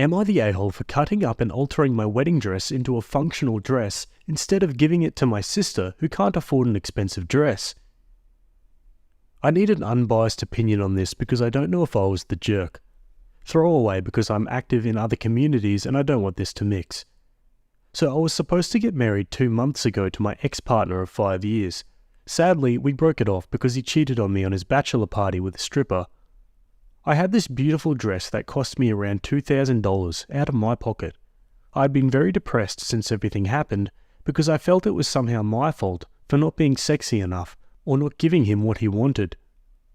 Am I the a-hole for cutting up and altering my wedding dress into a functional dress instead of giving it to my sister who can't afford an expensive dress? I need an unbiased opinion on this because I don't know if I was the jerk. Throwaway because I'm active in other communities and I don't want this to mix. So I was supposed to get married 2 months ago to my ex-partner of 5 years. Sadly, we broke it off because he cheated on me on his bachelor party with a stripper. I had this beautiful dress that cost me around $2,000 out of my pocket. I had been very depressed since everything happened because I felt it was somehow my fault for not being sexy enough or not giving him what he wanted.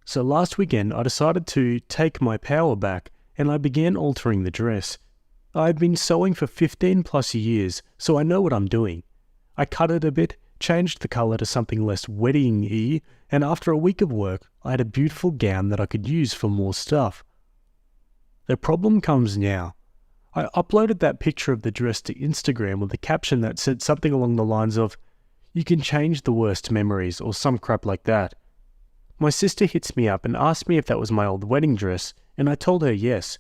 So last weekend I decided to take my power back and I began altering the dress. I had been sewing for 15 plus years, so I know what I'm doing. I cut it a bit, changed the colour to something less wedding-y, and after a week of work, I had a beautiful gown that I could use for more stuff. The problem comes now. I uploaded that picture of the dress to Instagram with a caption that said something along the lines of, "You can change the worst memories," or some crap like that. My sister hits me up and asked me if that was my old wedding dress, and I told her yes.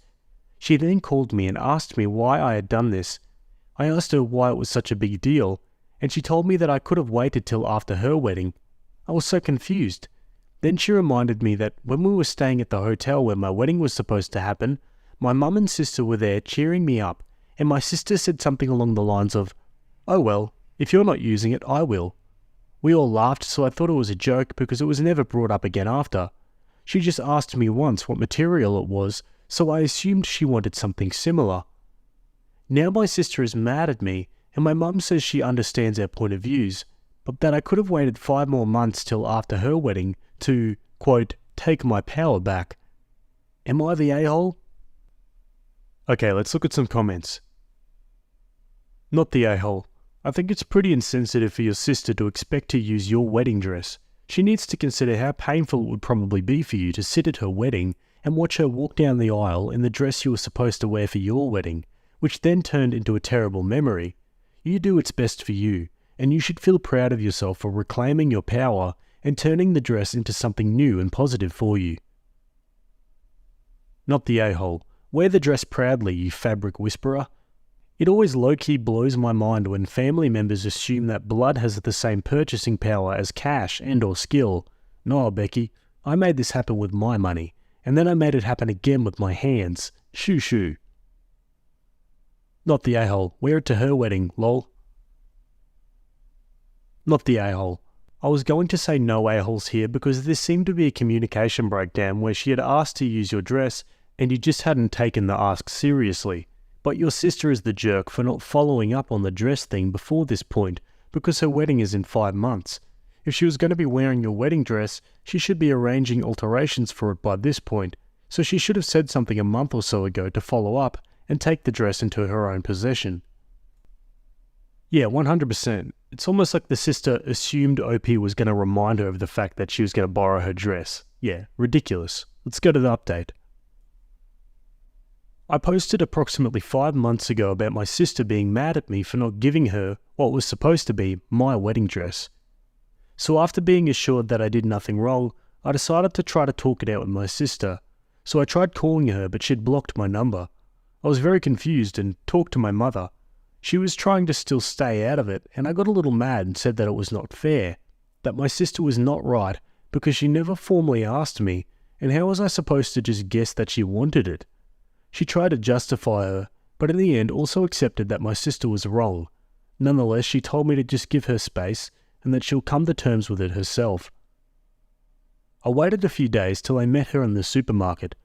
She then called me and asked me why I had done this. I asked her why it was such a big deal, and she told me that I could have waited till after her wedding. I was so confused. Then she reminded me that when we were staying at the hotel where my wedding was supposed to happen, my mum and sister were there cheering me up, and my sister said something along the lines of, "Oh well, if you're not using it, I will." We all laughed, so I thought it was a joke because it was never brought up again after. She just asked me once what material it was, so I assumed she wanted something similar. Now my sister is mad at me, and my mum says she understands our point of views, but that I could have waited 5 more months till after her wedding to, quote, take my power back. Am I the a-hole? Okay, let's look at some comments. Not the a-hole. I think it's pretty insensitive for your sister to expect to use your wedding dress. She needs to consider how painful it would probably be for you to sit at her wedding and watch her walk down the aisle in the dress you were supposed to wear for your wedding, which then turned into a terrible memory. You do what's best for you, and you should feel proud of yourself for reclaiming your power and turning the dress into something new and positive for you. Not the a-hole. Wear the dress proudly, you fabric whisperer. It always low-key blows my mind when family members assume that blood has the same purchasing power as cash and or skill. No, Becky, I made this happen with my money, and then I made it happen again with my hands. Shoo shoo. Not the a-hole. Wear it to her wedding, lol. Not the a-hole. I was going to say no a-holes here because there seemed to be a communication breakdown where she had asked to use your dress and you just hadn't taken the ask seriously. But your sister is the jerk for not following up on the dress thing before this point because her wedding is in 5 months. If she was going to be wearing your wedding dress, she should be arranging alterations for it by this point, so she should have said something a month or so ago to follow up and take the dress into her own possession. Yeah, 100%. It's almost like the sister assumed OP was going to remind her of the fact that she was going to borrow her dress. Yeah, ridiculous. Let's go to the update. I posted approximately 5 months ago about my sister being mad at me for not giving her what was supposed to be my wedding dress. So after being assured that I did nothing wrong, I decided to try to talk it out with my sister. So I tried calling her, but she'd blocked my number. I was very confused and talked to my mother. She was trying to still stay out of it, and I got a little mad and said that it was not fair, that my sister was not right because she never formally asked me, and how was I supposed to just guess that she wanted it? She tried to justify her, but in the end also accepted that my sister was wrong. Nonetheless, she told me to just give her space and that she'll come to terms with it herself. I waited a few days till I met her in the supermarket.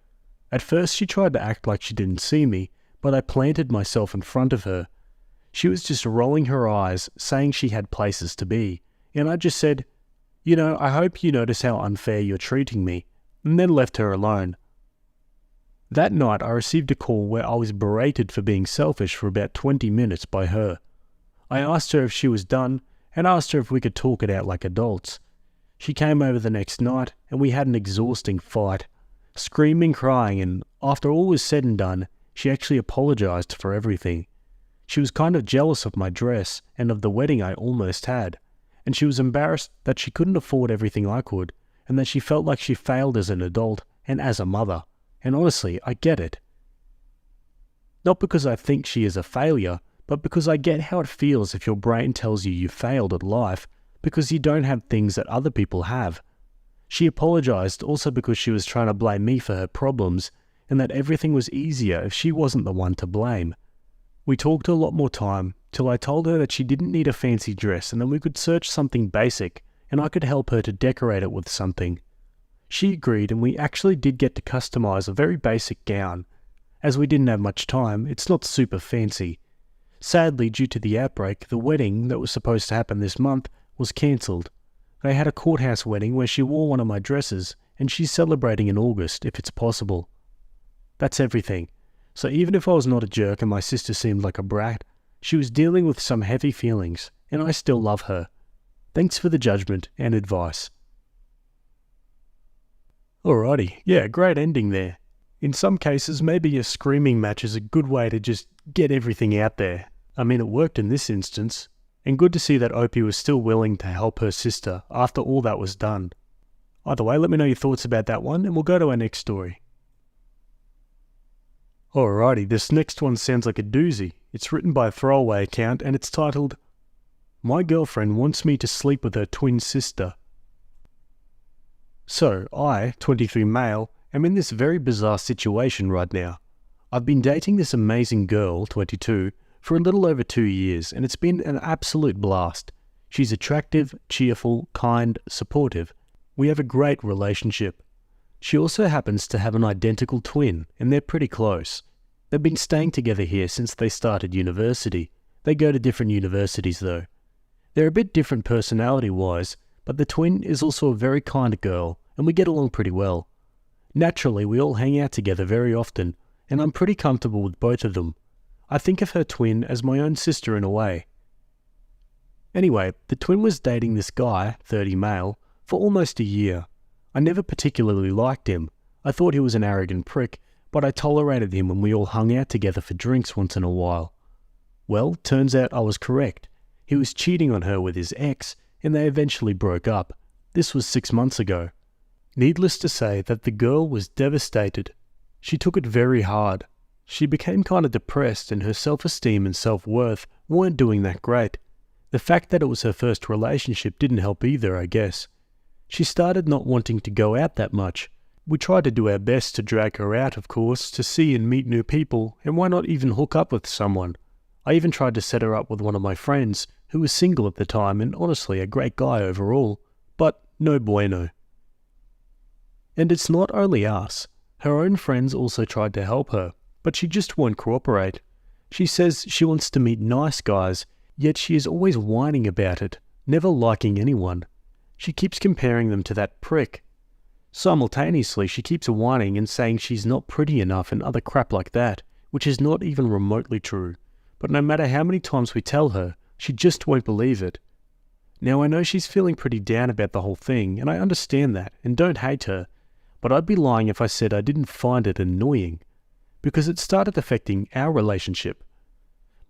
At first she tried to act like she didn't see me, but I planted myself in front of her. She was just rolling her eyes, saying she had places to be, and I just said, "You know, I hope you notice how unfair you're treating me," and then left her alone. That night I received a call where I was berated for being selfish for about 20 minutes by her. I asked her if she was done, and asked her if we could talk it out like adults. She came over the next night, and we had an exhausting fight, screaming, crying, and after all was said and done, she actually apologized for everything. She was kind of jealous of my dress and of the wedding I almost had, and she was embarrassed that she couldn't afford everything I could, and that she felt like she failed as an adult and as a mother. And honestly, I get it. Not because I think she is a failure, but because I get how it feels if your brain tells you failed at life because you don't have things that other people have. She apologized also because she was trying to blame me for her problems, and that everything was easier if she wasn't the one to blame. We talked a lot more time, till I told her that she didn't need a fancy dress and that we could search something basic, and I could help her to decorate it with something. She agreed, and we actually did get to customize a very basic gown. As we didn't have much time, it's not super fancy. Sadly, due to the outbreak, the wedding that was supposed to happen this month was cancelled. They had a courthouse wedding where she wore one of my dresses, and she's celebrating in August, if it's possible. That's everything. So even if I was not a jerk and my sister seemed like a brat, she was dealing with some heavy feelings, and I still love her. Thanks for the judgment and advice. Alrighty, yeah, great ending there. In some cases, maybe a screaming match is a good way to just get everything out there. I mean, it worked in this instance. And good to see that Opie was still willing to help her sister after all that was done. Either way, let me know your thoughts about that one, and we'll go to our next story. Alrighty, this next one sounds like a doozy. It's written by a throwaway account, and it's titled, "My girlfriend wants me to sleep with her twin sister." So, I, 23 male, am in this very bizarre situation right now. I've been dating this amazing girl, 22, for a little over 2 years, and it's been an absolute blast. She's attractive, cheerful, kind, supportive. We have a great relationship. She also happens to have an identical twin, and they're pretty close. They've been staying together here since they started university. They go to different universities though. They're a bit different personality-wise, but the twin is also a very kind girl, and we get along pretty well. Naturally, we all hang out together very often, and I'm pretty comfortable with both of them. I think of her twin as my own sister in a way. Anyway, the twin was dating this guy, 30 male, for almost a year. I never particularly liked him. I thought he was an arrogant prick, but I tolerated him when we all hung out together for drinks once in a while. Well, turns out I was correct. He was cheating on her with his ex, and they eventually broke up. This was 6 months ago. Needless to say that the girl was devastated. She took it very hard. She became kind of depressed, and her self-esteem and self-worth weren't doing that great. The fact that it was her first relationship didn't help either, I guess. She started not wanting to go out that much. We tried to do our best to drag her out, of course, to see and meet new people, and why not even hook up with someone? I even tried to set her up with one of my friends, who was single at the time and honestly a great guy overall, but no bueno. And it's not only us. Her own friends also tried to help her, but she just won't cooperate. She says she wants to meet nice guys, yet she is always whining about it, never liking anyone. She keeps comparing them to that prick. Simultaneously, she keeps whining and saying she's not pretty enough and other crap like that, which is not even remotely true. But no matter how many times we tell her, she just won't believe it. Now I know she's feeling pretty down about the whole thing, and I understand that, and don't hate her, but I'd be lying if I said I didn't find it annoying, because it started affecting our relationship.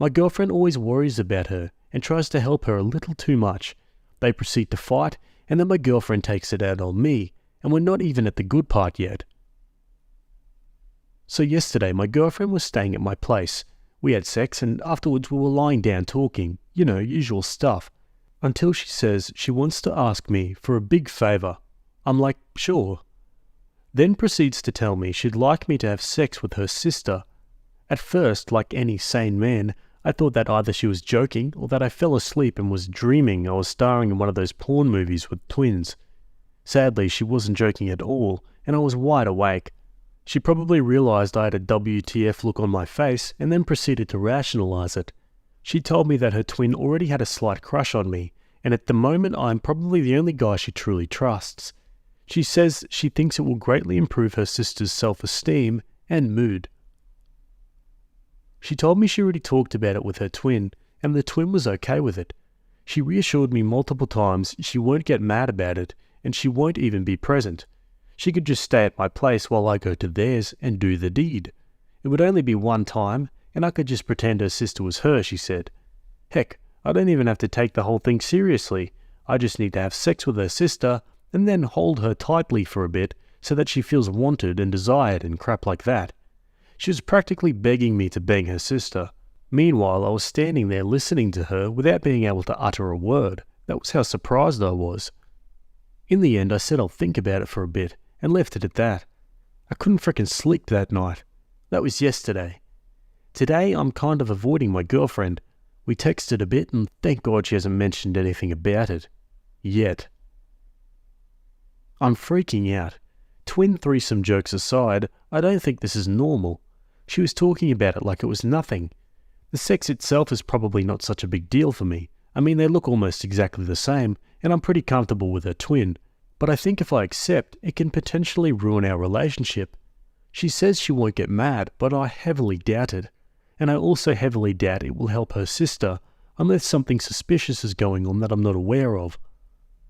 My girlfriend always worries about her and tries to help her a little too much. They proceed to fight, and then my girlfriend takes it out on me, and we're not even at the good part yet. So yesterday my girlfriend was staying at my place. We had sex, and afterwards we were lying down talking, usual stuff, until she says she wants to ask me for a big favour. I'm like, sure. Then proceeds to tell me she'd like me to have sex with her sister. At first, like any sane man, I thought that either she was joking or that I fell asleep and was dreaming I was starring in one of those porn movies with twins. Sadly, she wasn't joking at all, and I was wide awake. She probably realised I had a WTF look on my face and then proceeded to rationalise it. She told me that her twin already had a slight crush on me, and at the moment I'm probably the only guy she truly trusts. She says she thinks it will greatly improve her sister's self-esteem and mood. She told me she already talked about it with her twin, and the twin was okay with it. She reassured me multiple times she won't get mad about it, and she won't even be present. She could just stay at my place while I go to theirs and do the deed. It would only be one time, and I could just pretend her sister was her, she said. Heck, I don't even have to take the whole thing seriously. I just need to have sex with her sister, and then hold her tightly for a bit so that she feels wanted and desired and crap like that. She was practically begging me to bang her sister. Meanwhile, I was standing there listening to her without being able to utter a word. That was how surprised I was. In the end, I said I'll think about it for a bit, and left it at that. I couldn't frickin' sleep that night. That was yesterday. Today, I'm kind of avoiding my girlfriend. We texted a bit, and thank God she hasn't mentioned anything about it. Yet. I'm freaking out. Twin threesome jokes aside, I don't think this is normal. She was talking about it like it was nothing. The sex itself is probably not such a big deal for me. I mean, they look almost exactly the same, and I'm pretty comfortable with her twin. But I think if I accept, it can potentially ruin our relationship. She says she won't get mad, but I heavily doubt it. And I also heavily doubt it will help her sister, unless something suspicious is going on that I'm not aware of.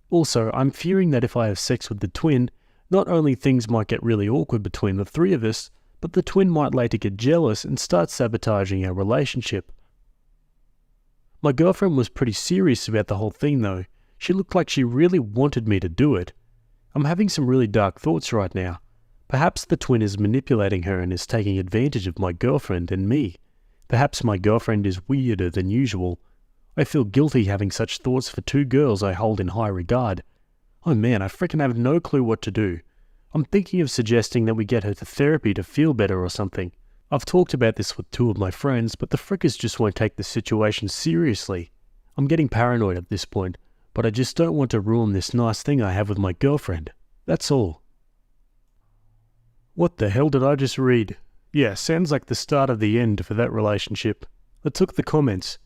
Also, I'm fearing that if I have sex with the twin, not only things might get really awkward between the three of us, but the twin might later get jealous and start sabotaging our relationship. My girlfriend was pretty serious about the whole thing though. She looked like she really wanted me to do it. I'm having some really dark thoughts right now. Perhaps the twin is manipulating her and is taking advantage of my girlfriend and me. Perhaps my girlfriend is weirder than usual. I feel guilty having such thoughts for two girls I hold in high regard. Oh man, I frickin' have no clue what to do. I'm thinking of suggesting that we get her to therapy to feel better or something. I've talked about this with two of my friends, but the frickers just won't take the situation seriously. I'm getting paranoid at this point, but I just don't want to ruin this nice thing I have with my girlfriend. That's all. What the hell did I just read? Yeah, sounds like the start of the end for that relationship. Let's look at the comments.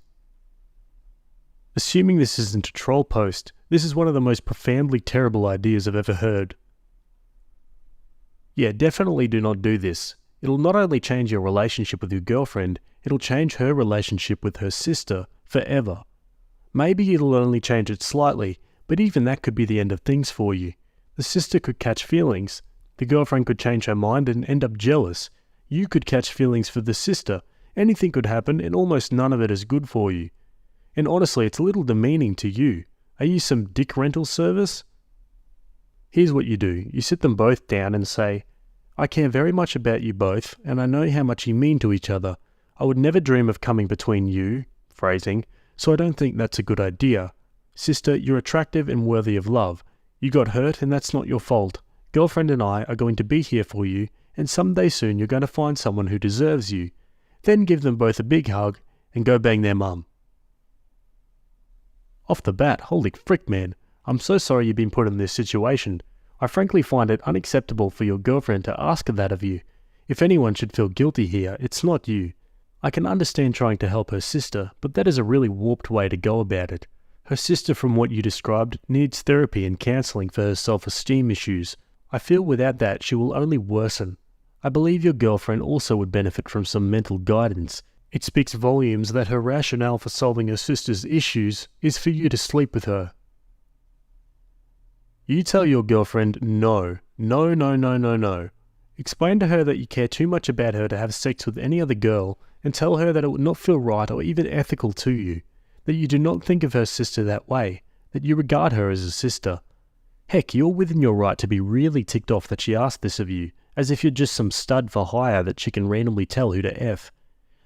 Assuming this isn't a troll post, this is one of the most profoundly terrible ideas I've ever heard. Yeah, definitely do not do this. It'll not only change your relationship with your girlfriend, it'll change her relationship with her sister forever. Maybe it'll only change it slightly, but even that could be the end of things for you. The sister could catch feelings. The girlfriend could change her mind and end up jealous. You could catch feelings for the sister. Anything could happen, and almost none of it is good for you. And honestly, it's a little demeaning to you. Are you some dick rental service? Here's what you do. You sit them both down and say, I care very much about you both, and I know how much you mean to each other. I would never dream of coming between you, phrasing, so I don't think that's a good idea. Sister, you're attractive and worthy of love. You got hurt and that's not your fault. Girlfriend and I are going to be here for you, and someday soon you're going to find someone who deserves you. Then give them both a big hug and go bang their mum. Off the bat, holy frick man, I'm so sorry you've been put in this situation. I frankly find it unacceptable for your girlfriend to ask that of you. If anyone should feel guilty here, it's not you. I can understand trying to help her sister, but that is a really warped way to go about it. Her sister, from what you described, needs therapy and counselling for her self-esteem issues. I feel without that she will only worsen. I believe your girlfriend also would benefit from some mental guidance. It speaks volumes that her rationale for solving her sister's issues is for you to sleep with her. You tell your girlfriend no. No, no, no, no, no. Explain to her that you care too much about her to have sex with any other girl, and tell her that it would not feel right or even ethical to you, that you do not think of her sister that way, that you regard her as a sister. Heck, you're within your right to be really ticked off that she asked this of you, as if you're just some stud for hire that she can randomly tell who to F.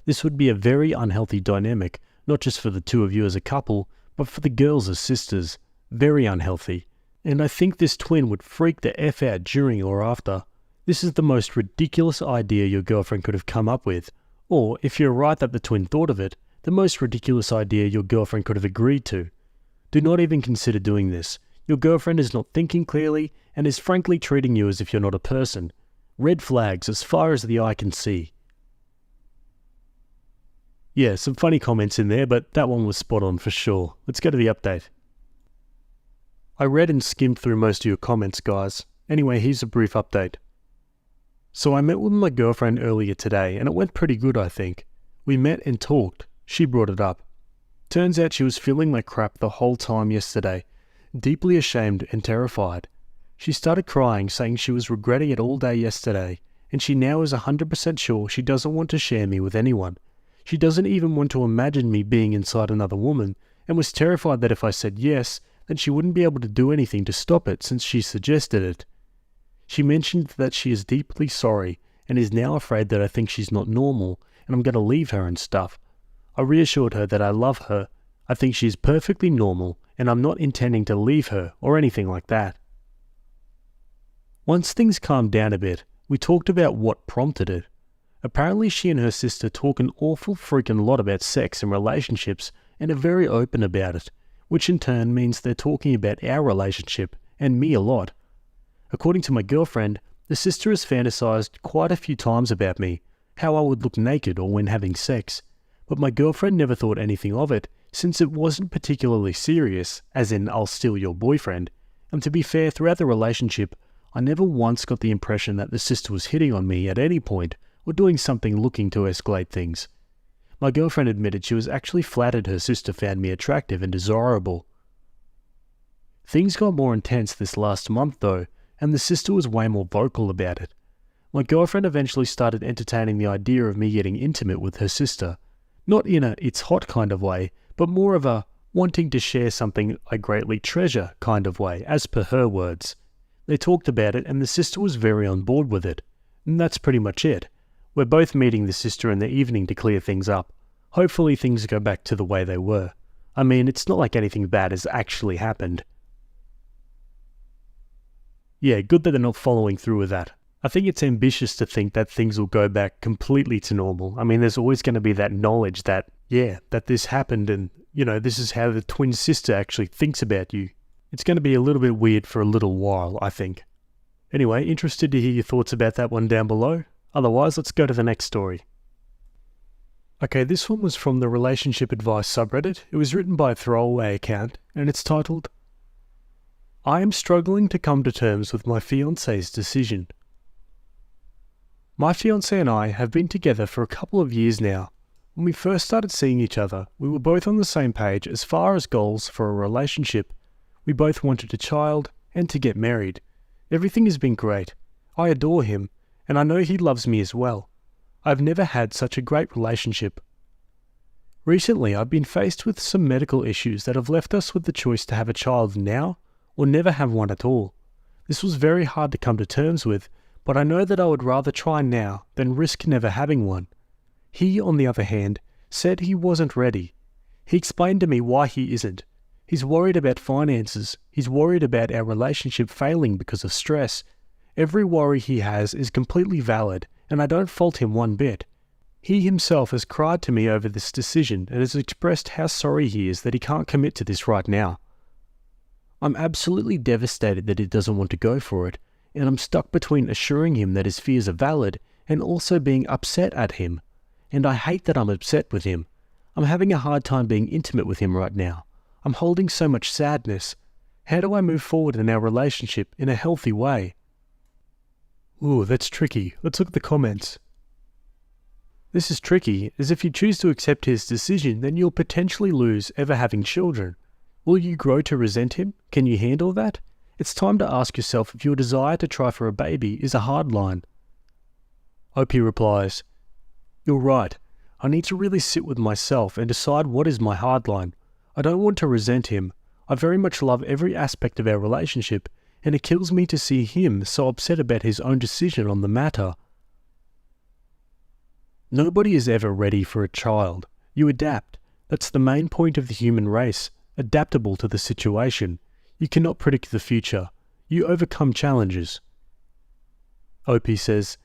This would be a very unhealthy dynamic, not just for the two of you as a couple, but for the girls as sisters. Very unhealthy. And I think this twin would freak the F out during or after. This is the most ridiculous idea your girlfriend could have come up with. Or, if you're right that the twin thought of it, the most ridiculous idea your girlfriend could have agreed to. Do not even consider doing this. Your girlfriend is not thinking clearly and is frankly treating you as if you're not a person. Red flags as far as the eye can see. Yeah, some funny comments in there, but that one was spot on for sure. Let's go to the update. I read and skimmed through most of your comments, guys. Anyway, here's a brief update. So I met with my girlfriend earlier today, and it went pretty good, I think. We met and talked. She brought it up. Turns out she was feeling like crap the whole time yesterday, deeply ashamed and terrified. She started crying, saying she was regretting it all day yesterday, and she now is 100% sure she doesn't want to share me with anyone. She doesn't even want to imagine me being inside another woman, and was terrified that if I said yes, then she wouldn't be able to do anything to stop it since she suggested it. She mentioned that she is deeply sorry and is now afraid that I think she's not normal and I'm going to leave her and stuff. I reassured her that I love her, I think she's perfectly normal, and I'm not intending to leave her or anything like that. Once things calmed down a bit, we talked about what prompted it. Apparently she and her sister talk an awful freaking lot about sex and relationships and are very open about it, which in turn means they're talking about our relationship and me a lot. According to my girlfriend, the sister has fantasized quite a few times about me, how I would look naked or when having sex, but my girlfriend never thought anything of it since it wasn't particularly serious, as in I'll steal your boyfriend, and to be fair, throughout the relationship, I never once got the impression that the sister was hitting on me at any point or doing something looking to escalate things. My girlfriend admitted she was actually flattered her sister found me attractive and desirable. Things got more intense this last month though, and the sister was way more vocal about it. My girlfriend eventually started entertaining the idea of me getting intimate with her sister. Not in a it's hot kind of way, but more of a wanting to share something I greatly treasure kind of way, as per her words. They talked about it and the sister was very on board with it. And that's pretty much it. We're both meeting the sister in the evening to clear things up. Hopefully things go back to the way they were. I mean, it's not like anything bad has actually happened. Yeah, good that they're not following through with that. I think it's ambitious to think that things will go back completely to normal. I mean, there's always going to be that knowledge that, yeah, that this happened and, this is how the twin sister actually thinks about you. It's going to be a little bit weird for a little while, I think. Anyway, interested to hear your thoughts about that one down below. Otherwise, let's go to the next story. Okay, this one was from the Relationship Advice subreddit. It was written by a throwaway account, and it's titled, I am struggling to come to terms with my fiance's decision. My fiance and I have been together for a couple of years now. When we first started seeing each other, we were both on the same page as far as goals for a relationship. We both wanted a child and to get married. Everything has been great. I adore him, and I know he loves me as well. I've never had such a great relationship. Recently, I've been faced with some medical issues that have left us with the choice to have a child now or never have one at all. This was very hard to come to terms with, but I know that I would rather try now than risk never having one. He, on the other hand, said he wasn't ready. He explained to me why he isn't. He's worried about finances. He's worried about our relationship failing because of stress. Every worry he has is completely valid, and I don't fault him one bit. He himself has cried to me over this decision and has expressed how sorry he is that he can't commit to this right now. I'm absolutely devastated that he doesn't want to go for it, and I'm stuck between assuring him that his fears are valid and also being upset at him. And I hate that I'm upset with him. I'm having a hard time being intimate with him right now. I'm holding so much sadness. How do I move forward in our relationship in a healthy way? Ooh, that's tricky. Let's look at the comments. This is tricky, as if you choose to accept his decision, then you'll potentially lose ever having children. Will you grow to resent him? Can you handle that? It's time to ask yourself if your desire to try for a baby is a hard line. OP replies, You're right. I need to really sit with myself and decide what is my hard line. I don't want to resent him. I very much love every aspect of our relationship, and it kills me to see him so upset about his own decision on the matter. Nobody is ever ready for a child. You adapt. That's the main point of the human race, adaptable to the situation. You cannot predict the future. You overcome challenges. OP says,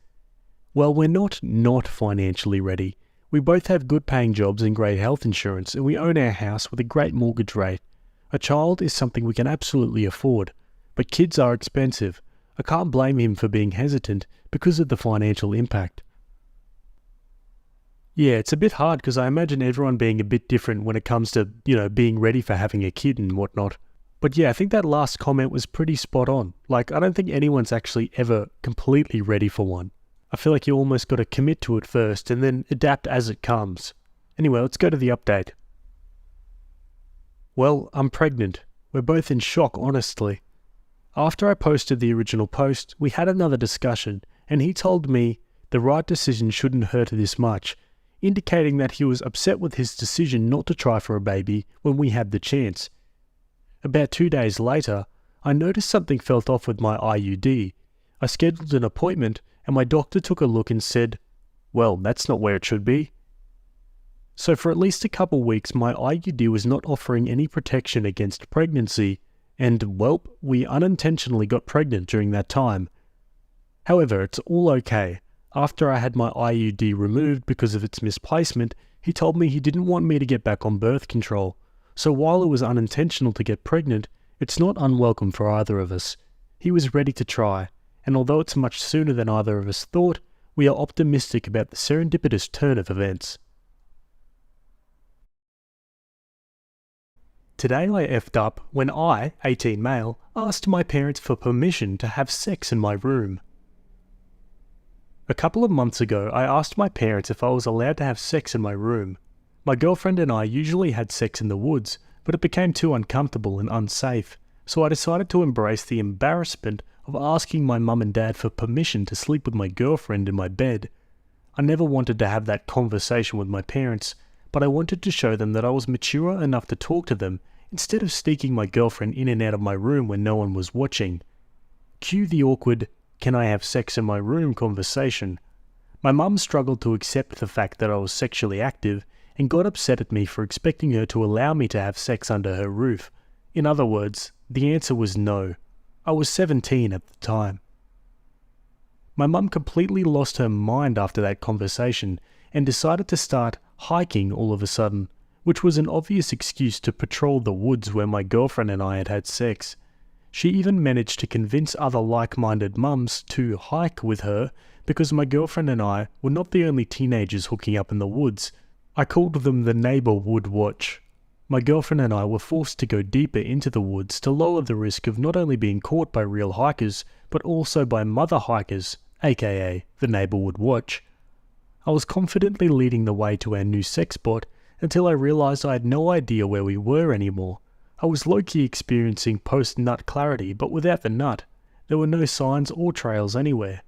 Well, we're not financially ready. We both have good paying jobs and great health insurance, and we own our house with a great mortgage rate. A child is something we can absolutely afford, but kids are expensive. I can't blame him for being hesitant because of the financial impact. Yeah, it's a bit hard because I imagine everyone being a bit different when it comes to, being ready for having a kid and whatnot. But yeah, I think that last comment was pretty spot on. Like, I don't think anyone's actually ever completely ready for one. I feel like you almost got to commit to it first and then adapt as it comes. Anyway, let's go to the update. Well, I'm pregnant. We're both in shock, honestly. After I posted the original post, we had another discussion, and he told me the right decision shouldn't hurt this much, indicating that he was upset with his decision not to try for a baby when we had the chance. About 2 days later, I noticed something felt off with my IUD. I scheduled an appointment, and my doctor took a look and said, "Well, that's not where it should be." So for at least a couple weeks, my IUD was not offering any protection against pregnancy, and, well, we unintentionally got pregnant during that time. However, it's all okay. After I had my IUD removed because of its misplacement, he told me he didn't want me to get back on birth control. So while it was unintentional to get pregnant, it's not unwelcome for either of us. He was ready to try, and although it's much sooner than either of us thought, we are optimistic about the serendipitous turn of events. Today I effed up when I, 18 male, asked my parents for permission to have sex in my room. A couple of months ago, I asked my parents if I was allowed to have sex in my room. My girlfriend and I usually had sex in the woods, but it became too uncomfortable and unsafe, so I decided to embrace the embarrassment of asking my mum and dad for permission to sleep with my girlfriend in my bed. I never wanted to have that conversation with my parents, but I wanted to show them that I was mature enough to talk to them instead of sneaking my girlfriend in and out of my room when no one was watching. Cue the awkward, "Can I have sex in my room?" conversation. My mum struggled to accept the fact that I was sexually active and got upset at me for expecting her to allow me to have sex under her roof. In other words, the answer was no. I was 17 at the time. My mum completely lost her mind after that conversation and decided to start hiking all of a sudden, which was an obvious excuse to patrol the woods where my girlfriend and I had had sex. She even managed to convince other like-minded mums to hike with her because my girlfriend and I were not the only teenagers hooking up in the woods. I called them the neighbor wood watch. My girlfriend and I were forced to go deeper into the woods to lower the risk of not only being caught by real hikers, but also by mother hikers, aka the neighbor wood watch. I was confidently leading the way to our new sex spot until I realized I had no idea where we were anymore. I was low-key experiencing post-nut clarity, but without the nut. There were no signs or trails anywhere.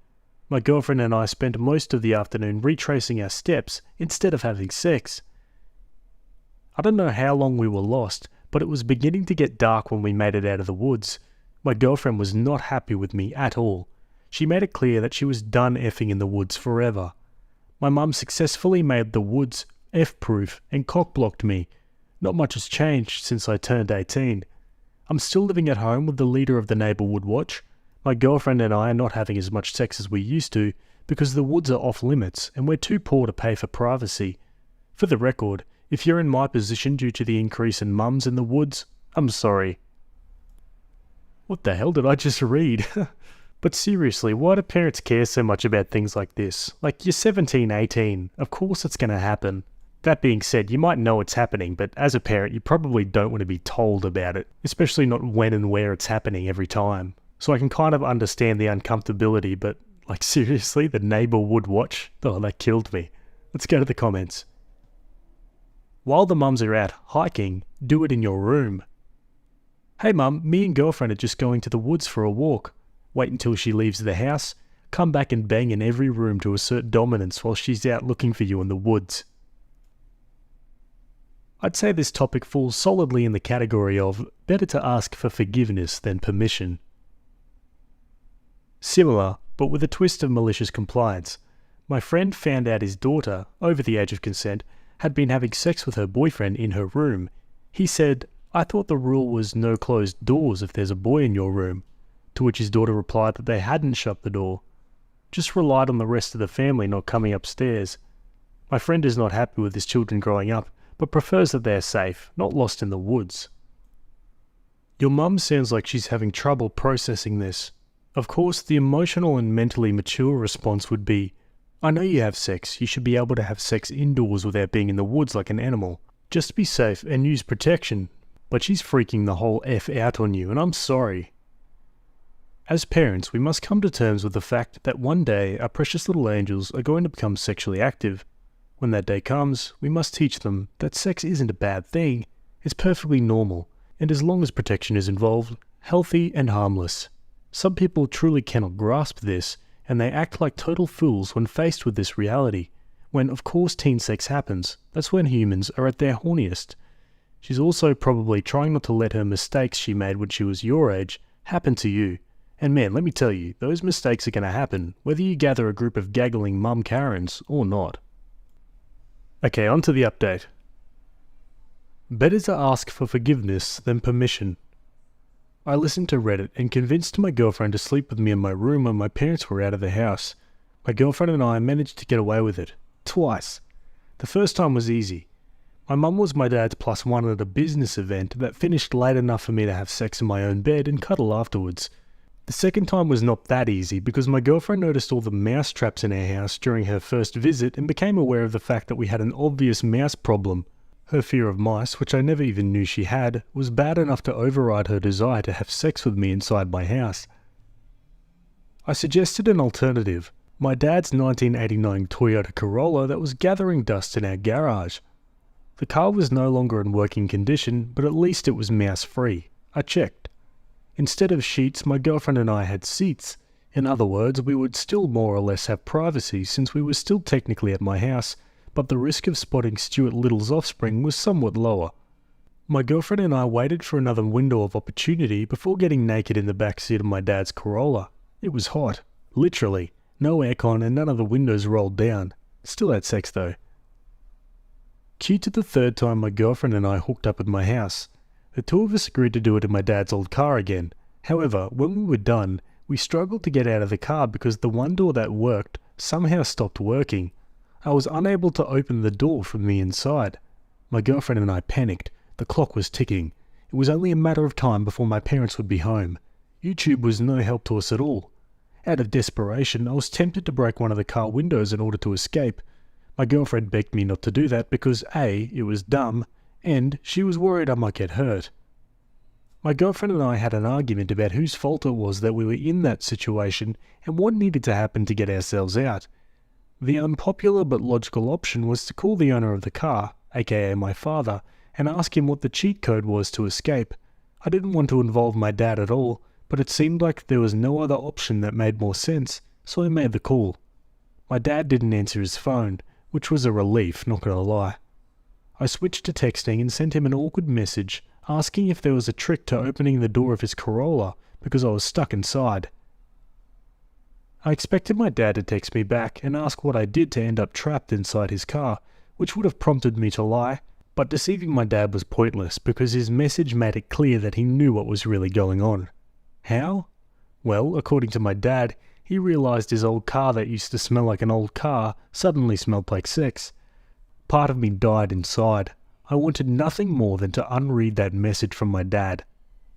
My girlfriend and I spent most of the afternoon retracing our steps instead of having sex. I don't know how long we were lost, but it was beginning to get dark when we made it out of the woods. My girlfriend was not happy with me at all. She made it clear that she was done effing in the woods forever. My mum successfully made the woods F-proof and cock-blocked me. Not much has changed since I turned 18. I'm still living at home with the leader of the neighborhood watch. My girlfriend and I are not having as much sex as we used to because the woods are off limits and we're too poor to pay for privacy. For the record, if you're in my position due to the increase in mums in the woods, I'm sorry. What the hell did I just read? But seriously, why do parents care so much about things like this? Like, you're 17, 18, of course it's going to happen. That being said, you might know it's happening, but as a parent you probably don't want to be told about it, especially not when and where it's happening every time. So I can kind of understand the uncomfortability, but like seriously, the neighbor would watch? Oh, that killed me. Let's go to the comments. While the mums are out hiking, do it in your room. Hey mum, me and girlfriend are just going to the woods for a walk. Wait until she leaves the house, come back and bang in every room to assert dominance while she's out looking for you in the woods. I'd say this topic falls solidly in the category of better to ask for forgiveness than permission. Similar, but with a twist of malicious compliance. My friend found out his daughter, over the age of consent, had been having sex with her boyfriend in her room. He said, "I thought the rule was no closed doors if there's a boy in your room." To which his daughter replied that they hadn't shut the door. Just relied on the rest of the family not coming upstairs. My friend is not happy with his children growing up, but prefers that they are safe, not lost in the woods. Your mum sounds like she's having trouble processing this. Of course, the emotional and mentally mature response would be, "I know you have sex, you should be able to have sex indoors without being in the woods like an animal. Just be safe and use protection." But she's freaking the whole F out on you, and I'm sorry. As parents, we must come to terms with the fact that one day our precious little angels are going to become sexually active. When that day comes, we must teach them that sex isn't a bad thing, it's perfectly normal, and as long as protection is involved, healthy and harmless. Some people truly cannot grasp this, and they act like total fools when faced with this reality, when of course teen sex happens. That's when humans are at their horniest. She's also probably trying not to let her mistakes she made when she was your age happen to you, And man, let me tell you, those mistakes are going to happen, whether you gather a group of gaggling mum Karens or not. Okay, on to the update. Better to ask for forgiveness than permission. I listened to Reddit and convinced my girlfriend to sleep with me in my room when my parents were out of the house. My girlfriend and I managed to get away with it. Twice. The first time was easy. My mum was my dad's +1 at a business event that finished late enough for me to have sex in my own bed and cuddle afterwards. The second time was not that easy because my girlfriend noticed all the mouse traps in our house during her first visit and became aware of the fact that we had an obvious mouse problem. Her fear of mice, which I never even knew she had, was bad enough to override her desire to have sex with me inside my house. I suggested an alternative, my dad's 1989 Toyota Corolla that was gathering dust in our garage. The car was no longer in working condition, but at least it was mouse-free. I checked. Instead of sheets, my girlfriend and I had seats. In other words, we would still more or less have privacy since we were still technically at my house, but the risk of spotting Stuart Little's offspring was somewhat lower. My girlfriend and I waited for another window of opportunity before getting naked in the back seat of my dad's Corolla. It was hot. Literally. No aircon and none of the windows rolled down. Still had sex though. Cue to the third time my girlfriend and I hooked up at my house. The two of us agreed to do it in my dad's old car again. However, when we were done, we struggled to get out of the car because the one door that worked somehow stopped working. I was unable to open the door from the inside. My girlfriend and I panicked. The clock was ticking. It was only a matter of time before my parents would be home. YouTube was no help to us at all. Out of desperation, I was tempted to break one of the car windows in order to escape. My girlfriend begged me not to do that because A, it was dumb, and she was worried I might get hurt. My girlfriend and I had an argument about whose fault it was that we were in that situation and what needed to happen to get ourselves out. The unpopular but logical option was to call the owner of the car, aka my father, and ask him what the cheat code was to escape. I didn't want to involve my dad at all, but it seemed like there was no other option that made more sense, so I made the call. My dad didn't answer his phone, which was a relief, not gonna lie. I switched to texting and sent him an awkward message asking if there was a trick to opening the door of his Corolla because I was stuck inside. I expected my dad to text me back and ask what I did to end up trapped inside his car, which would have prompted me to lie, but deceiving my dad was pointless because his message made it clear that he knew what was really going on. How? Well, according to my dad, he realized his old car that used to smell like an old car suddenly smelled like sex. Part of me died inside. I wanted nothing more than to unread that message from my dad.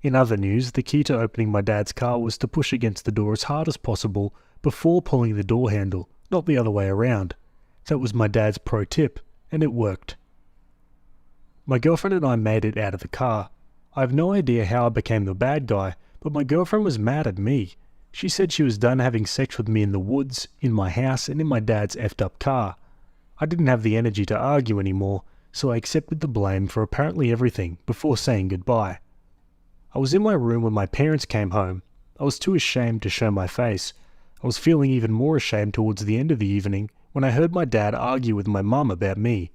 In other news, the key to opening my dad's car was to push against the door as hard as possible before pulling the door handle, not the other way around. That was my dad's pro tip, and it worked. My girlfriend and I made it out of the car. I have no idea how I became the bad guy, but my girlfriend was mad at me. She said she was done having sex with me in the woods, in my house, and in my dad's effed up car. I didn't have the energy to argue anymore, so I accepted the blame for apparently everything before saying goodbye. I was in my room when my parents came home. I was too ashamed to show my face. I was feeling even more ashamed towards the end of the evening when I heard my dad argue with my mum about me.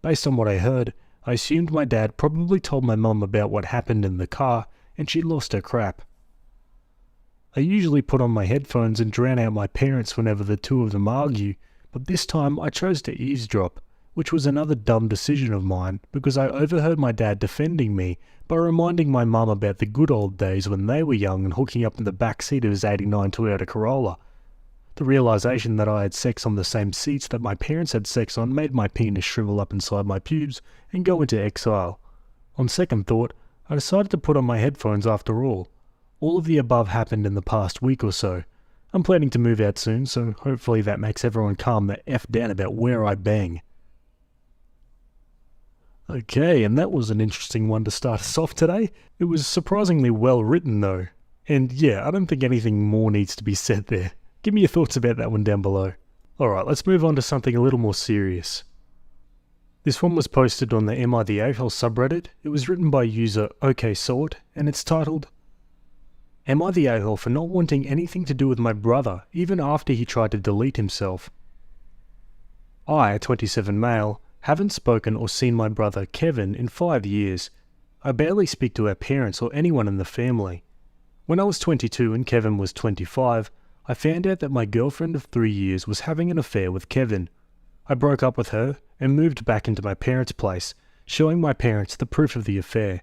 Based on what I heard, I assumed my dad probably told my mum about what happened in the car and she lost her crap. I usually put on my headphones and drown out my parents whenever the two of them argue, but this time I chose to eavesdrop, which was another dumb decision of mine because I overheard my dad defending me by reminding my mum about the good old days when they were young and hooking up in the back seat of his '89 Toyota Corolla. The realization that I had sex on the same seats that my parents had sex on made my penis shrivel up inside my pubes and go into exile. On second thought, I decided to put on my headphones after all. All of the above happened in the past week or so. I'm planning to move out soon, so hopefully that makes everyone calm the F down about where I bang. Okay, and that was an interesting one to start us off today. It was surprisingly well written though. And yeah, I don't think anything more needs to be said there. Give me your thoughts about that one down below. Alright, let's move on to something a little more serious. This one was posted on the Am I the A-hole subreddit. It was written by user OKSort, and it's titled, Am I the a-hole for not wanting anything to do with my brother, even after he tried to delete himself? I, 27 male, haven't spoken or seen my brother Kevin in 5 years. I barely speak to our parents or anyone in the family. When I was 22 and Kevin was 25, I found out that my girlfriend of 3 years was having an affair with Kevin. I broke up with her and moved back into my parents' place, showing my parents the proof of the affair.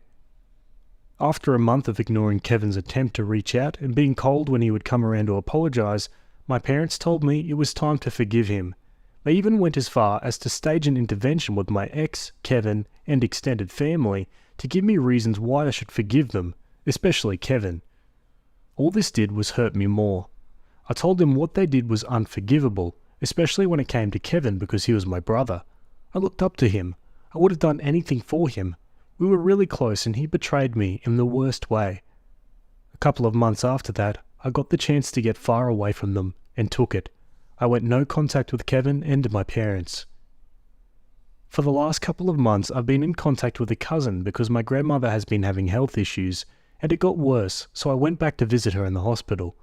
After a month of ignoring Kevin's attempt to reach out and being cold when he would come around to apologize, my parents told me it was time to forgive him. They even went as far as to stage an intervention with my ex, Kevin, and extended family to give me reasons why I should forgive them, especially Kevin. All this did was hurt me more. I told them what they did was unforgivable, especially when it came to Kevin because he was my brother. I looked up to him. I would have done anything for him. We were really close and he betrayed me in the worst way. A couple of months after that, I got the chance to get far away from them and took it. I went no contact with Kevin and my parents. For the last couple of months, I've been in contact with a cousin because my grandmother has been having health issues, and it got worse, so I went back to visit her in the hospital.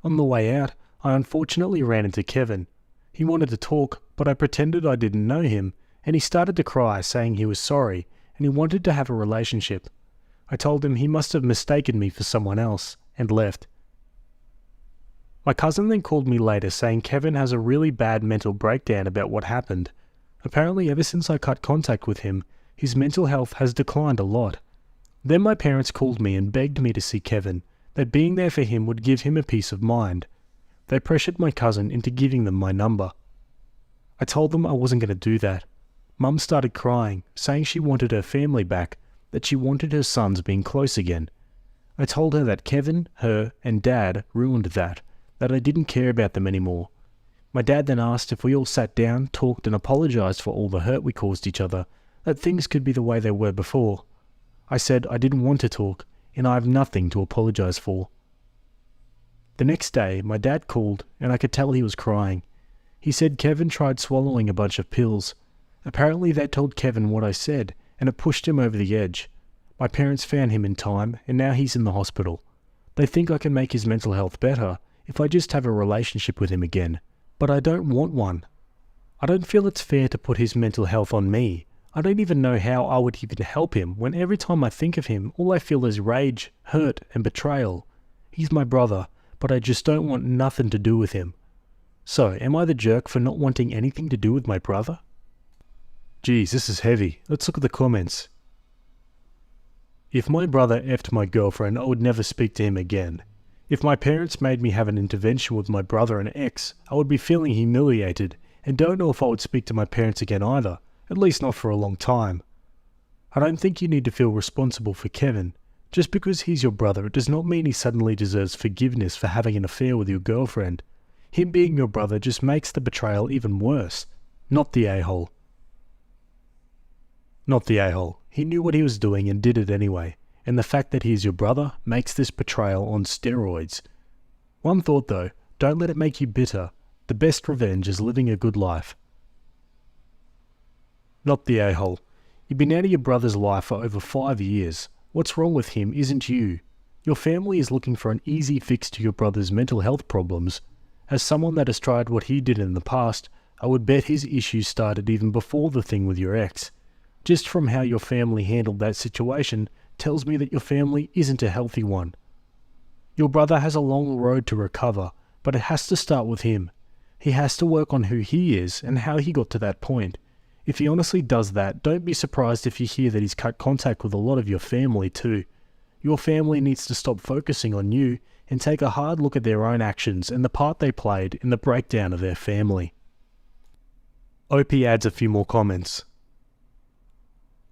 On the way out, I unfortunately ran into Kevin. He wanted to talk, but I pretended I didn't know him, and he started to cry, saying he was sorry, and he wanted to have a relationship. I told him he must have mistaken me for someone else, and left. My cousin then called me later saying Kevin has a really bad mental breakdown about what happened. Apparently ever since I cut contact with him, his mental health has declined a lot. Then my parents called me and begged me to see Kevin, that being there for him would give him a peace of mind. They pressured my cousin into giving them my number. I told them I wasn't going to do that. Mum started crying, saying she wanted her family back, that she wanted her sons being close again. I told her that Kevin, her, and Dad ruined that I didn't care about them anymore. My dad then asked if we all sat down, talked and apologized for all the hurt we caused each other, that things could be the way they were before. I said I didn't want to talk, and I have nothing to apologize for. The next day, my dad called, and I could tell he was crying. He said Kevin tried swallowing a bunch of pills. Apparently they told Kevin what I said, and it pushed him over the edge. My parents found him in time, and now he's in the hospital. They think I can make his mental health better if I just have a relationship with him again. But I don't want one. I don't feel it's fair to put his mental health on me. I don't even know how I would even help him when every time I think of him, all I feel is rage, hurt, and betrayal. He's my brother, but I just don't want nothing to do with him. So, am I the jerk for not wanting anything to do with my brother? Geez, this is heavy. Let's look at the comments. If my brother effed my girlfriend, I would never speak to him again. If my parents made me have an intervention with my brother and ex, I would be feeling humiliated and don't know if I would speak to my parents again either, at least not for a long time. I don't think you need to feel responsible for Kevin. Just because he's your brother, it does not mean he suddenly deserves forgiveness for having an affair with your girlfriend. Him being your brother just makes the betrayal even worse. Not the a-hole. Not the a-hole. He knew what he was doing and did it anyway. And the fact that he is your brother makes this betrayal on steroids. One thought though, don't let it make you bitter. The best revenge is living a good life. Not the a-hole. You've been out of your brother's life for over 5 years. What's wrong with him isn't you. Your family is looking for an easy fix to your brother's mental health problems. As someone that has tried what he did in the past, I would bet his issues started even before the thing with your ex. Just from how your family handled that situation tells me that your family isn't a healthy one. Your brother has a long road to recover, but it has to start with him. He has to work on who he is and how he got to that point. If he honestly does that, don't be surprised if you hear that he's cut contact with a lot of your family too. Your family needs to stop focusing on you and take a hard look at their own actions and the part they played in the breakdown of their family. OP adds a few more comments.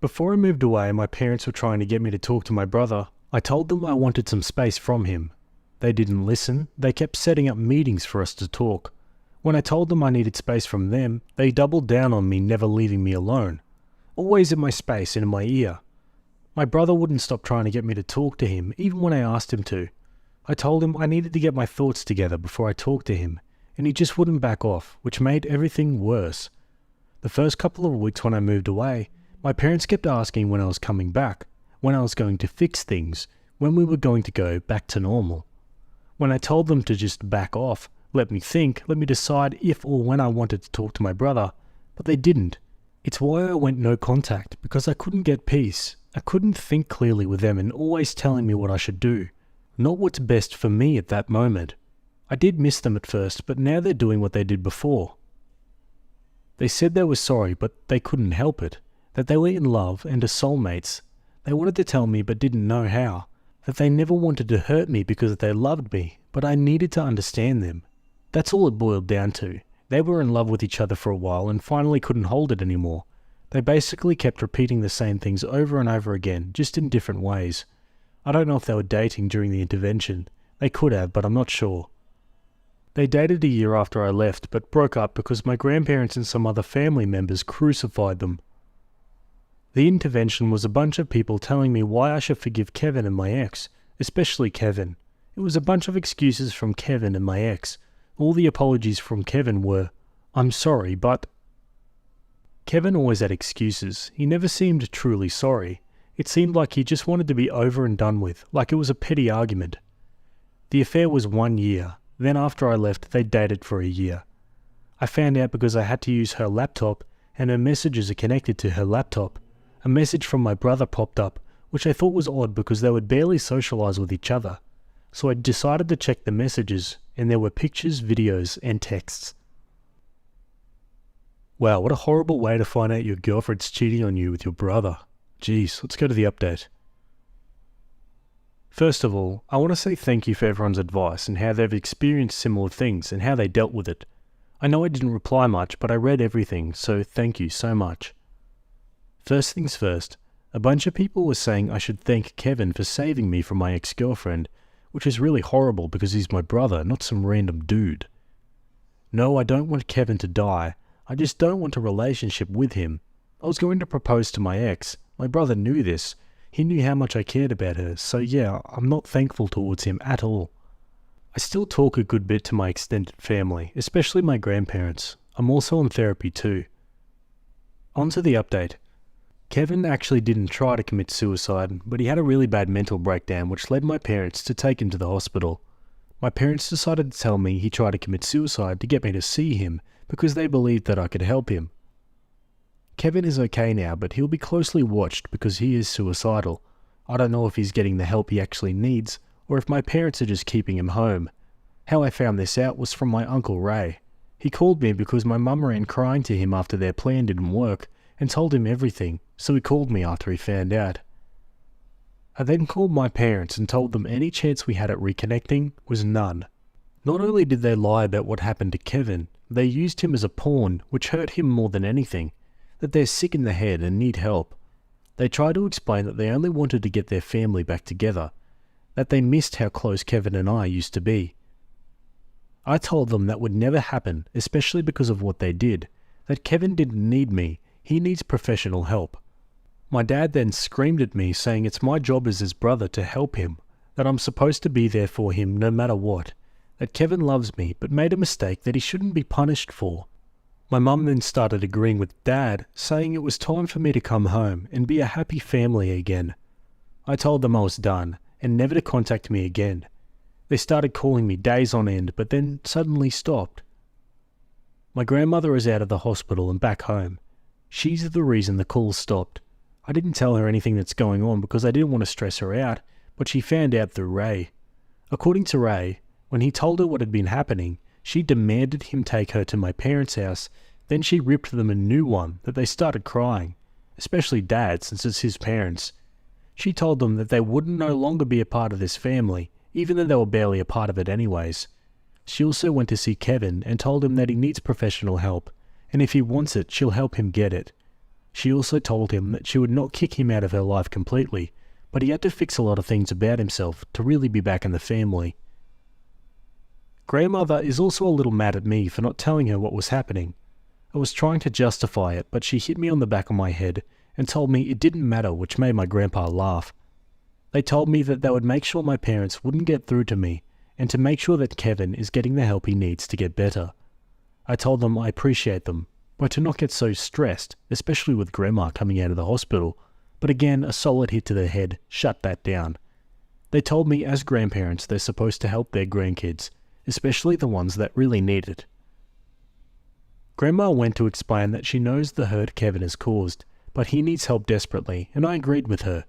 Before I moved away, my parents were trying to get me to talk to my brother. I told them I wanted some space from him. They didn't listen. They kept setting up meetings for us to talk. When I told them I needed space from them, they doubled down on me, never leaving me alone. Always in my space and in my ear. My brother wouldn't stop trying to get me to talk to him, even when I asked him to. I told him I needed to get my thoughts together before I talked to him, and he just wouldn't back off, which made everything worse. The first couple of weeks when I moved away, my parents kept asking when I was coming back, when I was going to fix things, when we were going to go back to normal. When I told them to just back off, let me think, let me decide if or when I wanted to talk to my brother, but they didn't. It's why I went no contact, because I couldn't get peace. I couldn't think clearly with them and always telling me what I should do. not what's best for me at that moment. I did miss them at first, but now they're doing what they did before. They said they were sorry, but they couldn't help it, that they were in love and are soulmates. They wanted to tell me but didn't know how, that they never wanted to hurt me because they loved me, but I needed to understand them. That's all it boiled down to. They were in love with each other for a while and finally couldn't hold it anymore. They basically kept repeating the same things over and over again, just in different ways. I don't know if they were dating during the intervention. They could have, but I'm not sure. They dated a year after I left, but broke up because my grandparents and some other family members crucified them. The intervention was a bunch of people telling me why I should forgive Kevin and my ex, especially Kevin. It was a bunch of excuses from Kevin and my ex. All the apologies from Kevin were, "I'm sorry, but..." Kevin always had excuses. He never seemed truly sorry. It seemed like he just wanted to be over and done with, like it was a petty argument. The affair was 1 year. Then after I left, they dated for a year. I found out because I had to use her laptop, and her messages are connected to her laptop. A message from my brother popped up, which I thought was odd because they would barely socialise with each other. So I decided to check the messages, and there were pictures, videos, and texts. Wow, what a horrible way to find out your girlfriend's cheating on you with your brother. Jeez, let's go to the update. First of all, I want to say thank you for everyone's advice and how they've experienced similar things and how they dealt with it. I know I didn't reply much, but I read everything, so thank you so much. First things first, a bunch of people were saying I should thank Kevin for saving me from my ex-girlfriend, which is really horrible because he's my brother, not some random dude. No, I don't want Kevin to die. I just don't want a relationship with him. I was going to propose to my ex. My brother knew this. He knew how much I cared about her, so yeah, I'm not thankful towards him at all. I still talk a good bit to my extended family, especially my grandparents. I'm also in therapy too. On to the update. Kevin actually didn't try to commit suicide, but he had a really bad mental breakdown which led my parents to take him to the hospital. My parents decided to tell me he tried to commit suicide to get me to see him because they believed that I could help him. Kevin is okay now, but he'll be closely watched because he is suicidal. I don't know if he's getting the help he actually needs, or if my parents are just keeping him home. How I found this out was from my Uncle Ray. He called me because my mum ran crying to him after their plan didn't work, and told him everything, so he called me after he found out. I then called my parents and told them any chance we had at reconnecting was none. Not only did they lie about what happened to Kevin, they used him as a pawn, which hurt him more than anything, that they're sick in the head and need help. They tried to explain that they only wanted to get their family back together, that they missed how close Kevin and I used to be. I told them that would never happen, especially because of what they did, that Kevin didn't need me, he needs professional help. My dad then screamed at me saying it's my job as his brother to help him, that I'm supposed to be there for him no matter what, that Kevin loves me but made a mistake that he shouldn't be punished for. My mum then started agreeing with Dad, saying it was time for me to come home and be a happy family again. I told them I was done and never to contact me again. They started calling me days on end but then suddenly stopped. My grandmother is out of the hospital and back home. She's the reason the calls stopped. I didn't tell her anything that's going on because I didn't want to stress her out, but she found out through Ray. According to Ray, when he told her what had been happening, she demanded him take her to my parents' house, then she ripped them a new one that they started crying, especially Dad since it's his parents. She told them that they wouldn't no longer be a part of this family, even though they were barely a part of it anyways. She also went to see Kevin and told him that he needs professional help, and if he wants it, she'll help him get it. She also told him that she would not kick him out of her life completely, but he had to fix a lot of things about himself to really be back in the family. Grandmother is also a little mad at me for not telling her what was happening. I was trying to justify it, but she hit me on the back of my head and told me it didn't matter, which made my grandpa laugh. They told me that they would make sure my parents wouldn't get through to me, and to make sure that Kevin is getting the help he needs to get better. I told them I appreciate them, but to not get so stressed, especially with Grandma coming out of the hospital. But again, a solid hit to the head shut that down. They told me as grandparents they're supposed to help their grandkids, especially the ones that really need it. Grandma went to explain that she knows the hurt Kevin has caused, but he needs help desperately, and I agreed with her.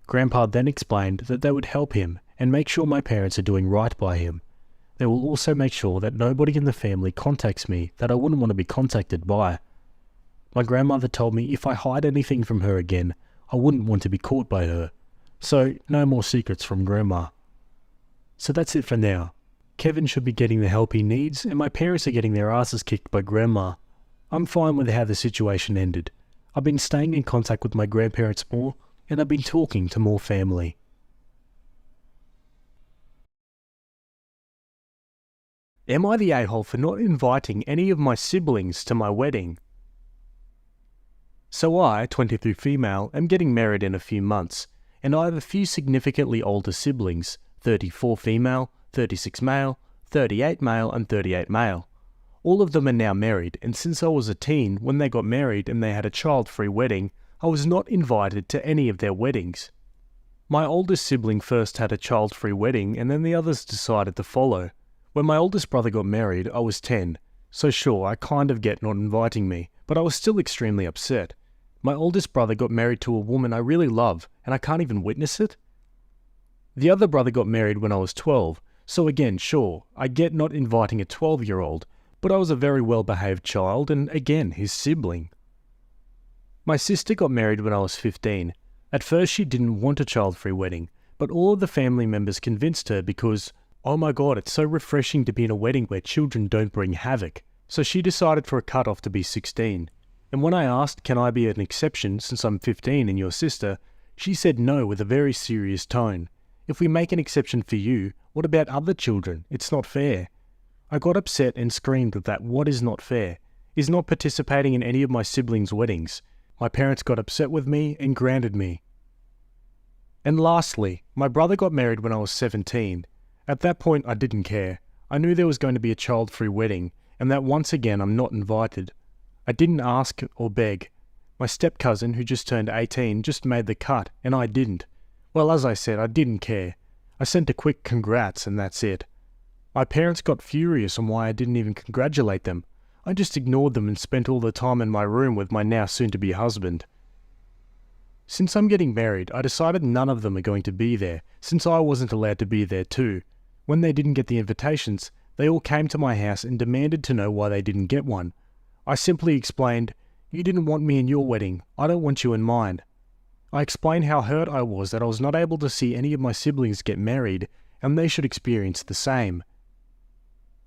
Grandpa then explained that they would help him, and make sure my parents are doing right by him. They will also make sure that nobody in the family contacts me that I wouldn't want to be contacted by. My grandmother told me if I hide anything from her again, I wouldn't want to be caught by her. So, no more secrets from Grandma. So that's it for now. Kevin should be getting the help he needs, and my parents are getting their asses kicked by Grandma. I'm fine with how the situation ended. I've been staying in contact with my grandparents more, and I've been talking to more family. Am I the a-hole for not inviting any of my siblings to my wedding? So I, 23 female, am getting married in a few months, and I have a few significantly older siblings, 34 female, 36 male, 38 male and 38 male. All of them are now married, and since I was a teen when they got married and they had a child-free wedding, I was not invited to any of their weddings. My oldest sibling first had a child-free wedding and then the others decided to follow. When my oldest brother got married, I was 10, so sure, I kind of get not inviting me, but I was still extremely upset. My oldest brother got married to a woman I really love, and I can't even witness it? The other brother got married when I was 12, so again, sure, I get not inviting a 12-year-old, but I was a very well-behaved child and again, his sibling. My sister got married when I was 15. At first she didn't want a child-free wedding, but all of the family members convinced her because, oh my god, it's so refreshing to be in a wedding where children don't bring havoc. So she decided for a cutoff to be 16. And when I asked, can I be an exception since I'm 15 and your sister, she said no with a very serious tone. If we make an exception for you, what about other children? It's not fair. I got upset and screamed that what is not fair is not participating in any of my siblings' weddings. My parents got upset with me and grounded me. And lastly, my brother got married when I was 17. At that point I didn't care. I knew there was going to be a child-free wedding, and that once again I'm not invited. I didn't ask or beg. My step-cousin, who just turned 18, just made the cut, and I didn't. Well, as I said, I didn't care. I sent a quick congrats and that's it. My parents got furious on why I didn't even congratulate them. I just ignored them and spent all the time in my room with my now soon-to-be husband. Since I'm getting married, I decided none of them are going to be there, since I wasn't allowed to be there too. When they didn't get the invitations, they all came to my house and demanded to know why they didn't get one. I simply explained, you didn't want me in your wedding, I don't want you in mine. I explained how hurt I was that I was not able to see any of my siblings get married, and they should experience the same.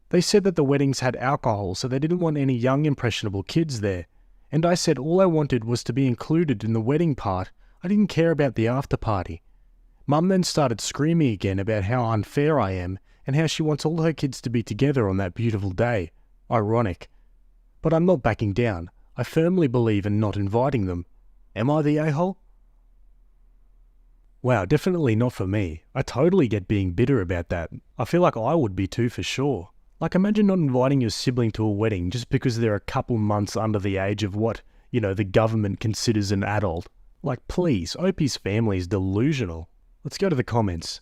They said that the weddings had alcohol, so they didn't want any young impressionable kids there. And I said all I wanted was to be included in the wedding part. I didn't care about the after party. Mum then started screaming again about how unfair I am, and how she wants all her kids to be together on that beautiful day. Ironic. But I'm not backing down. I firmly believe in not inviting them. Am I the a-hole? Wow, definitely not for me. I totally get being bitter about that. I feel like I would be too for sure. Like, imagine not inviting your sibling to a wedding just because they're a couple months under the age of what, the government considers an adult. Like, please, Opie's family is delusional. Let's go to the comments.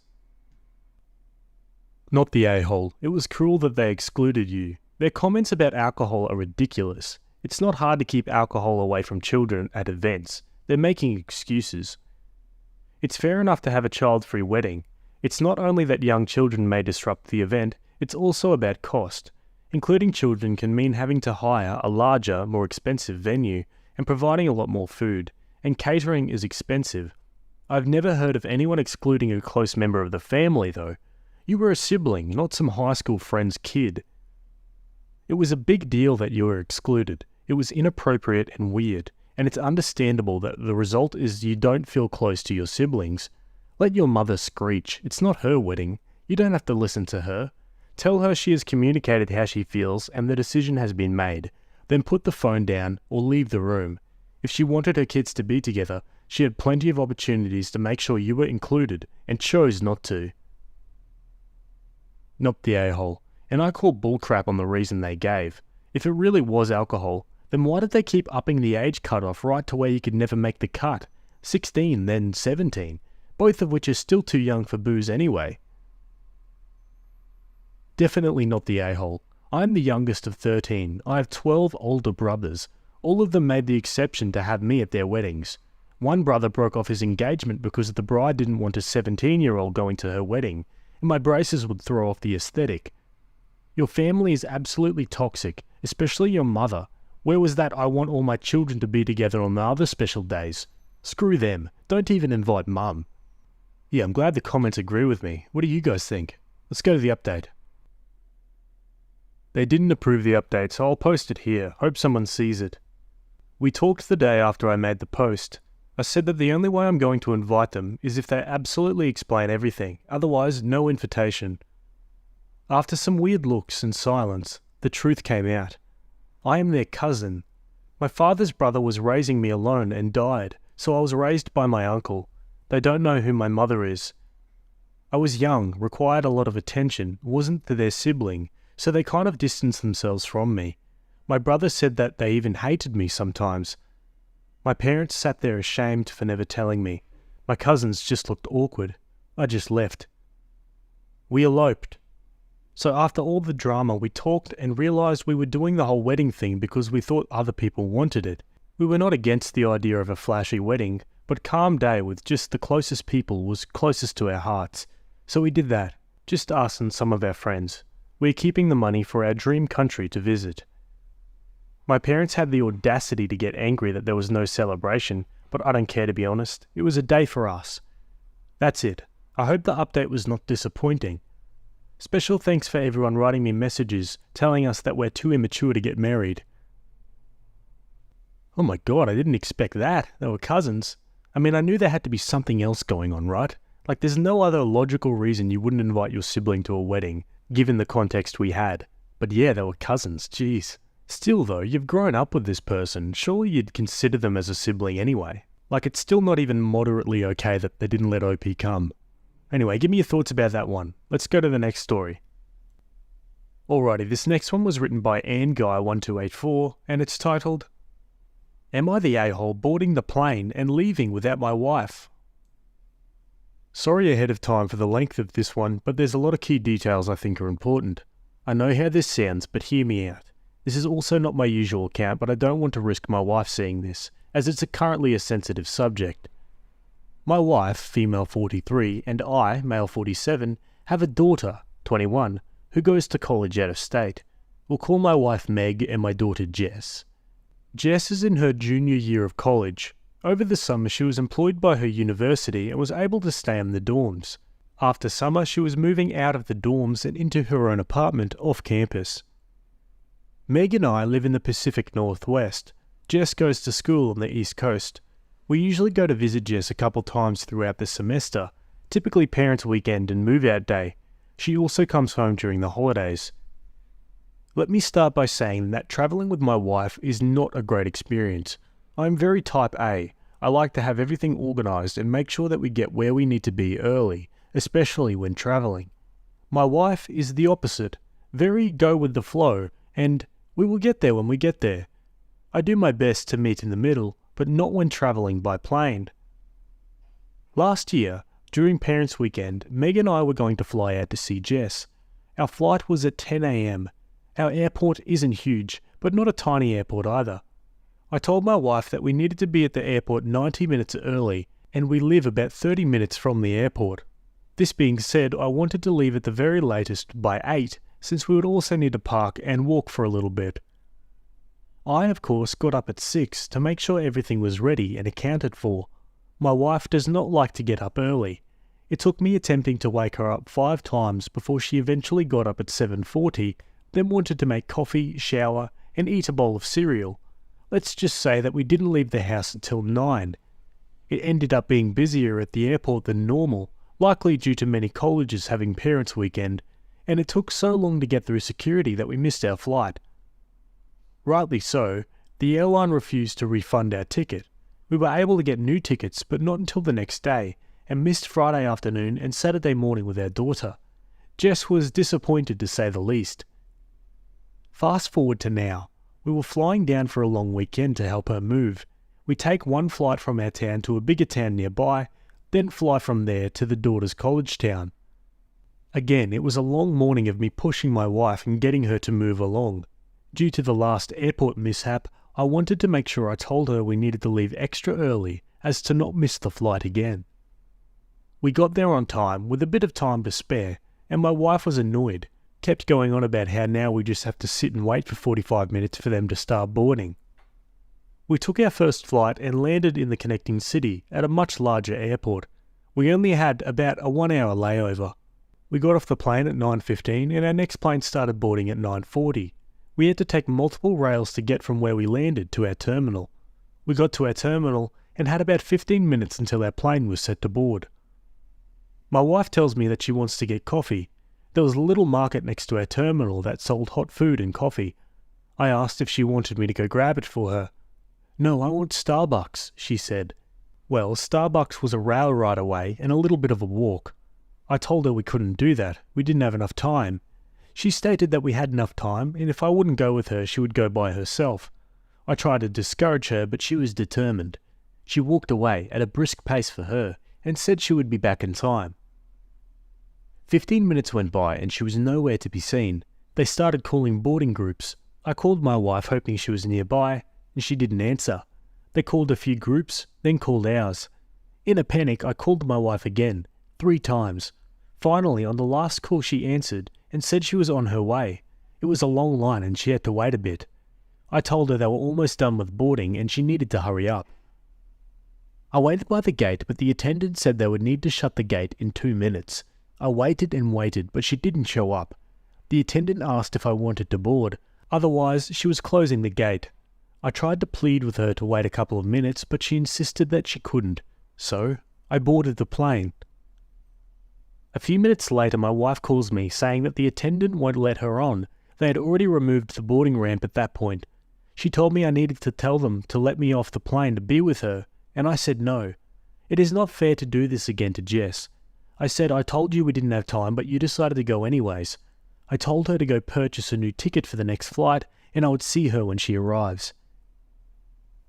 Not the a-hole. It was cruel that they excluded you. Their comments about alcohol are ridiculous. It's not hard to keep alcohol away from children at events. They're making excuses. It's fair enough to have a child-free wedding. It's not only that young children may disrupt the event, it's also about cost. Including children can mean having to hire a larger, more expensive venue and providing a lot more food, and catering is expensive. I've never heard of anyone excluding a close member of the family though. You were a sibling, not some high school friend's kid. It was a big deal that you were excluded. It was inappropriate and weird, and it's understandable that the result is you don't feel close to your siblings. Let your mother screech. It's not her wedding. You don't have to listen to her. Tell her she has communicated how she feels and the decision has been made. Then put the phone down or leave the room. If she wanted her kids to be together, she had plenty of opportunities to make sure you were included and chose not to. Not the a-hole. And I call bullcrap on the reason they gave. If it really was alcohol, then why did they keep upping the age cutoff right to where you could never make the cut? 16, then 17, both of which are still too young for booze anyway. Definitely not the a-hole. I'm the youngest of 13. I have 12 older brothers. All of them made the exception to have me at their weddings. One brother broke off his engagement because the bride didn't want a 17-year-old going to her wedding, and my braces would throw off the aesthetic. Your family is absolutely toxic, especially your mother. Where was that "I want all my children to be together on the other special days"? Screw them. Don't even invite mum. Yeah, I'm glad the comments agree with me. What do you guys think? Let's go to the update. They didn't approve the update, so I'll post it here. Hope someone sees it. We talked the day after I made the post. I said that the only way I'm going to invite them is if they absolutely explain everything, otherwise no invitation. After some weird looks and silence, the truth came out. I am their cousin. My father's brother was raising me alone and died, so I was raised by my uncle. They don't know who my mother is. I was young, required a lot of attention, wasn't their sibling, so they kind of distanced themselves from me. My brother said that they even hated me sometimes. My parents sat there ashamed for never telling me. My cousins just looked awkward. I just left. We eloped. So after all the drama, we talked and realized we were doing the whole wedding thing because we thought other people wanted it. We were not against the idea of a flashy wedding, but calm day with just the closest people was closest to our hearts. So we did that. Just us and some of our friends. We're keeping the money for our dream country to visit. My parents had the audacity to get angry that there was no celebration, but I don't care, to be honest. It was a day for us. That's it. I hope the update was not disappointing. Special thanks for everyone writing me messages telling us that we're too immature to get married. Oh my god, I didn't expect that. They were cousins. I mean, I knew there had to be something else going on, right? Like, there's no other logical reason you wouldn't invite your sibling to a wedding, given the context we had. But yeah, they were cousins, jeez. Still though, you've grown up with this person, surely you'd consider them as a sibling anyway. Like, it's still not even moderately okay that they didn't let OP come. Anyway, give me your thoughts about that one. Let's go to the next story. Alrighty, this next one was written by AnnGuy1284, and it's titled, "Am I the a-hole boarding the plane and leaving without my wife?" Sorry ahead of time for the length of this one, but there's a lot of key details I think are important. I know how this sounds, but hear me out. This is also not my usual account, but I don't want to risk my wife seeing this, as it's currently a sensitive subject. My wife, female 43, and I, male 47, have a daughter, 21, who goes to college out of state. We'll call my wife Meg and my daughter Jess. Jess is in her junior year of college. Over the summer she was employed by her university and was able to stay in the dorms. After summer she was moving out of the dorms and into her own apartment off campus. Meg and I live in the Pacific Northwest. Jess goes to school on the East Coast. We usually go to visit Jess a couple times throughout the semester, typically parents' weekend and move-out day. She also comes home during the holidays. Let me start by saying that travelling with my wife is not a great experience. I'm very type A. I like to have everything organised and make sure that we get where we need to be early, especially when travelling. My wife is the opposite, very go with the flow, and we will get there when we get there. I do my best to meet in the middle, but not when travelling by plane. Last year, during Parents' Weekend, Meg and I were going to fly out to see Jess. Our flight was at 10 AM. Our airport isn't huge, but not a tiny airport either. I told my wife that we needed to be at the airport 90 minutes early, and we live about 30 minutes from the airport. This being said, I wanted to leave at the very latest by 8, since we would also need to park and walk for a little bit. I, of course, got up at 6 to make sure everything was ready and accounted for. My wife does not like to get up early. It took me attempting to wake her up 5 times before she eventually got up at 7:40, then wanted to make coffee, shower, and eat a bowl of cereal. Let's just say that we didn't leave the house until 9. It ended up being busier at the airport than normal, likely due to many colleges having Parents' Weekend, and it took so long to get through security that we missed our flight. Rightly so, the airline refused to refund our ticket. We were able to get new tickets, but not until the next day, and missed Friday afternoon and Saturday morning with our daughter. Jess was disappointed to say the least. Fast forward to now. We were flying down for a long weekend to help her move. We take one flight from our town to a bigger town nearby, then fly from there to the daughter's college town. Again, it was a long morning of me pushing my wife and getting her to move along. Due to the last airport mishap, I wanted to make sure I told her we needed to leave extra early, as to not miss the flight again. We got there on time with a bit of time to spare, and my wife was annoyed, kept going on about how now we just have to sit and wait for 45 minutes for them to start boarding. We took our first flight and landed in the connecting city at a much larger airport. We only had about a 1 hour layover. We got off the plane at 9:15 and our next plane started boarding at 9:40. We had to take multiple rails to get from where we landed to our terminal. We got to our terminal and had about 15 minutes until our plane was set to board. My wife tells me that she wants to get coffee. There was a little market next to our terminal that sold hot food and coffee. I asked if she wanted me to go grab it for her. "No, I want Starbucks," she said. Well, Starbucks was a rail ride away and a little bit of a walk. I told her we couldn't do that, we didn't have enough time. She stated that we had enough time, and if I wouldn't go with her, she would go by herself. I tried to discourage her, but she was determined. She walked away at a brisk pace for her, and said she would be back in time. 15 minutes went by, and she was nowhere to be seen. They started calling boarding groups. I called my wife, hoping she was nearby, and she didn't answer. They called a few groups, then called ours. In a panic, I called my wife again, 3 times. Finally, on the last call she answered and said she was on her way. It was a long line and she had to wait a bit. I told her they were almost done with boarding and she needed to hurry up. I waited by the gate, but the attendant said they would need to shut the gate in 2 minutes. I waited and waited, but she didn't show up. The attendant asked if I wanted to board, otherwise she was closing the gate. I tried to plead with her to wait a couple of minutes, but she insisted that she couldn't, so I boarded the plane. A few minutes later, my wife calls me saying that the attendant won't let her on. They had already removed the boarding ramp at that point. She told me I needed to tell them to let me off the plane to be with her, and I said no. It is not fair to do this again to Jess. I said I told you we didn't have time, but you decided to go anyways. I told her to go purchase a new ticket for the next flight, and I would see her when she arrives.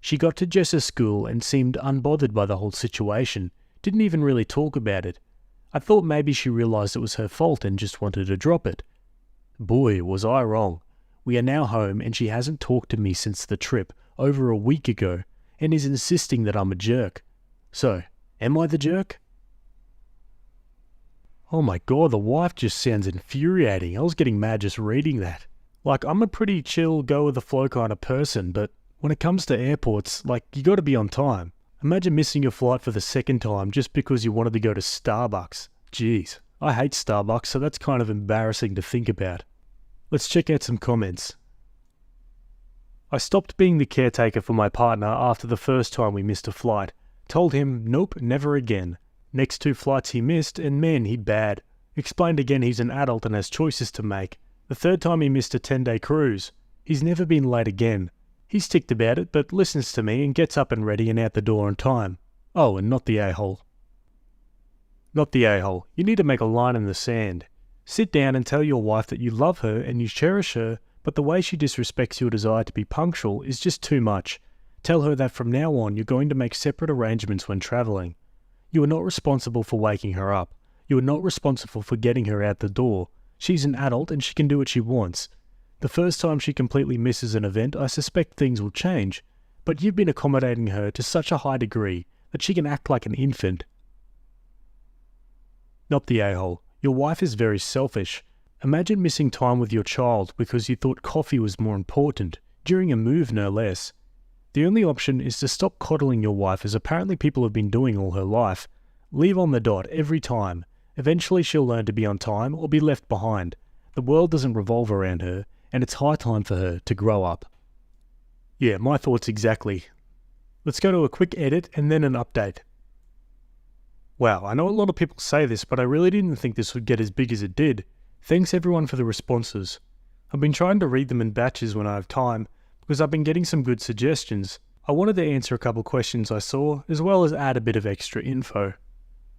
She got to Jess's school and seemed unbothered by the whole situation, didn't even really talk about it. I thought maybe she realised it was her fault and just wanted to drop it. Boy, was I wrong. We are now home and she hasn't talked to me since the trip, over a week ago, and is insisting that I'm a jerk. So, am I the jerk? Oh my god, the wife just sounds infuriating. I was getting mad just reading that. Like, I'm a pretty chill, go-with-the-flow kind of person, but when it comes to airports, you gotta be on time. Imagine missing your flight for the second time just because you wanted to go to Starbucks. Jeez, I hate Starbucks, so that's kind of embarrassing to think about. Let's check out some comments. I stopped being the caretaker for my partner after the first time we missed a flight. Told him, nope, never again. Next 2 flights he missed, and man, he bad. Explained again he's an adult and has choices to make. The 3rd time he missed a 10-day cruise. He's never been late again. He's ticked about it, but listens to me and gets up and ready and out the door on time. Oh, and not the a-hole. Not the a-hole. You need to make a line in the sand. Sit down and tell your wife that you love her and you cherish her, but the way she disrespects your desire to be punctual is just too much. Tell her that from now on you're going to make separate arrangements when travelling. You are not responsible for waking her up. You are not responsible for getting her out the door. She's an adult and she can do what she wants. The first time she completely misses an event, I suspect things will change, but you've been accommodating her to such a high degree that she can act like an infant. Not the a-hole. Your wife is very selfish. Imagine missing time with your child because you thought coffee was more important, during a move no less. The only option is to stop coddling your wife, as apparently people have been doing all her life. Leave on the dot every time. Eventually she'll learn to be on time or be left behind. The world doesn't revolve around her, and it's high time for her to grow up. Yeah, my thoughts exactly. Let's go to a quick edit and then an update. Wow, I know a lot of people say this, but I really didn't think this would get as big as it did. Thanks everyone for the responses. I've been trying to read them in batches when I have time, because I've been getting some good suggestions. I wanted to answer a couple questions I saw, as well as add a bit of extra info.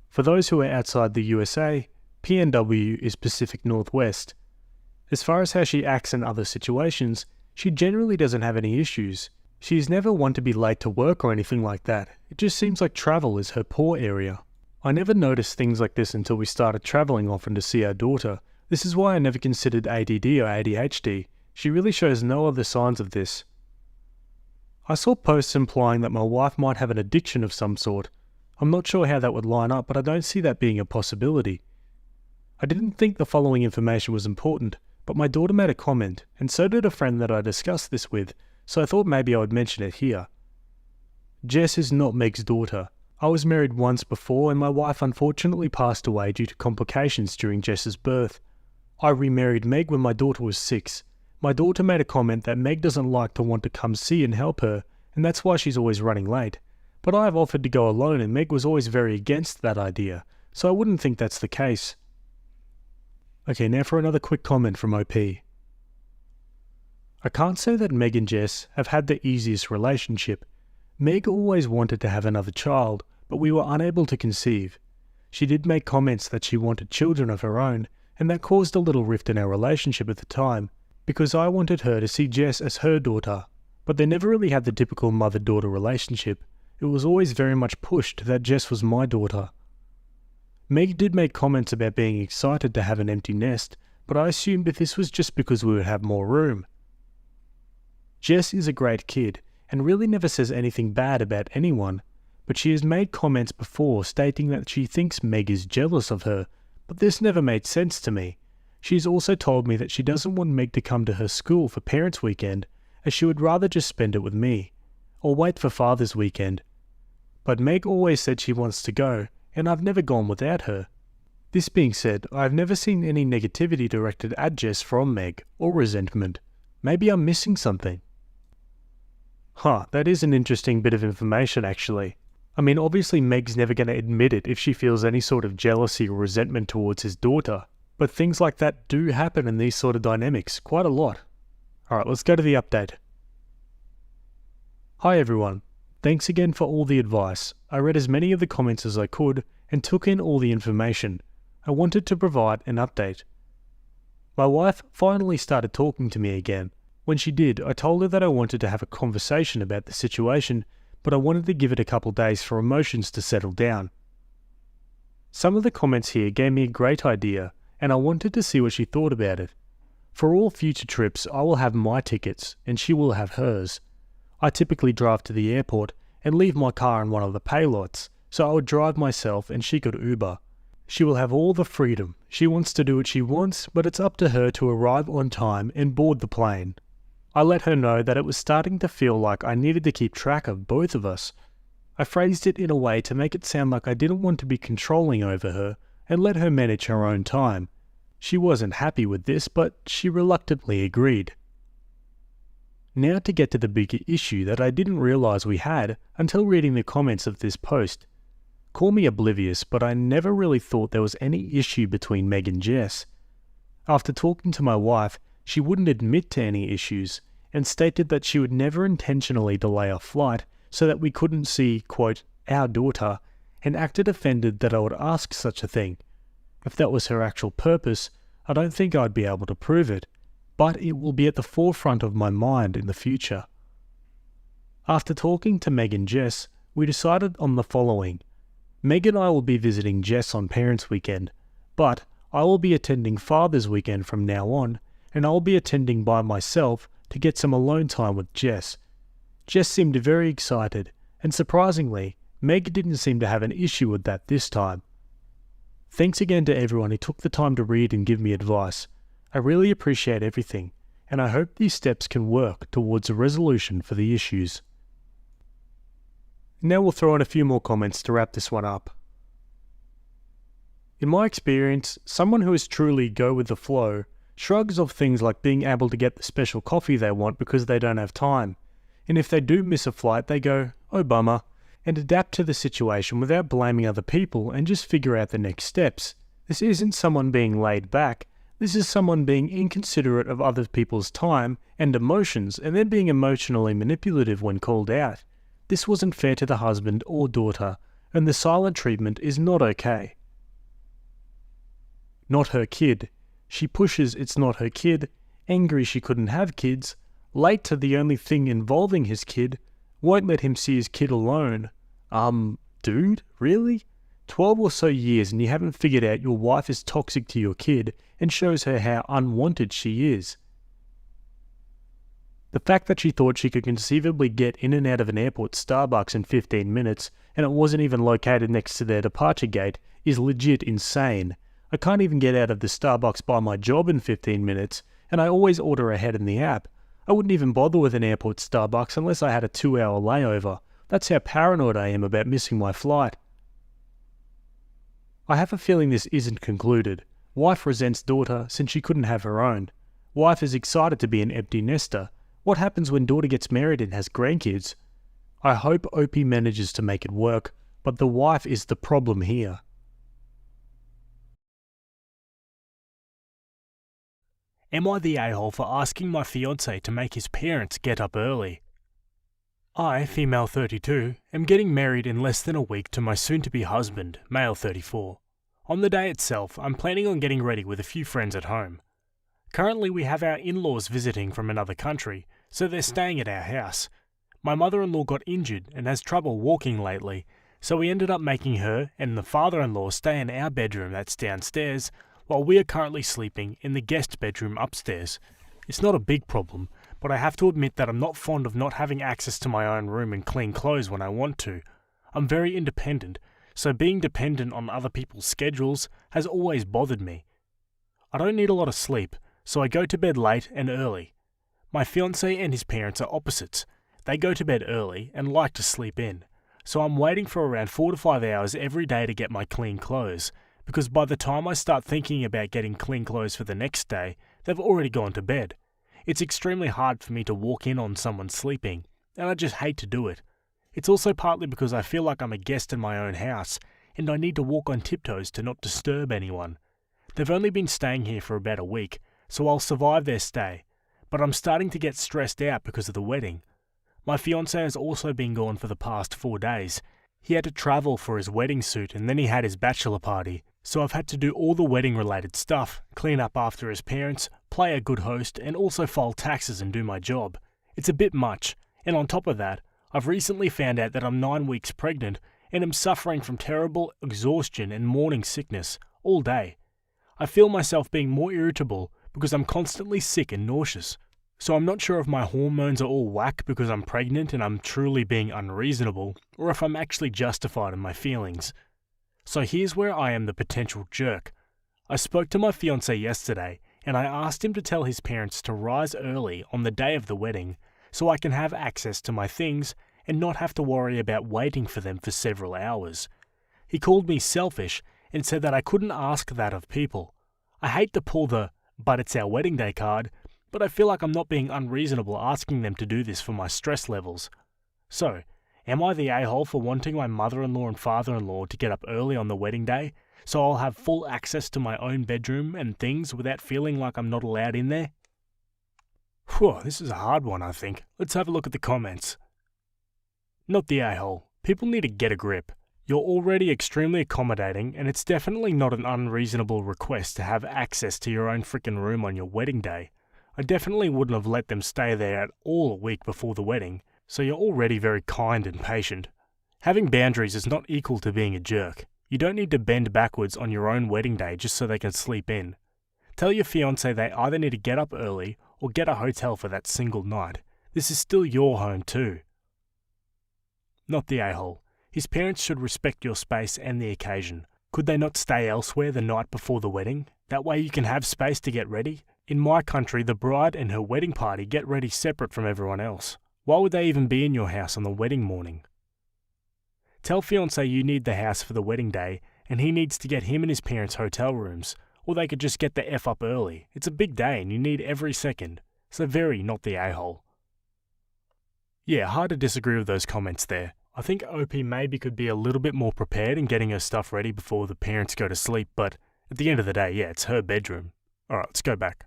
For those who are outside the USA, PNW is Pacific Northwest. As far as how she acts in other situations, she generally doesn't have any issues. She is never one to be late to work or anything like that. It just seems like travel is her poor area. I never noticed things like this until we started travelling often to see our daughter. This is why I never considered ADD or ADHD. She really shows no other signs of this. I saw posts implying that my wife might have an addiction of some sort. I'm not sure how that would line up, but I don't see that being a possibility. I didn't think the following information was important, but my daughter made a comment, and so did a friend that I discussed this with, so I thought maybe I would mention it here. Jess is not Meg's daughter. I was married once before, and my wife unfortunately passed away due to complications during Jess's birth. I remarried Meg when my daughter was 6. My daughter made a comment that Meg doesn't like to want to come see and help her, and that's why she's always running late. But I have offered to go alone, and Meg was always very against that idea, so I wouldn't think that's the case. Okay, now for another quick comment from OP. I can't say that Meg and Jess have had the easiest relationship. Meg always wanted to have another child, but we were unable to conceive. She did make comments that she wanted children of her own, and that caused a little rift in our relationship at the time, because I wanted her to see Jess as her daughter, but they never really had the typical mother-daughter relationship. It was always very much pushed that Jess was my daughter. Meg did make comments about being excited to have an empty nest, but I assumed that this was just because we would have more room. Jess is a great kid, and really never says anything bad about anyone, but she has made comments before stating that she thinks Meg is jealous of her, but this never made sense to me. She's also told me that she doesn't want Meg to come to her school for Parents' Weekend, as she would rather just spend it with me, or wait for Father's Weekend. But Meg always said she wants to go, and I've never gone without her. This being said, I've never seen any negativity directed at Jess from Meg, or resentment. Maybe I'm missing something. That is an interesting bit of information actually. I mean, obviously Meg's never going to admit it if she feels any sort of jealousy or resentment towards his daughter, but things like that do happen in these sort of dynamics quite a lot. Alright, let's go to the update. Hi everyone. Thanks again for all the advice. I read as many of the comments as I could and took in all the information. I wanted to provide an update. My wife finally started talking to me again. When she did, I told her that I wanted to have a conversation about the situation, but I wanted to give it a couple days for emotions to settle down. Some of the comments here gave me a great idea, and I wanted to see what she thought about it. For all future trips, I will have my tickets, and she will have hers. I typically drive to the airport and leave my car in one of the pay lots, so I would drive myself and she could Uber. She will have all the freedom. She wants to do what she wants, but it's up to her to arrive on time and board the plane. I let her know that it was starting to feel like I needed to keep track of both of us. I phrased it in a way to make it sound like I didn't want to be controlling over her and let her manage her own time. She wasn't happy with this, but she reluctantly agreed. Now to get to the bigger issue that I didn't realize we had until reading the comments of this post. Call me oblivious, but I never really thought there was any issue between Meg and Jess. After talking to my wife, she wouldn't admit to any issues and stated that she would never intentionally delay our flight so that we couldn't see, quote, our daughter, and acted offended that I would ask such a thing. If that was her actual purpose, I don't think I'd be able to prove it, but it will be at the forefront of my mind in the future. After talking to Meg and Jess, we decided on the following. Meg and I will be visiting Jess on Parents' Weekend, but I will be attending Father's Weekend from now on, and I will be attending by myself to get some alone time with Jess. Jess seemed very excited, and surprisingly, Meg didn't seem to have an issue with that this time. Thanks again to everyone who took the time to read and give me advice. I really appreciate everything, and I hope these steps can work towards a resolution for the issues. Now we'll throw in a few more comments to wrap this one up. In my experience, someone who is truly go with the flow shrugs off things like being able to get the special coffee they want because they don't have time, and if they do miss a flight they go, oh bummer, and adapt to the situation without blaming other people and just figure out the next steps. This isn't someone being laid back. This is someone being inconsiderate of other people's time and emotions and then being emotionally manipulative when called out. This wasn't fair to the husband or daughter, and the silent treatment is not okay. Not her kid. She pushes it's not her kid, angry she couldn't have kids, late to the only thing involving his kid, won't let him see his kid alone. Dude, really? 12 or so years and you haven't figured out your wife is toxic to your kid and shows her how unwanted she is. The fact that she thought she could conceivably get in and out of an airport Starbucks in 15 minutes, and it wasn't even located next to their departure gate, is legit insane. I can't even get out of the Starbucks by my job in 15 minutes, and I always order ahead in the app. I wouldn't even bother with an airport Starbucks unless I had a 2-hour layover. That's how paranoid I am about missing my flight. I have a feeling this isn't concluded. Wife resents daughter since she couldn't have her own. Wife is excited to be an empty nester. What happens when daughter gets married and has grandkids? I hope OP manages to make it work, but the wife is the problem here. Am I the a-hole for asking my fiance to make his parents get up early? I, female 32, am getting married in less than a week to my soon-to-be husband, male 34. On the day itself, I'm planning on getting ready with a few friends at home. Currently we have our in-laws visiting from another country, so they're staying at our house. My mother-in-law got injured and has trouble walking lately, so we ended up making her and the father-in-law stay in our bedroom that's downstairs, while we are currently sleeping in the guest bedroom upstairs. It's not a big problem, but I have to admit that I'm not fond of not having access to my own room and clean clothes when I want to. I'm very independent, so being dependent on other people's schedules has always bothered me. I don't need a lot of sleep, so I go to bed late and early. My fiancé and his parents are opposites. They go to bed early and like to sleep in, so I'm waiting for around 4 to 5 hours every day to get my clean clothes, because by the time I start thinking about getting clean clothes for the next day, they've already gone to bed. It's extremely hard for me to walk in on someone sleeping, and I just hate to do it. It's also partly because I feel like I'm a guest in my own house, and I need to walk on tiptoes to not disturb anyone. They've only been staying here for about a week, so I'll survive their stay, but I'm starting to get stressed out because of the wedding. My fiancé has also been gone for the past 4 days. He had to travel for his wedding suit and then he had his bachelor party, so I've had to do all the wedding related stuff, clean up after his parents, play a good host, and also file taxes and do my job. It's a bit much, and on top of that, I've recently found out that I'm 9 weeks pregnant and am suffering from terrible exhaustion and morning sickness all day. I feel myself being more irritable because I'm constantly sick and nauseous. So I'm not sure if my hormones are all whack because I'm pregnant and I'm truly being unreasonable, or if I'm actually justified in my feelings. So here's where I am the potential jerk. I spoke to my fiancé yesterday and I asked him to tell his parents to rise early on the day of the wedding so I can have access to my things and not have to worry about waiting for them for several hours. He called me selfish and said that I couldn't ask that of people. I hate to pull the "but it's our wedding day" card, but I feel like I'm not being unreasonable asking them to do this for my stress levels. So, am I the a-hole for wanting my mother-in-law and father-in-law to get up early on the wedding day so I'll have full access to my own bedroom and things without feeling like I'm not allowed in there? Whew, this is a hard one, I think. Let's have a look at the comments. Not the a-hole. People need to get a grip. You're already extremely accommodating, and it's definitely not an unreasonable request to have access to your own frickin' room on your wedding day. I definitely wouldn't have let them stay there at all a week before the wedding, so you're already very kind and patient. Having boundaries is not equal to being a jerk. You don't need to bend backwards on your own wedding day just so they can sleep in. Tell your fiancé they either need to get up early or get a hotel for that single night. This is still your home too. Not the a-hole. His parents should respect your space and the occasion. Could they not stay elsewhere the night before the wedding? That way you can have space to get ready. In my country, the bride and her wedding party get ready separate from everyone else. Why would they even be in your house on the wedding morning? Tell fiancé you need the house for the wedding day and he needs to get him and his parents hotel rooms, or they could just get the F up early. It's a big day and you need every second. So very not the a-hole. Yeah, hard to disagree with those comments there. I think OP maybe could be a little bit more prepared in getting her stuff ready before the parents go to sleep, but at the end of the day, yeah, it's her bedroom. Alright, let's go back.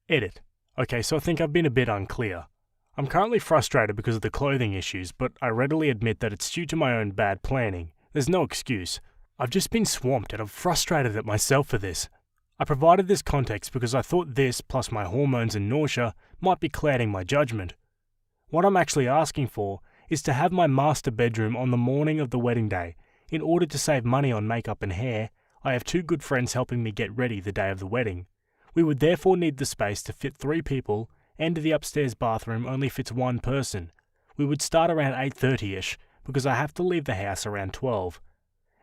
Edit. Okay, so I think I've been a bit unclear. I'm currently frustrated because of the clothing issues, but I readily admit that it's due to my own bad planning. There's no excuse. I've just been swamped and I'm frustrated at myself for this. I provided this context because I thought this, plus my hormones and nausea, might be clouding my judgment. What I'm actually asking for is to have my master bedroom on the morning of the wedding day. In order to save money on makeup and hair, I have 2 good friends helping me get ready the day of the wedding. We would therefore need the space to fit 3 people and the upstairs bathroom only fits one person. We would start around 8:30ish because I have to leave the house around 12.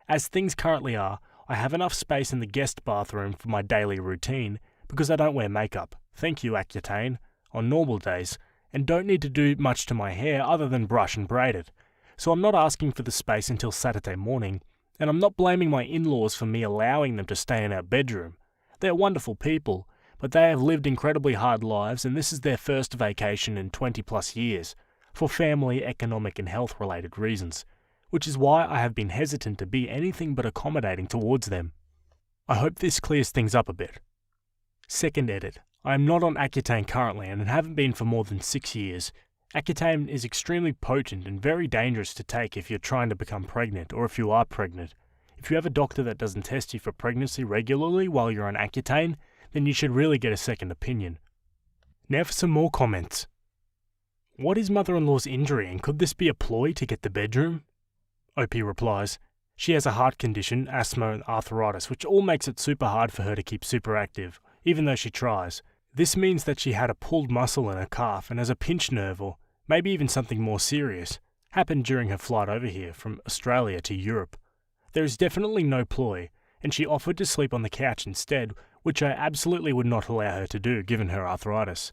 As things currently are, I have enough space in the guest bathroom for my daily routine because I don't wear makeup, thank you Accutane, on normal days, and don't need to do much to my hair other than brush and braid it. So I'm not asking for the space until Saturday morning, and I'm not blaming my in-laws for me allowing them to stay in our bedroom. They're wonderful people, but they have lived incredibly hard lives and this is their first vacation in 20 plus years, for family, economic and health related reasons, which is why I have been hesitant to be anything but accommodating towards them. I hope this clears things up a bit. Second edit. I am not on Accutane currently and haven't been for more than 6 years. Accutane is extremely potent and very dangerous to take if you're trying to become pregnant or if you are pregnant. If you have a doctor that doesn't test you for pregnancy regularly while you're on Accutane, then you should really get a second opinion. Now for some more comments. What is mother-in-law's injury and could this be a ploy to get the bedroom? OP replies, she has a heart condition, asthma and arthritis, which all makes it super hard for her to keep super active, even though she tries. This means that she had a pulled muscle in her calf and has a pinched nerve or maybe even something more serious. Happened during her flight over here from Australia to Europe. There is definitely no ploy, and she offered to sleep on the couch instead, which I absolutely would not allow her to do given her arthritis.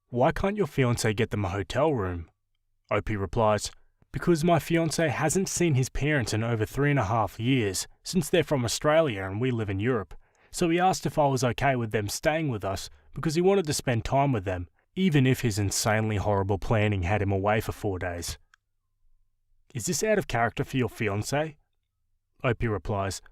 Why can't your fiancé get them a hotel room? OP replies, because my fiancé hasn't seen his parents in over 3.5 years, since they're from Australia and we live in Europe. So he asked if I was okay with them staying with us because he wanted to spend time with them, even if his insanely horrible planning had him away for 4 days. Is this out of character for your fiancé? OP replies,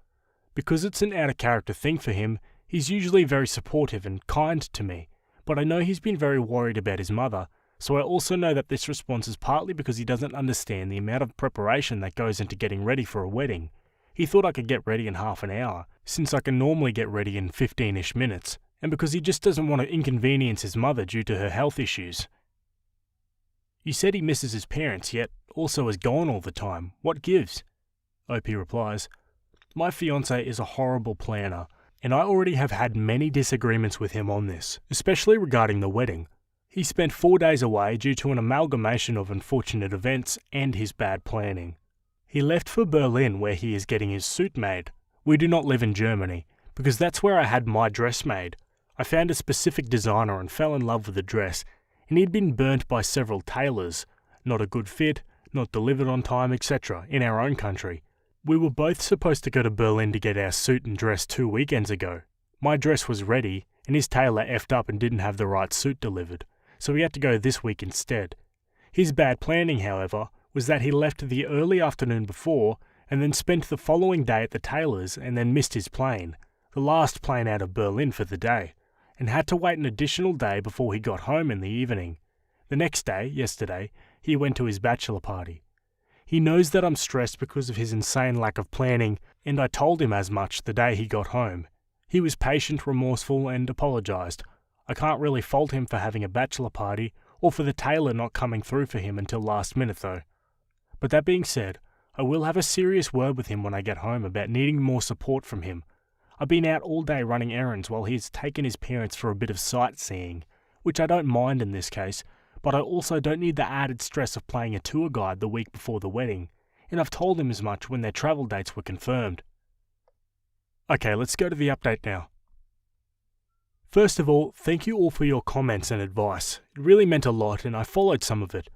because it's an out of character thing for him, he's usually very supportive and kind to me, but I know he's been very worried about his mother, so I also know that this response is partly because he doesn't understand the amount of preparation that goes into getting ready for a wedding. He thought I could get ready in half an hour, since I can normally get ready in 15-ish minutes, and because he just doesn't want to inconvenience his mother due to her health issues. You said he misses his parents, yet also is gone all the time. What gives? OP replies, my fiancé is a horrible planner, and I already have had many disagreements with him on this, especially regarding the wedding. He spent 4 days away due to an amalgamation of unfortunate events and his bad planning. He left for Berlin where he is getting his suit made. We do not live in Germany, because that's where I had my dress made. I found a specific designer and fell in love with the dress, and he'd been burnt by several tailors. Not a good fit, not delivered on time, etc. in our own country. We were both supposed to go to Berlin to get our suit and dress 2 weekends ago. My dress was ready, and his tailor effed up and didn't have the right suit delivered, so we had to go this week instead. His bad planning, however, was that he left the early afternoon before and then spent the following day at the tailor's and then missed his plane, the last plane out of Berlin for the day, and had to wait an additional day before he got home in the evening. The next day, yesterday, he went to his bachelor party. He knows that I'm stressed because of his insane lack of planning, and I told him as much the day he got home. He was patient, remorseful, and apologised. I can't really fault him for having a bachelor party, or for the tailor not coming through for him until last minute though. But that being said, I will have a serious word with him when I get home about needing more support from him. I've been out all day running errands while he's taken his parents for a bit of sightseeing, which I don't mind in this case, but I also don't need the added stress of playing a tour guide the week before the wedding, and I've told him as much when their travel dates were confirmed. Okay, let's go to the update now. First of all, thank you all for your comments and advice. It really meant a lot and I followed some of it.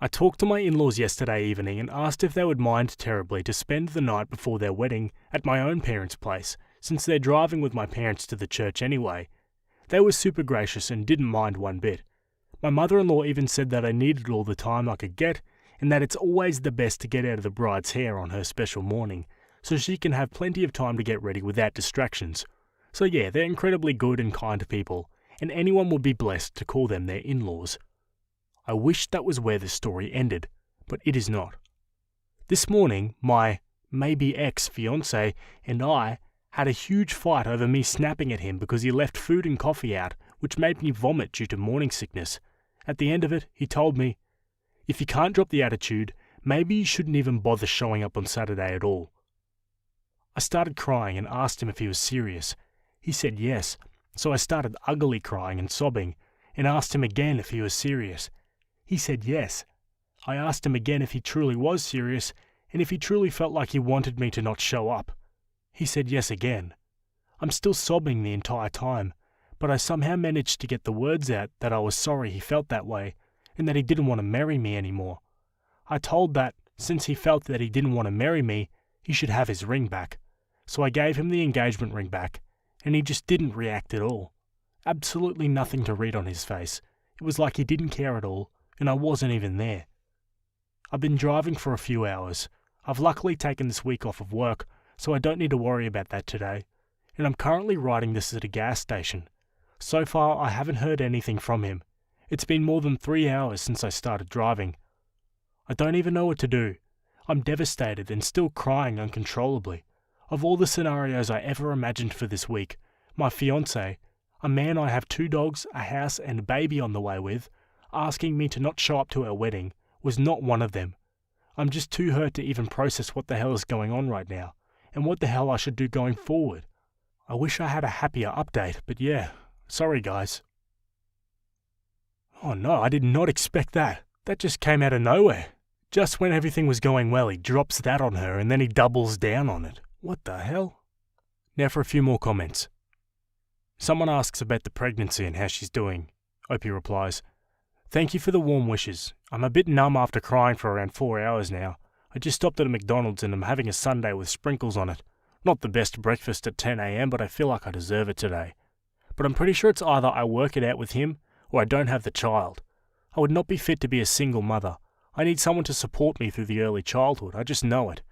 I talked to my in-laws yesterday evening and asked if they would mind terribly to spend the night before their wedding at my own parents' place, since they're driving with my parents to the church anyway. They were super gracious and didn't mind one bit. My mother-in-law even said that I needed all the time I could get, and that it's always the best to get out of the bride's hair on her special morning, so she can have plenty of time to get ready without distractions. So yeah, they're incredibly good and kind people, and anyone would be blessed to call them their in-laws. I wish that was where the story ended, but it is not. This morning, my maybe ex-fiancé and I had a huge fight over me snapping at him because he left food and coffee out, which made me vomit due to morning sickness. At the end of it, he told me, if you can't drop the attitude, maybe you shouldn't even bother showing up on Saturday at all. I started crying and asked him if he was serious. He said yes, so I started ugly crying and sobbing, and asked him again if he was serious. He said yes. I asked him again if he truly was serious and if he truly felt like he wanted me to not show up. He said yes again. I'm still sobbing the entire time, but I somehow managed to get the words out that I was sorry he felt that way and that he didn't want to marry me anymore. I told that, since he felt that he didn't want to marry me, he should have his ring back. So I gave him the engagement ring back, and he just didn't react at all. Absolutely nothing to read on his face. It was like he didn't care at all, and I wasn't even there. I've been driving for a few hours. I've luckily taken this week off of work, so I don't need to worry about that today. And I'm currently writing this at a gas station. So far, I haven't heard anything from him. It's been more than 3 hours since I started driving. I don't even know what to do. I'm devastated and still crying uncontrollably. Of all the scenarios I ever imagined for this week, my fiance, a man I have 2 dogs, a house and a baby on the way with, asking me to not show up to our wedding, was not one of them. I'm just too hurt to even process what the hell is going on right now, and what the hell I should do going forward. I wish I had a happier update, but yeah, sorry guys. Oh no, I did not expect that. That just came out of nowhere. Just when everything was going well, he drops that on her and then he doubles down on it. What the hell? Now for a few more comments. Someone asks about the pregnancy and how she's doing. Opie replies, "Thank you for the warm wishes. I'm a bit numb after crying for around 4 hours now. I just stopped at a McDonald's and I'm having a sundae with sprinkles on it. Not the best breakfast at 10 a.m, but I feel like I deserve it today. But I'm pretty sure it's either I work it out with him or I don't have the child. I would not be fit to be a single mother. I need someone to support me through the early childhood. I just know it.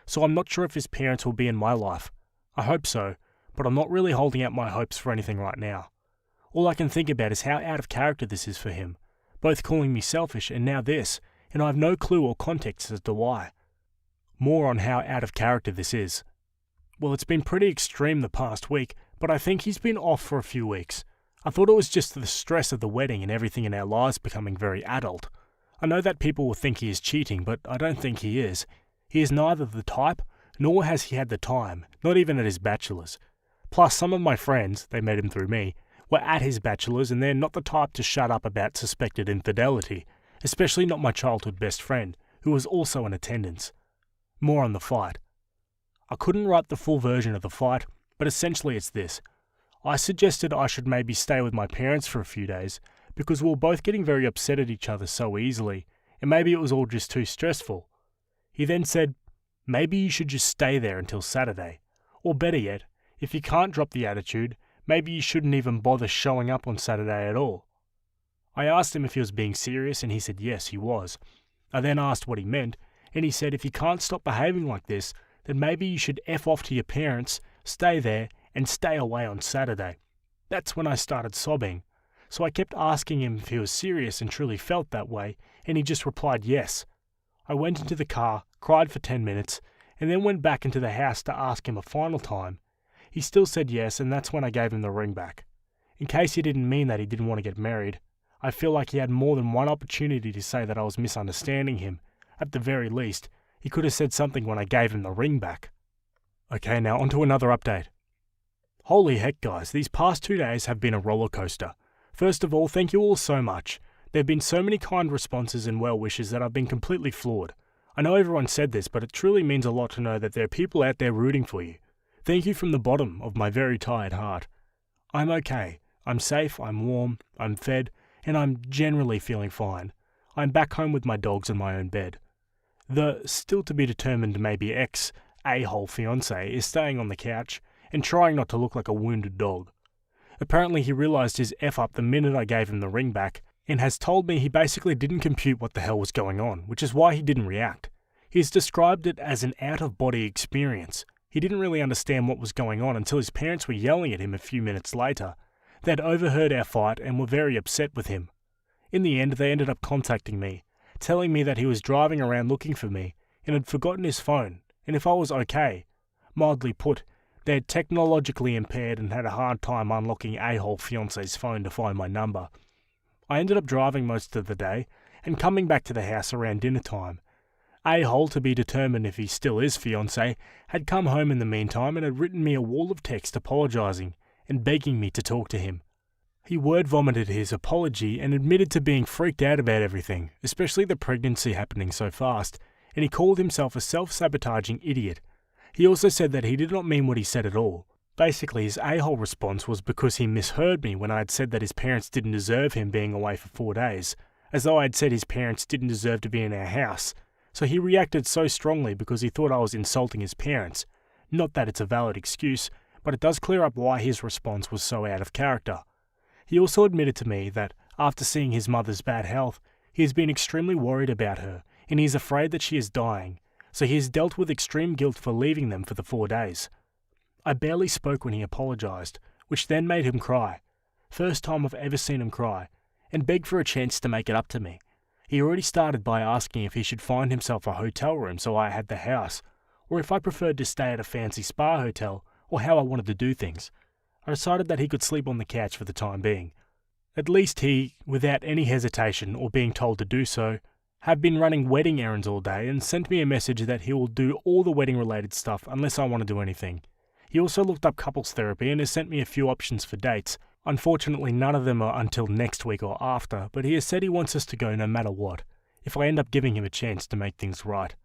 So I'm not sure if his parents will be in my life. I hope so, but I'm not really holding out my hopes for anything right now. All I can think about is how out of character this is for him. Both calling me selfish and now this, and I have no clue or context as to why. More on how out of character this is. Well, it's been pretty extreme the past week, but I think he's been off for a few weeks. I thought it was just the stress of the wedding and everything in our lives becoming very adult. I know that people will think he is cheating, but I don't think he is. He is neither the type, nor has he had the time, not even at his bachelor's. Plus, some of my friends, they met him through me, were at his bachelor's and they're not the type to shut up about suspected infidelity, especially not my childhood best friend, who was also in attendance. More on the fight. I couldn't write the full version of the fight, but essentially it's this. I suggested I should maybe stay with my parents for a few days, because we were both getting very upset at each other so easily, and maybe it was all just too stressful. He then said, maybe you should just stay there until Saturday. Or better yet, if you can't drop the attitude, maybe you shouldn't even bother showing up on Saturday at all. I asked him if he was being serious, and he said yes, he was. I then asked what he meant, and he said if you can't stop behaving like this, then maybe you should F off to your parents, stay there, and stay away on Saturday. That's when I started sobbing. So I kept asking him if he was serious and truly felt that way, and he just replied yes. I went into the car, cried for 10 minutes, and then went back into the house to ask him a final time. He still said yes, and that's when I gave him the ring back. In case he didn't mean that he didn't want to get married, I feel like he had more than one opportunity to say that I was misunderstanding him. At the very least, he could have said something when I gave him the ring back. Okay, now onto another update. Holy heck guys, these past 2 days have been a roller coaster. First of all, thank you all so much. There have been so many kind responses and well wishes that I've been completely floored. I know everyone said this, but it truly means a lot to know that there are people out there rooting for you. Thank you from the bottom of my very tired heart. I'm okay. I'm safe, I'm warm, I'm fed, and I'm generally feeling fine. I'm back home with my dogs in my own bed. The still-to-be-determined maybe ex-a-hole fiance is staying on the couch and trying not to look like a wounded dog. Apparently he realised his F-up the minute I gave him the ring back, and has told me he basically didn't compute what the hell was going on, which is why he didn't react. He's described it as an out-of-body experience. He didn't really understand what was going on until his parents were yelling at him a few minutes later. They'd overheard our fight and were very upset with him. In the end, they ended up contacting me, telling me that he was driving around looking for me and had forgotten his phone, and if I was okay. Mildly put, they had technologically impaired and had a hard time unlocking a-hole fiance's phone to find my number. I ended up driving most of the day and coming back to the house around dinner time. A-hole, to be determined if he still is fiance, had come home in the meantime and had written me a wall of text apologising and begging me to talk to him. He word vomited his apology and admitted to being freaked out about everything, especially the pregnancy happening so fast, and he called himself a self-sabotaging idiot. He also said that he did not mean what he said at all. Basically, his a-hole response was because he misheard me when I had said that his parents didn't deserve him being away for 4 days, as though I had said his parents didn't deserve to be in our house. So he reacted so strongly because he thought I was insulting his parents. Not that it's a valid excuse, but it does clear up why his response was so out of character. He also admitted to me that, after seeing his mother's bad health, he has been extremely worried about her, and he is afraid that she is dying, so he has dealt with extreme guilt for leaving them for the 4 days. I barely spoke when he apologised, which then made him cry. First time I've ever seen him cry, and begged for a chance to make it up to me. He already started by asking if he should find himself a hotel room so I had the house, or if I preferred to stay at a fancy spa hotel, or how I wanted to do things. I decided that he could sleep on the couch for the time being. At least he, without any hesitation or being told to do so, have been running wedding errands all day and sent me a message that he will do all the wedding related stuff unless I want to do anything. He also looked up couples therapy and has sent me a few options for dates. Unfortunately, none of them are until next week or after, but he has said he wants us to go no matter what, if I end up giving him a chance to make things right.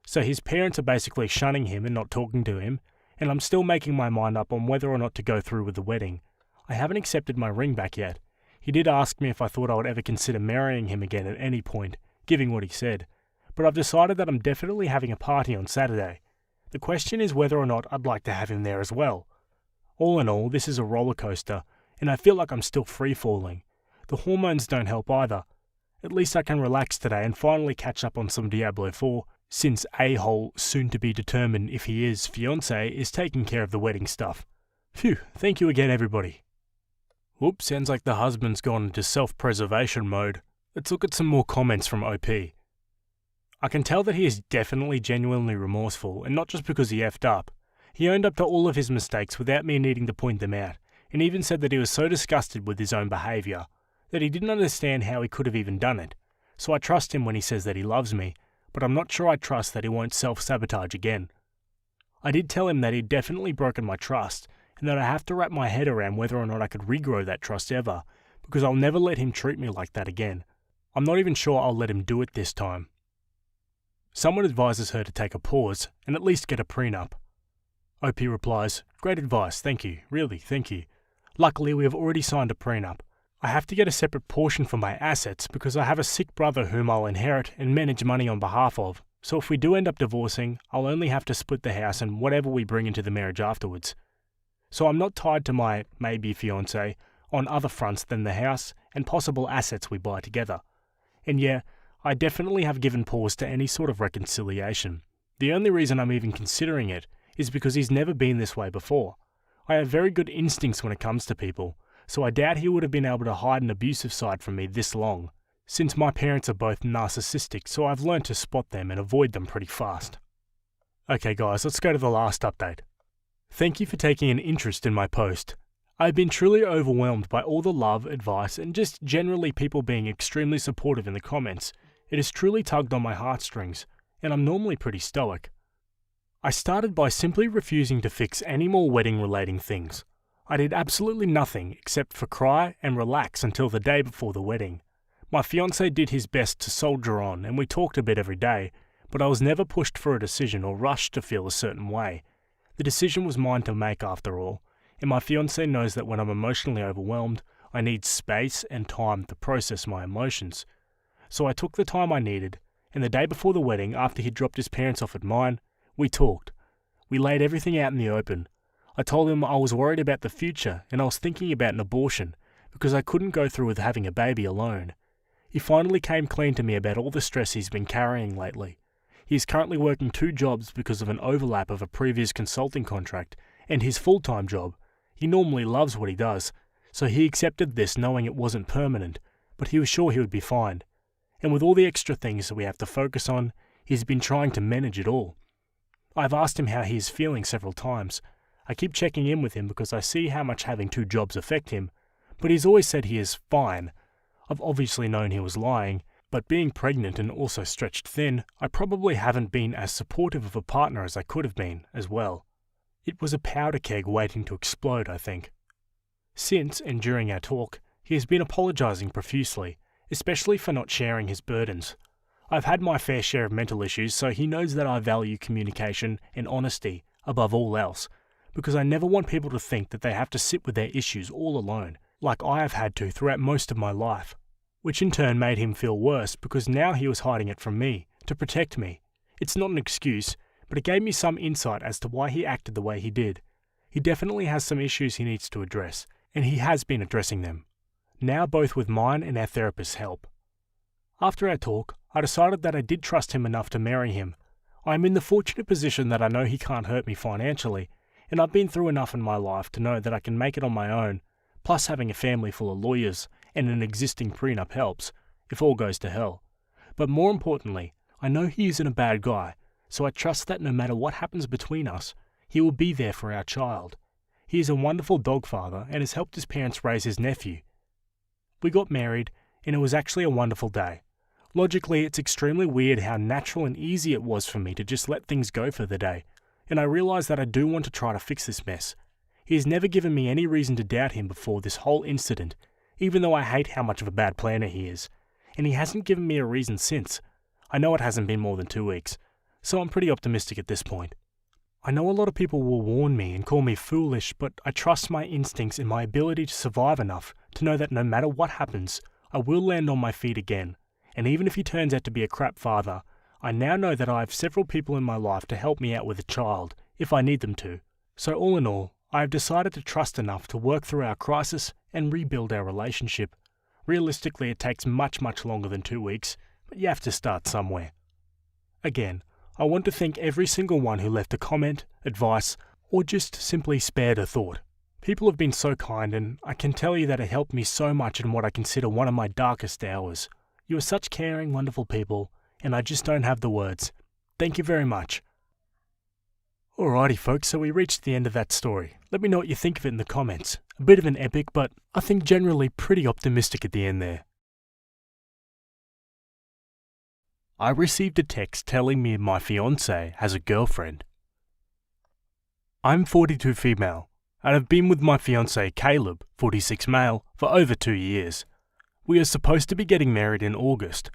So his parents are basically shunning him and not talking to him, and I'm still making my mind up on whether or not to go through with the wedding. I haven't accepted my ring back yet. He did ask me if I thought I would ever consider marrying him again at any point, given what he said, but I've decided that I'm definitely having a party on Saturday. The question is whether or not I'd like to have him there as well. All in all, this is a roller coaster, and I feel like I'm still free-falling. The hormones don't help either. At least I can relax today and finally catch up on some Diablo 4, since a-hole, soon to be determined if he is fiance, is taking care of the wedding stuff. Phew, thank you again everybody. Whoops, sounds like the husband's gone into self-preservation mode. Let's look at some more comments from OP. I can tell that he is definitely genuinely remorseful, and not just because he effed up. He owned up to all of his mistakes without me needing to point them out, and even said that he was so disgusted with his own behaviour that he didn't understand how he could have even done it. So I trust him when he says that he loves me, but I'm not sure I trust that he won't self-sabotage again. I did tell him that he'd definitely broken my trust, and that I have to wrap my head around whether or not I could regrow that trust ever, because I'll never let him treat me like that again. I'm not even sure I'll let him do it this time. Someone advises her to take a pause and at least get a prenup. OP replies, "Great advice, thank you, really, thank you. Luckily, we have already signed a prenup. I have to get a separate portion for my assets because I have a sick brother whom I'll inherit and manage money on behalf of, so if we do end up divorcing, I'll only have to split the house and whatever we bring into the marriage afterwards. So I'm not tied to my maybe fiancé on other fronts than the house and possible assets we buy together. And yeah, I definitely have given pause to any sort of reconciliation. The only reason I'm even considering it is because he's never been this way before. I have very good instincts when it comes to people, so I doubt he would have been able to hide an abusive side from me this long, since my parents are both narcissistic, so I've learned to spot them and avoid them pretty fast. Okay guys, let's go to the last update. Thank you for taking an interest in my post. I've been truly overwhelmed by all the love, advice, and just generally people being extremely supportive in the comments. It has truly tugged on my heartstrings, and I'm normally pretty stoic. I started by simply refusing to fix any more wedding-relating things. I did absolutely nothing except for cry and relax until the day before the wedding. My fiancé did his best to soldier on, and we talked a bit every day, but I was never pushed for a decision or rushed to feel a certain way. The decision was mine to make after all, and my fiancé knows that when I'm emotionally overwhelmed, I need space and time to process my emotions. So I took the time I needed, and the day before the wedding, after he dropped his parents off at mine, we talked. We laid everything out in the open. I told him I was worried about the future and I was thinking about an abortion because I couldn't go through with having a baby alone. He finally came clean to me about all the stress he's been carrying lately. He is currently working 2 jobs because of an overlap of a previous consulting contract and his full-time job. He normally loves what he does, so he accepted this knowing it wasn't permanent, but he was sure he would be fine. And with all the extra things that we have to focus on, he's been trying to manage it all. I've asked him how he is feeling several times. I keep checking in with him because I see how much having 2 jobs affect him, but he's always said he is fine. I've obviously known he was lying, but being pregnant and also stretched thin, I probably haven't been as supportive of a partner as I could have been, as well. It was a powder keg waiting to explode, I think. Since and during our talk, he has been apologising profusely, especially for not sharing his burdens. I've had my fair share of mental issues, so he knows that I value communication and honesty above all else, because I never want people to think that they have to sit with their issues all alone, like I have had to throughout most of my life, which in turn made him feel worse because now he was hiding it from me, to protect me. It's not an excuse, but it gave me some insight as to why he acted the way he did. He definitely has some issues he needs to address, and he has been addressing them, now both with mine and our therapist's help. After our talk, I decided that I did trust him enough to marry him. I am in the fortunate position that I know he can't hurt me financially, and I've been through enough in my life to know that I can make it on my own, plus having a family full of lawyers and an existing prenup helps, if all goes to hell. But more importantly, I know he isn't a bad guy, so I trust that no matter what happens between us, he will be there for our child. He is a wonderful dog father and has helped his parents raise his nephew. We got married, and it was actually a wonderful day. Logically, it's extremely weird how natural and easy it was for me to just let things go for the day, and I realise that I do want to try to fix this mess. He has never given me any reason to doubt him before this whole incident, even though I hate how much of a bad planner he is, and he hasn't given me a reason since. I know it hasn't been more than 2 weeks, so I'm pretty optimistic at this point. I know a lot of people will warn me and call me foolish, but I trust my instincts and my ability to survive enough to know that no matter what happens, I will land on my feet again. And even if he turns out to be a crap father, I now know that I have several people in my life to help me out with a child, if I need them to. So all in all, I have decided to trust enough to work through our crisis and rebuild our relationship. Realistically, it takes much longer than 2 weeks, but you have to start somewhere. Again, I want to thank every single one who left a comment, advice, or just simply spared a thought. People have been so kind, and I can tell you that it helped me so much in what I consider one of my darkest hours. You are such caring, wonderful people, and I just don't have the words. Thank you very much. Alrighty folks, so we reached the end of that story. Let me know what you think of it in the comments. A bit of an epic, but I think generally pretty optimistic at the end there. I received a text telling me my fiance has a girlfriend. I'm 42 female, and have been with my fiance Caleb, 46 male, for over 2 years. We are supposed to be getting married in August.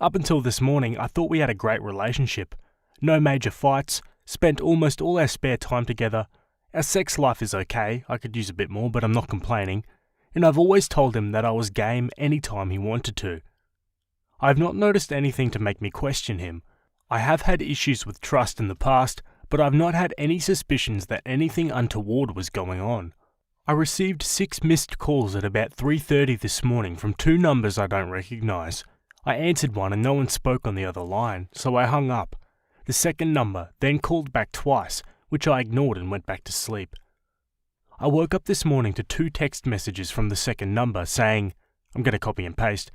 Up until this morning, I thought we had a great relationship. No major fights, spent almost all our spare time together. Our sex life is okay, I could use a bit more, but I'm not complaining. And I've always told him that I was game anytime he wanted to. I have not noticed anything to make me question him. I have had issues with trust in the past, but I've not had any suspicions that anything untoward was going on. I received 6 missed calls at about 3:30 this morning from 2 numbers I don't recognise. I answered one and no one spoke on the other line, so I hung up. The second number then called back twice, which I ignored and went back to sleep. I woke up this morning to 2 text messages from the second number saying, I'm going to copy and paste,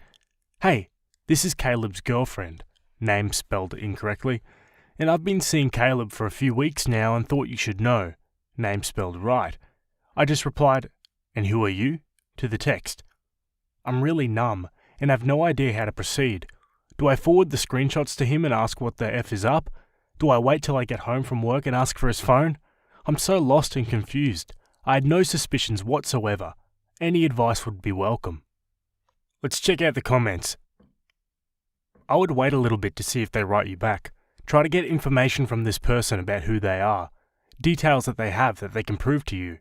"Hey, this is Caleb's girlfriend," name spelled incorrectly, and I've been seeing Caleb for a few weeks now and thought you should know, name spelled right. I just replied, "And who are you?" to the text. I'm really numb and have no idea how to proceed. Do I forward the screenshots to him and ask what the F is up? Do I wait till I get home from work and ask for his phone? I'm so lost and confused. I had no suspicions whatsoever. Any advice would be welcome. Let's check out the comments. I would wait a little bit to see if they write you back. Try to get information from this person about who they are, details that they have that they can prove to you.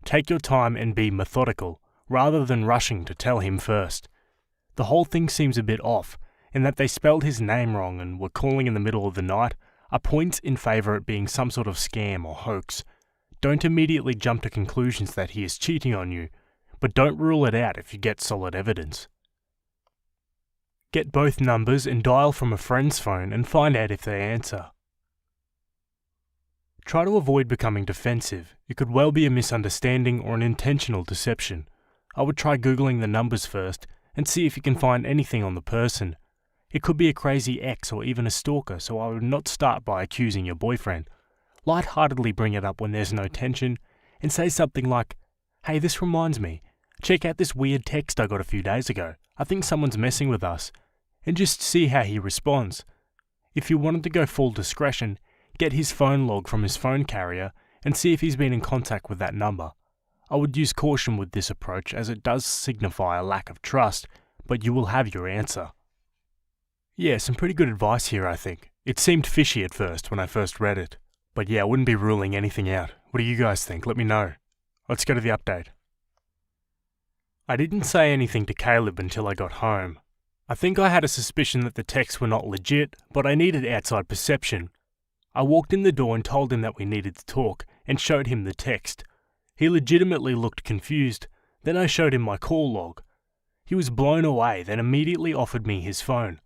Take your time and be methodical, rather than rushing to tell him first. The whole thing seems a bit off, and that they spelled his name wrong and were calling in the middle of the night are points in favour of it being some sort of scam or hoax. Don't immediately jump to conclusions that he is cheating on you, but don't rule it out if you get solid evidence. Get both numbers and dial from a friend's phone and find out if they answer. Try to avoid becoming defensive. It could well be a misunderstanding or an intentional deception. I would try Googling the numbers first and see if you can find anything on the person. It could be a crazy ex or even a stalker, so I would not start by accusing your boyfriend. Lightheartedly bring it up when there's no tension and say something like, "Hey, this reminds me. Check out this weird text I got a few days ago. I think someone's messing with us." And just see how he responds. If you wanted to go full discretion, get his phone log from his phone carrier and see if he's been in contact with that number. I would use caution with this approach as it does signify a lack of trust, but you will have your answer. Yeah, some pretty good advice here, I think. It seemed fishy at first when I first read it, but yeah, I wouldn't be ruling anything out. What do you guys think? Let me know. Let's go to the update. I didn't say anything to Caleb until I got home. I think I had a suspicion that the texts were not legit, but I needed outside perception. I walked in the door and told him that we needed to talk, and showed him the text. He legitimately looked confused. Then I showed him my call log. He was blown away, then immediately offered me his phone.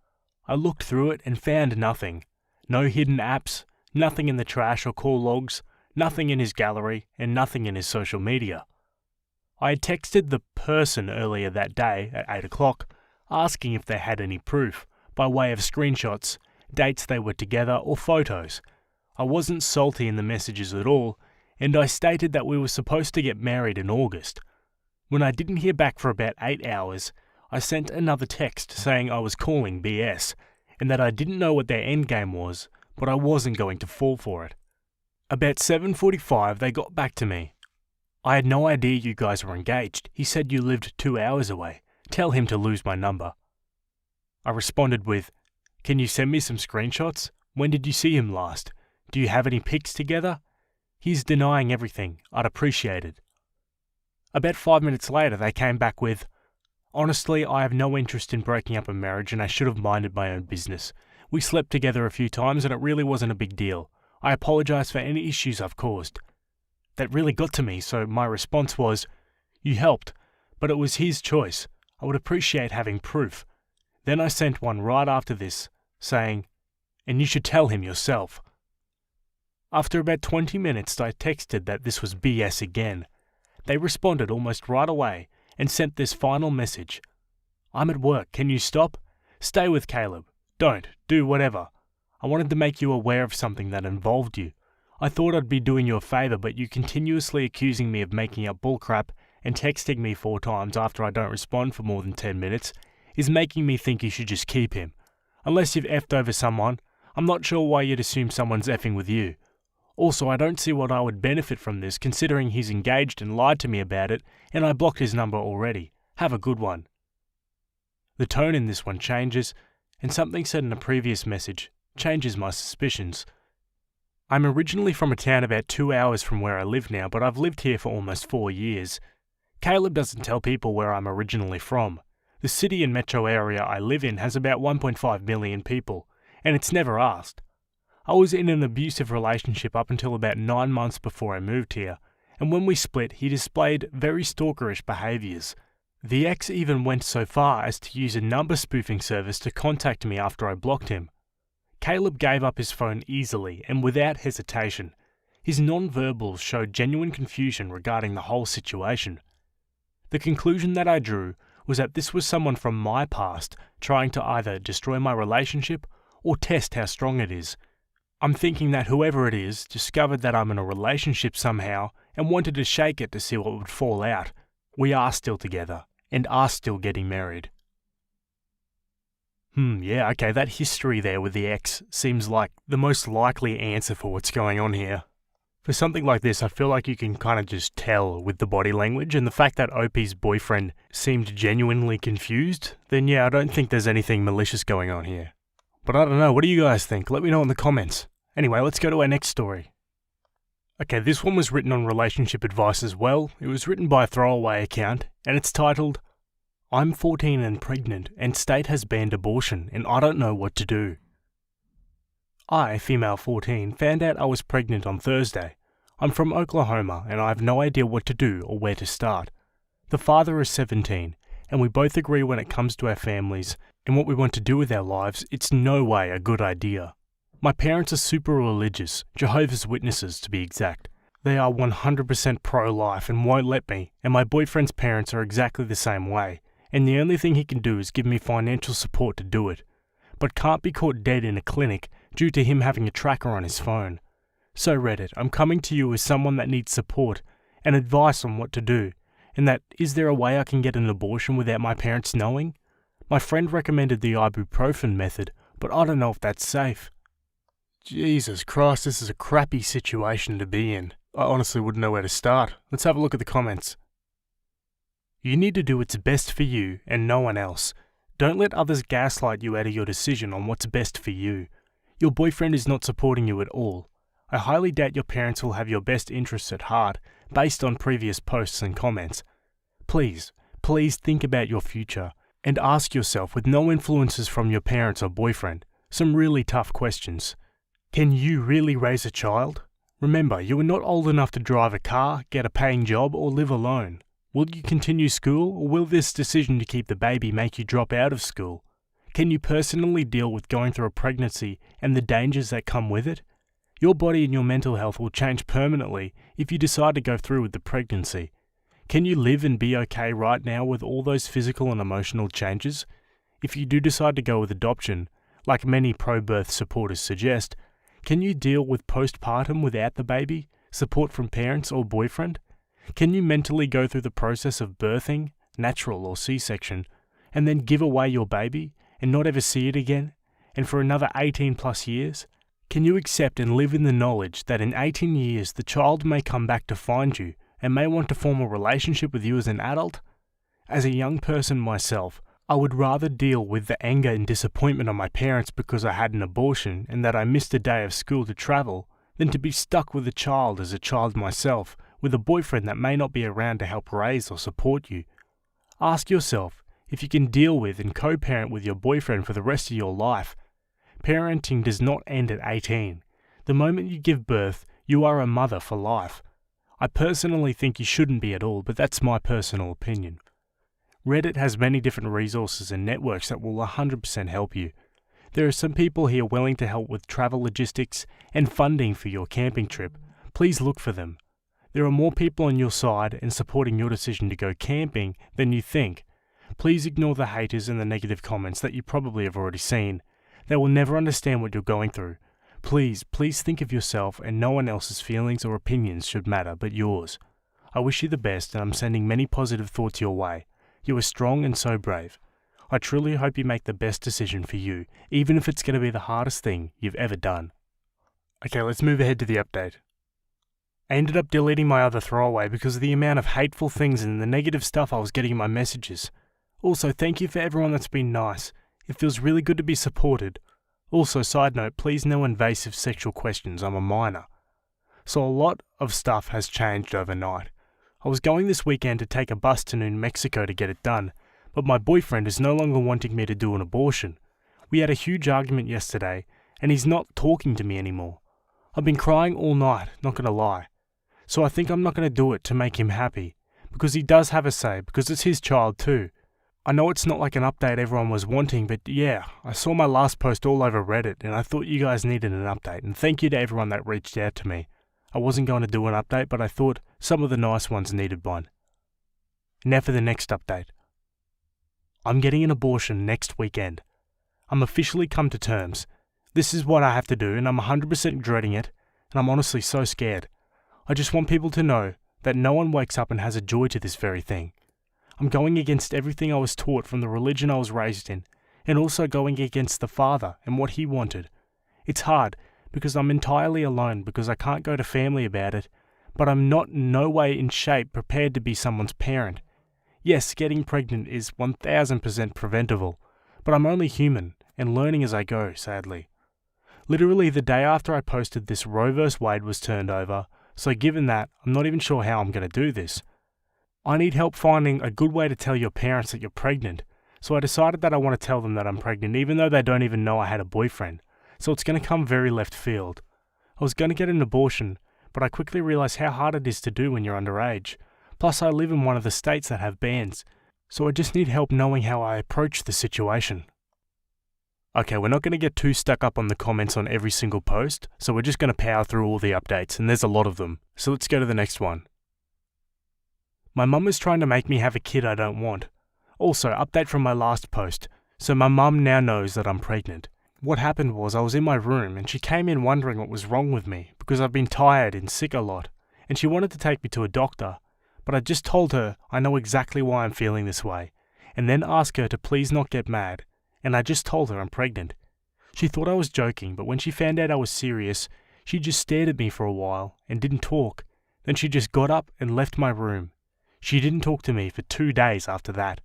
I looked through it and found nothing. No hidden apps, nothing in the trash or call logs, nothing in his gallery, and nothing in his social media. I had texted the person earlier that day at 8 o'clock, asking if they had any proof, by way of screenshots, dates they were together, or photos. I wasn't salty in the messages at all, and I stated that we were supposed to get married in August. When I didn't hear back for about 8 hours, I sent another text saying I was calling BS, and that I didn't know what their endgame was, but I wasn't going to fall for it. About 7:45 they got back to me. I had no idea you guys were engaged. He said you lived 2 hours away. Tell him to lose my number. I responded with, can you send me some screenshots? When did you see him last? Do you have any pics together? He's denying everything. I'd appreciate it. About 5 minutes later they came back with, honestly, I have no interest in breaking up a marriage and I should have minded my own business. We slept together a few times and it really wasn't a big deal. I apologize for any issues I've caused. That really got to me, so my response was, you helped, but it was his choice. I would appreciate having proof. Then I sent one right after this, saying, and you should tell him yourself. After about 20 minutes I texted that this was BS again. They responded almost right away and sent this final message. I'm at work, can you stop? Stay with Caleb. Don't, do whatever. I wanted to make you aware of something that involved you. I thought I'd be doing you a favour, but you continuously accusing me of making up bullcrap and texting me 4 times after I don't respond for more than 10 minutes is making me think you should just keep him. Unless you've effed over someone, I'm not sure why you'd assume someone's effing with you. Also, I don't see what I would benefit from this considering he's engaged and lied to me about it and I blocked his number already. Have a good one. The tone in this one changes, and something said in a previous message changes my suspicions. I'm originally from a town about 2 hours from where I live now, but I've lived here for almost 4 years. Caleb doesn't tell people where I'm originally from. The city and metro area I live in has about 1.5 million people, and it's never asked. I was in an abusive relationship up until about 9 months before I moved here, and when we split he displayed very stalkerish behaviours. The ex even went so far as to use a number spoofing service to contact me after I blocked him. Caleb gave up his phone easily and without hesitation. His non-verbals showed genuine confusion regarding the whole situation. The conclusion that I drew was that this was someone from my past trying to either destroy my relationship or test how strong it is. I'm thinking that whoever it is discovered that I'm in a relationship somehow and wanted to shake it to see what would fall out. We are still together and are still getting married. Yeah, okay, that history there with the ex seems like the most likely answer for what's going on here. For something like this, I feel like you can kind of just tell with the body language, and the fact that Opie's boyfriend seemed genuinely confused, then yeah, I don't think there's anything malicious going on here. But I don't know, what do you guys think? Let me know in the comments. Anyway, let's go to our next story. Okay, this one was written on relationship advice as well. It was written by a throwaway account, and it's titled, I'm 14 and pregnant, and state has banned abortion, and I don't know what to do. I, female 14, found out I was pregnant on Thursday. I'm from Oklahoma, and I have no idea what to do or where to start. The father is 17, and we both agree when it comes to our families and what we want to do with our lives, it's no way a good idea. My parents are super religious, Jehovah's Witnesses to be exact. They are 100% pro-life and won't let me, and my boyfriend's parents are exactly the same way, and the only thing he can do is give me financial support to do it, but can't be caught dead in a clinic due to him having a tracker on his phone. So Reddit, I'm coming to you as someone that needs support and advice on what to do, and that is there a way I can get an abortion without my parents knowing? My friend recommended the ibuprofen method, but I don't know if that's safe. Jesus Christ, this is a crappy situation to be in. I honestly wouldn't know where to start. Let's have a look at the comments. You need to do what's best for you and no one else. Don't let others gaslight you out of your decision on what's best for you. Your boyfriend is not supporting you at all. I highly doubt your parents will have your best interests at heart based on previous posts and comments. Please think about your future and ask yourself, with no influences from your parents or boyfriend, some really tough questions. Can you really raise a child? Remember, you are not old enough to drive a car, get a paying job, or live alone. Will you continue school, or will this decision to keep the baby make you drop out of school? Can you personally deal with going through a pregnancy and the dangers that come with it? Your body and your mental health will change permanently if you decide to go through with the pregnancy. Can you live and be okay right now with all those physical and emotional changes? If you do decide to go with adoption, like many pro-birth supporters suggest, can you deal with postpartum without the baby, support from parents or boyfriend? Can you mentally go through the process of birthing, natural or C-section, and then give away your baby and not ever see it again, and for another 18 plus years? Can you accept and live in the knowledge that in 18 years the child may come back to find you and may want to form a relationship with you as an adult? As a young person myself, I would rather deal with the anger and disappointment of my parents because I had an abortion and that I missed a day of school to travel than to be stuck with a child as a child myself, with a boyfriend that may not be around to help raise or support you. Ask yourself if you can deal with and co-parent with your boyfriend for the rest of your life. Parenting does not end at 18. The moment you give birth, you are a mother for life. I personally think you shouldn't be at all, but that's my personal opinion. Reddit has many different resources and networks that will 100% help you. There are some people here willing to help with travel logistics and funding for your camping trip. Please look for them. There are more people on your side and supporting your decision to go camping than you think. Please ignore the haters and the negative comments that you probably have already seen. They will never understand what you're going through. Please think of yourself, and no one else's feelings or opinions should matter but yours. I wish you the best, and I'm sending many positive thoughts your way. You are strong and so brave. I truly hope you make the best decision for you, even if it's going to be the hardest thing you've ever done. Okay, let's move ahead to the update. I ended up deleting my other throwaway because of the amount of hateful things and the negative stuff I was getting in my messages. Also, thank you for everyone that's been nice. It feels really good to be supported. Also, side note, please no invasive sexual questions, I'm a minor. So a lot of stuff has changed overnight. I was going this weekend to take a bus to New Mexico to get it done, but my boyfriend is no longer wanting me to do an abortion. We had a huge argument yesterday, and he's not talking to me anymore. I've been crying all night, not gonna lie. So I think I'm not gonna do it to make him happy, because he does have a say, because it's his child too. I know it's not like an update everyone was wanting, but yeah, I saw my last post all over Reddit, and I thought you guys needed an update, and thank you to everyone that reached out to me. I wasn't going to do an update, but I thought some of the nice ones needed one. Now for the next update. I'm getting an abortion next weekend. I'm officially come to terms. This is what I have to do, and I'm 100% dreading it, and I'm honestly so scared. I just want people to know that no one wakes up and has a joy to this very thing. I'm going against everything I was taught from the religion I was raised in, and also going against the father and what he wanted. It's hard, because I'm entirely alone, because I can't go to family about it, but I'm not in no way in shape prepared to be someone's parent. Yes, getting pregnant is 1000% preventable, but I'm only human, and learning as I go, sadly. Literally the day after I posted this, Roe vs. Wade was turned over, so given that, I'm not even sure how I'm going to do this. I need help finding a good way to tell your parents that you're pregnant, so I decided that I want to tell them that I'm pregnant even though they don't even know I had a boyfriend, so it's going to come very left field. I was going to get an abortion, but I quickly realised how hard it is to do when you're underage. Plus I live in one of the states that have bans, so I just need help knowing how I approach the situation. Okay, we're not going to get too stuck up on the comments on every single post, so we're just going to power through all the updates, and there's a lot of them, so let's go to the next one. My mum is trying to make me have a kid I don't want. Also, update from my last post, so my mum now knows that I'm pregnant. What happened was I was in my room and she came in wondering what was wrong with me because I've been tired and sick a lot, and she wanted to take me to a doctor, but I just told her I know exactly why I'm feeling this way, and then asked her to please not get mad, and I just told her I'm pregnant. She thought I was joking, but when she found out I was serious, she just stared at me for a while and didn't talk, Then she just got up and left my room. She didn't talk to me for 2 days after that.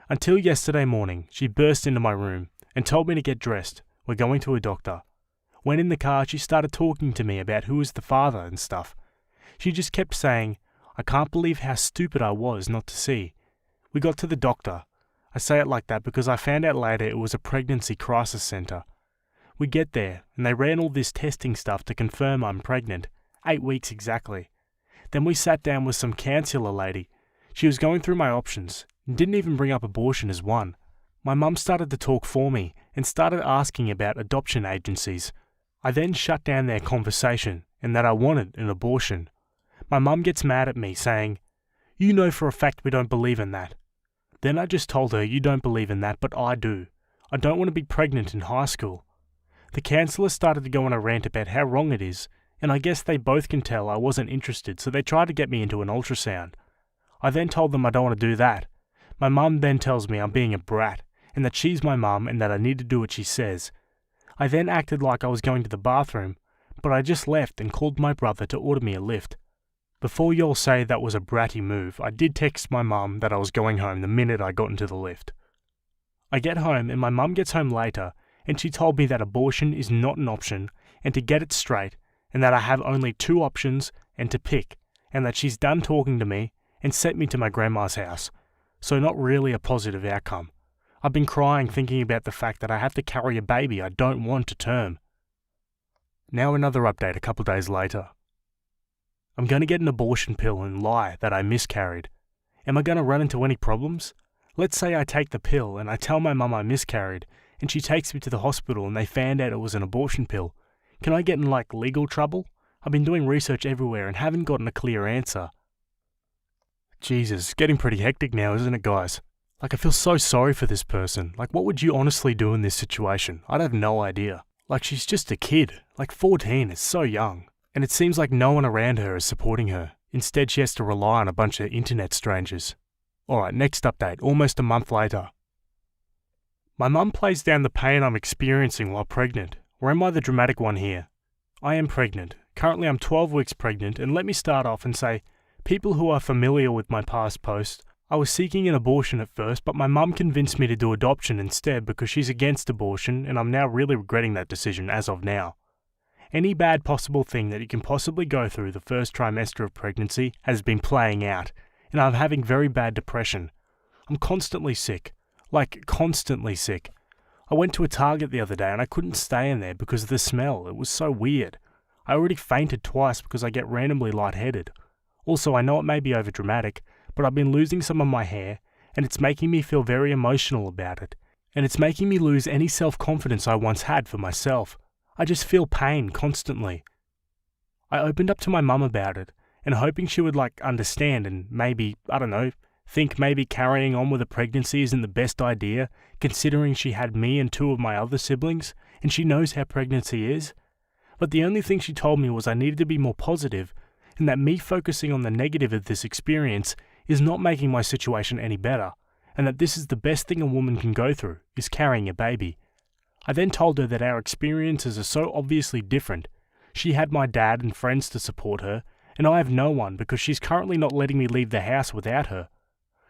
Until yesterday morning, she burst into my room and told me to get dressed. We're going to a doctor. When in the car, she started talking to me about who was the father and stuff. She just kept saying, I can't believe how stupid I was not to see. We got to the doctor. I say it like that because I found out later it was a pregnancy crisis centre. We get there, and they ran all this testing stuff to confirm I'm pregnant. 8 weeks exactly. Then we sat down with some counsellor lady. She was going through my options, and didn't even bring up abortion as one. My mum started to talk for me, and started asking about adoption agencies. I then shut down their conversation, and that I wanted an abortion. My mum gets mad at me, saying, You know for a fact we don't believe in that. Then I just told her, You don't believe in that, but I do. I don't want to be pregnant in high school. The counsellor started to go on a rant about how wrong it is, and I guess they both can tell I wasn't interested, so they tried to get me into an ultrasound. I then told them I don't want to do that. My mum then tells me I'm being a brat, and that she's my mum and that I need to do what she says. I then acted like I was going to the bathroom, but I just left and called my brother to order me a lift. Before y'all say that was a bratty move, I did text my mum that I was going home the minute I got into the lift. I get home and my mum gets home later, and she told me that abortion is not an option, and to get it straight, and that I have only 2 options and to pick, and that she's done talking to me and sent me to my grandma's house. So not really a positive outcome. I've been crying thinking about the fact that I have to carry a baby I don't want to term. Now another update a couple days later. I'm going to get an abortion pill and lie that I miscarried. Am I going to run into any problems? Let's say I take the pill and I tell my mum I miscarried, and she takes me to the hospital and they found out it was an abortion pill. Can I get in legal trouble? I've been doing research everywhere and haven't gotten a clear answer. Jesus, it's getting pretty hectic now, isn't it, guys? I feel so sorry for this person. What would you honestly do in this situation? I'd have no idea. She's just a kid. 14 is so young. And it seems like no one around her is supporting her. Instead, she has to rely on a bunch of internet strangers. Alright, next update, almost a month later. My mum plays down the pain I'm experiencing while pregnant. Or am I the dramatic one here? I am pregnant. Currently I'm 12 weeks pregnant, and let me start off and say, people who are familiar with my past posts, I was seeking an abortion at first, but my mum convinced me to do adoption instead because she's against abortion, and I'm now really regretting that decision as of now. Any bad possible thing that you can possibly go through the first trimester of pregnancy has been playing out, and I'm having very bad depression. I'm constantly sick. Constantly sick. I went to a Target the other day and I couldn't stay in there because of the smell. It was so weird. I already fainted twice because I get randomly lightheaded. Also, I know it may be overdramatic, but I've been losing some of my hair, and it's making me feel very emotional about it. And it's making me lose any self-confidence I once had for myself. I just feel pain constantly. I opened up to my mum about it, and hoping she would understand and maybe, think maybe carrying on with a pregnancy isn't the best idea, considering she had me and 2 of my other siblings, and she knows how pregnancy is. But the only thing she told me was I needed to be more positive, and that me focusing on the negative of this experience is not making my situation any better, and that this is the best thing a woman can go through, is carrying a baby. I then told her that our experiences are so obviously different. She had my dad and friends to support her, and I have no one because she's currently not letting me leave the house without her.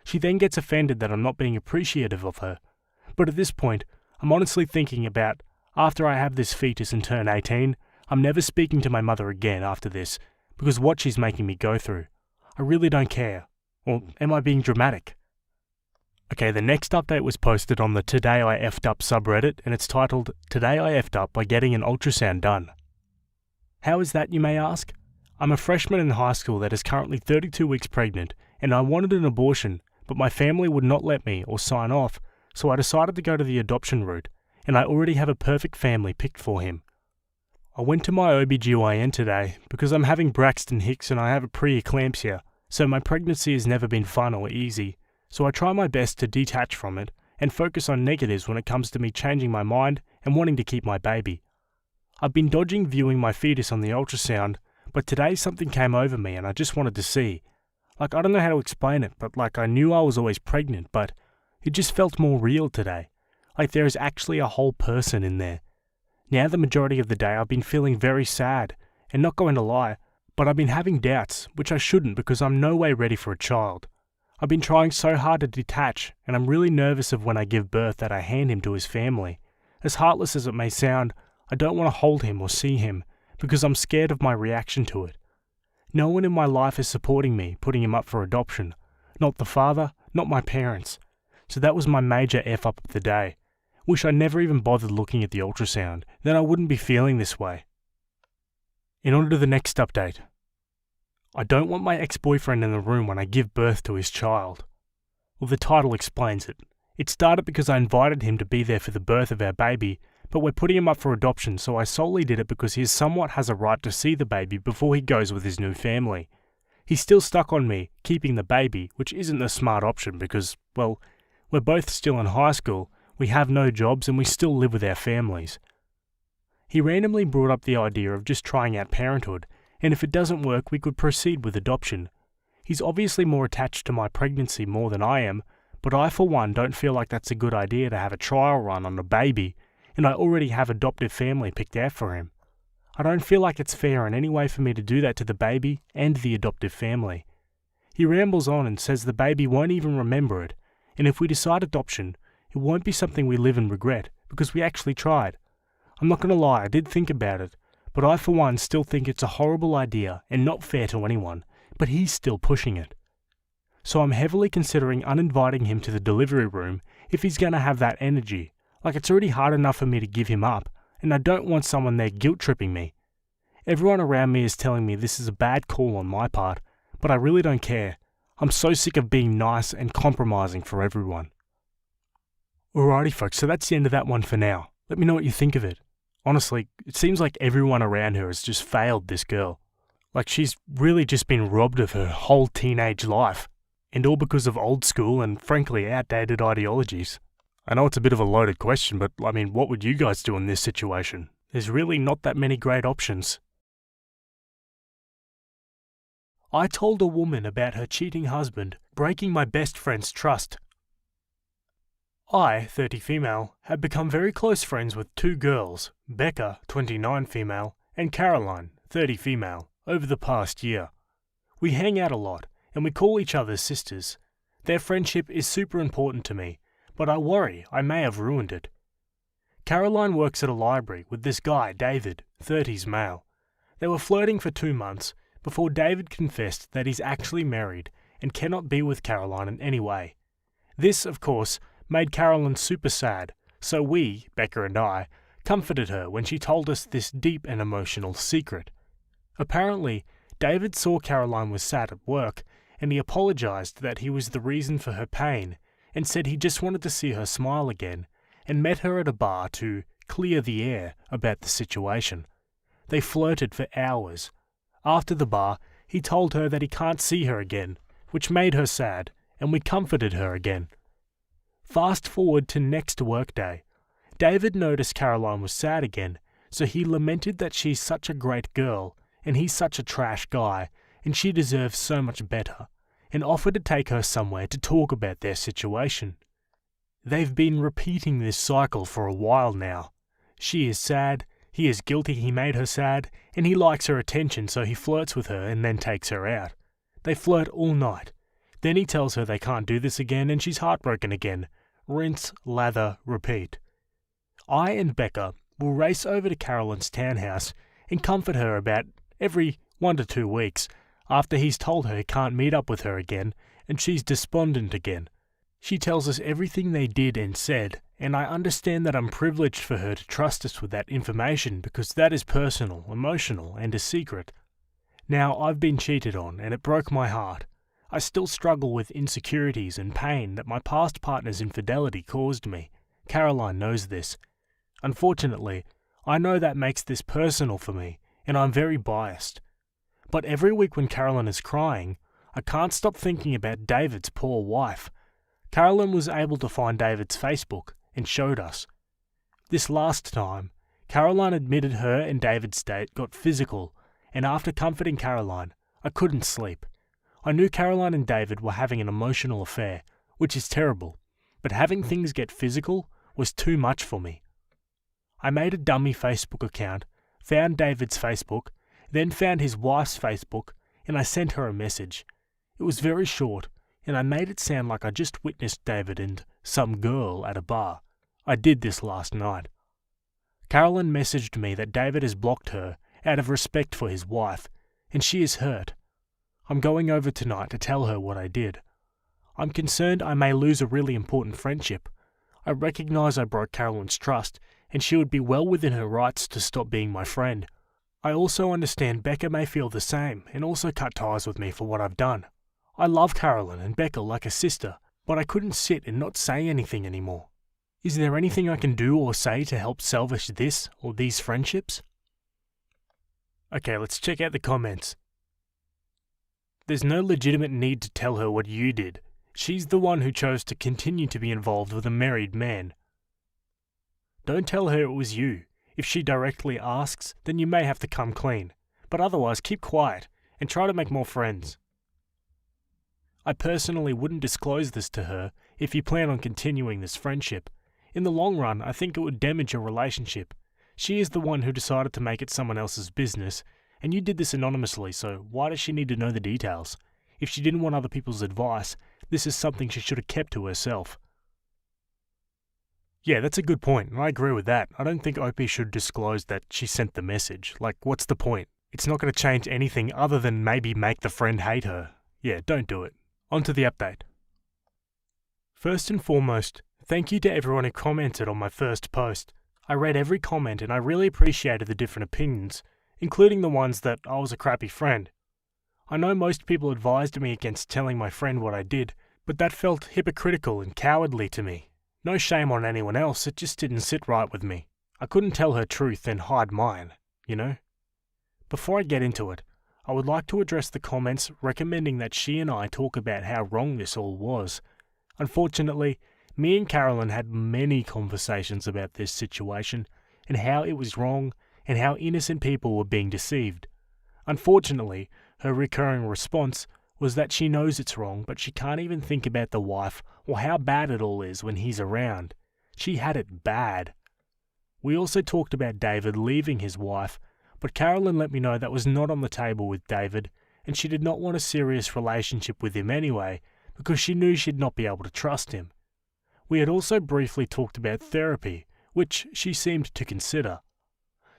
She then gets offended that I'm not being appreciative of her. But at this point, I'm honestly thinking about, after I have this fetus and turn 18, I'm never speaking to my mother again after this, because what she's making me go through. I really don't care. Or am I being dramatic? Okay, the next update was posted on the Today I Effed Up subreddit, and it's titled, Today I Effed Up by Getting an Ultrasound Done. How is that, you may ask? I'm a freshman in high school that is currently 32 weeks pregnant, and I wanted an abortion, but my family would not let me or sign off, so I decided to go to the adoption route, and I already have a perfect family picked for him. I went to my OBGYN today because I'm having Braxton Hicks and I have a preeclampsia, so my pregnancy has never been fun or easy, so I try my best to detach from it and focus on negatives when it comes to me changing my mind and wanting to keep my baby. I've been dodging viewing my fetus on the ultrasound, but today something came over me and I just wanted to see. I don't know how to explain it, but I knew I was always pregnant, but it just felt more real today. There is actually a whole person in there. Now the majority of the day I've been feeling very sad, and not going to lie, But I've been having doubts, which I shouldn't because I'm no way ready for a child. I've been trying so hard to detach, and I'm really nervous of when I give birth that I hand him to his family. As heartless as it may sound, I don't want to hold him or see him, because I'm scared of my reaction to it. No one in my life is supporting me, putting him up for adoption. Not the father, not my parents. So that was my major F-up of the day. Wish I never even bothered looking at the ultrasound, then I wouldn't be feeling this way. In order to the next update. I don't want my ex-boyfriend in the room when I give birth to his child. Well, the title explains it. It started because I invited him to be there for the birth of our baby, but we're putting him up for adoption, so I solely did it because he somewhat has a right to see the baby before he goes with his new family. He's still stuck on me, keeping the baby, which isn't a smart option because, well, we're both still in high school, we have no jobs, and we still live with our families. He randomly brought up the idea of just trying out parenthood, and if it doesn't work, we could proceed with adoption. He's obviously more attached to my pregnancy more than I am, but I for one don't feel like that's a good idea to have a trial run on a baby, and I already have adoptive family picked out for him. I don't feel like it's fair in any way for me to do that to the baby and the adoptive family. He rambles on and says the baby won't even remember it, and if we decide adoption, it won't be something we live and regret, because we actually tried. I'm not going to lie, I did think about it, but I for one still think it's a horrible idea and not fair to anyone, but he's still pushing it. So I'm heavily considering uninviting him to the delivery room if he's going to have that energy. Like, it's already hard enough for me to give him up, and I don't want someone there guilt-tripping me. Everyone around me is telling me this is a bad call on my part, but I really don't care. I'm so sick of being nice and compromising for everyone. Alrighty folks, so that's the end of that one for now. Let me know what you think of it. Honestly, it seems like everyone around her has just failed this girl. Like, she's really just been robbed of her whole teenage life. And all because of old school and frankly outdated ideologies. I know it's a bit of a loaded question, but I mean, what would you guys do in this situation? There's really not that many great options. I told a woman about her cheating husband, breaking my best friend's trust. I, 30 female, have become very close friends with two girls, Becca, 29 female, and Caroline, 30 female, over the past year. We hang out a lot, and we call each other sisters. Their friendship is super important to me, but I worry I may have ruined it. Caroline works at a library with this guy, David, 30s male. They were flirting for 2 months before David confessed that he's actually married and cannot be with Caroline in any way. This, of course, made Caroline super sad, so we, Becca and I, comforted her when she told us this deep and emotional secret. Apparently, David saw Caroline was sad at work, and he apologized that he was the reason for her pain, and said he just wanted to see her smile again, and met her at a bar to clear the air about the situation. They flirted for hours. After the bar, he told her that he can't see her again, which made her sad, and we comforted her again. Fast forward to next workday. David noticed Caroline was sad again, so he lamented that she's such a great girl, and he's such a trash guy, and she deserves so much better, and offered to take her somewhere to talk about their situation. They've been repeating this cycle for a while now. She is sad, he is guilty he made her sad, and he likes her attention so he flirts with her and then takes her out. They flirt all night. Then he tells her they can't do this again and she's heartbroken again. Rinse, lather, repeat. I and Becca will race over to Caroline's townhouse and comfort her about every 1 to 2 weeks after he's told her he can't meet up with her again and she's despondent again. She tells us everything they did and said, and I understand that I'm privileged for her to trust us with that information because that is personal, emotional, and a secret. Now, I've been cheated on and it broke my heart. I still struggle with insecurities and pain that my past partner's infidelity caused me. Caroline knows this. Unfortunately, I know that makes this personal for me, and I'm very biased. But every week when Caroline is crying, I can't stop thinking about David's poor wife. Caroline was able to find David's Facebook and showed us. This last time, Caroline admitted her and David's date got physical, and after comforting Caroline, I couldn't sleep. I knew Caroline and David were having an emotional affair, which is terrible, but having things get physical was too much for me. I made a dummy Facebook account, found David's Facebook, then found his wife's Facebook, and I sent her a message. It was very short, and I made it sound like I just witnessed David and some girl at a bar. I did this last night. Carolyn messaged me that David has blocked her out of respect for his wife, and she is hurt. I'm going over tonight to tell her what I did. I'm concerned I may lose a really important friendship. I recognise I broke Carolyn's trust, and she would be well within her rights to stop being my friend. I also understand Becca may feel the same and also cut ties with me for what I've done. I love Carolyn and Becca like a sister, but I couldn't sit and not say anything anymore. Is there anything I can do or say to help salvage this or these friendships? Okay, let's check out the comments. There's no legitimate need to tell her what you did. She's the one who chose to continue to be involved with a married man. Don't tell her it was you. If she directly asks, then you may have to come clean. But otherwise, keep quiet and try to make more friends. I personally wouldn't disclose this to her if you plan on continuing this friendship. In the long run, I think it would damage your relationship. She is the one who decided to make it someone else's business, and you did this anonymously, so why does she need to know the details? If she didn't want other people's advice, this is something she should have kept to herself. Yeah, that's a good point, and I agree with that. I don't think Opie should disclose that she sent the message. Like, what's the point? It's not going to change anything other than maybe make the friend hate her. Yeah, don't do it. On to the update. First and foremost, thank you to everyone who commented on my first post. I read every comment and I really appreciated the different opinions, including the ones that I was a crappy friend. I know most people advised me against telling my friend what I did, but that felt hypocritical and cowardly to me. No shame on anyone else, it just didn't sit right with me. I couldn't tell her truth and hide mine, you know? Before I get into it, I would like to address the comments recommending that she and I talk about how wrong this all was. Unfortunately, me and Carolyn had many conversations about this situation and how it was wrong and how innocent people were being deceived. Unfortunately, her recurring response was that she knows it's wrong, but she can't even think about the wife or how bad it all is when he's around. She had it bad. We also talked about David leaving his wife, but Carolyn let me know that was not on the table with David, and she did not want a serious relationship with him anyway, because she knew she'd not be able to trust him. We had also briefly talked about therapy, which she seemed to consider.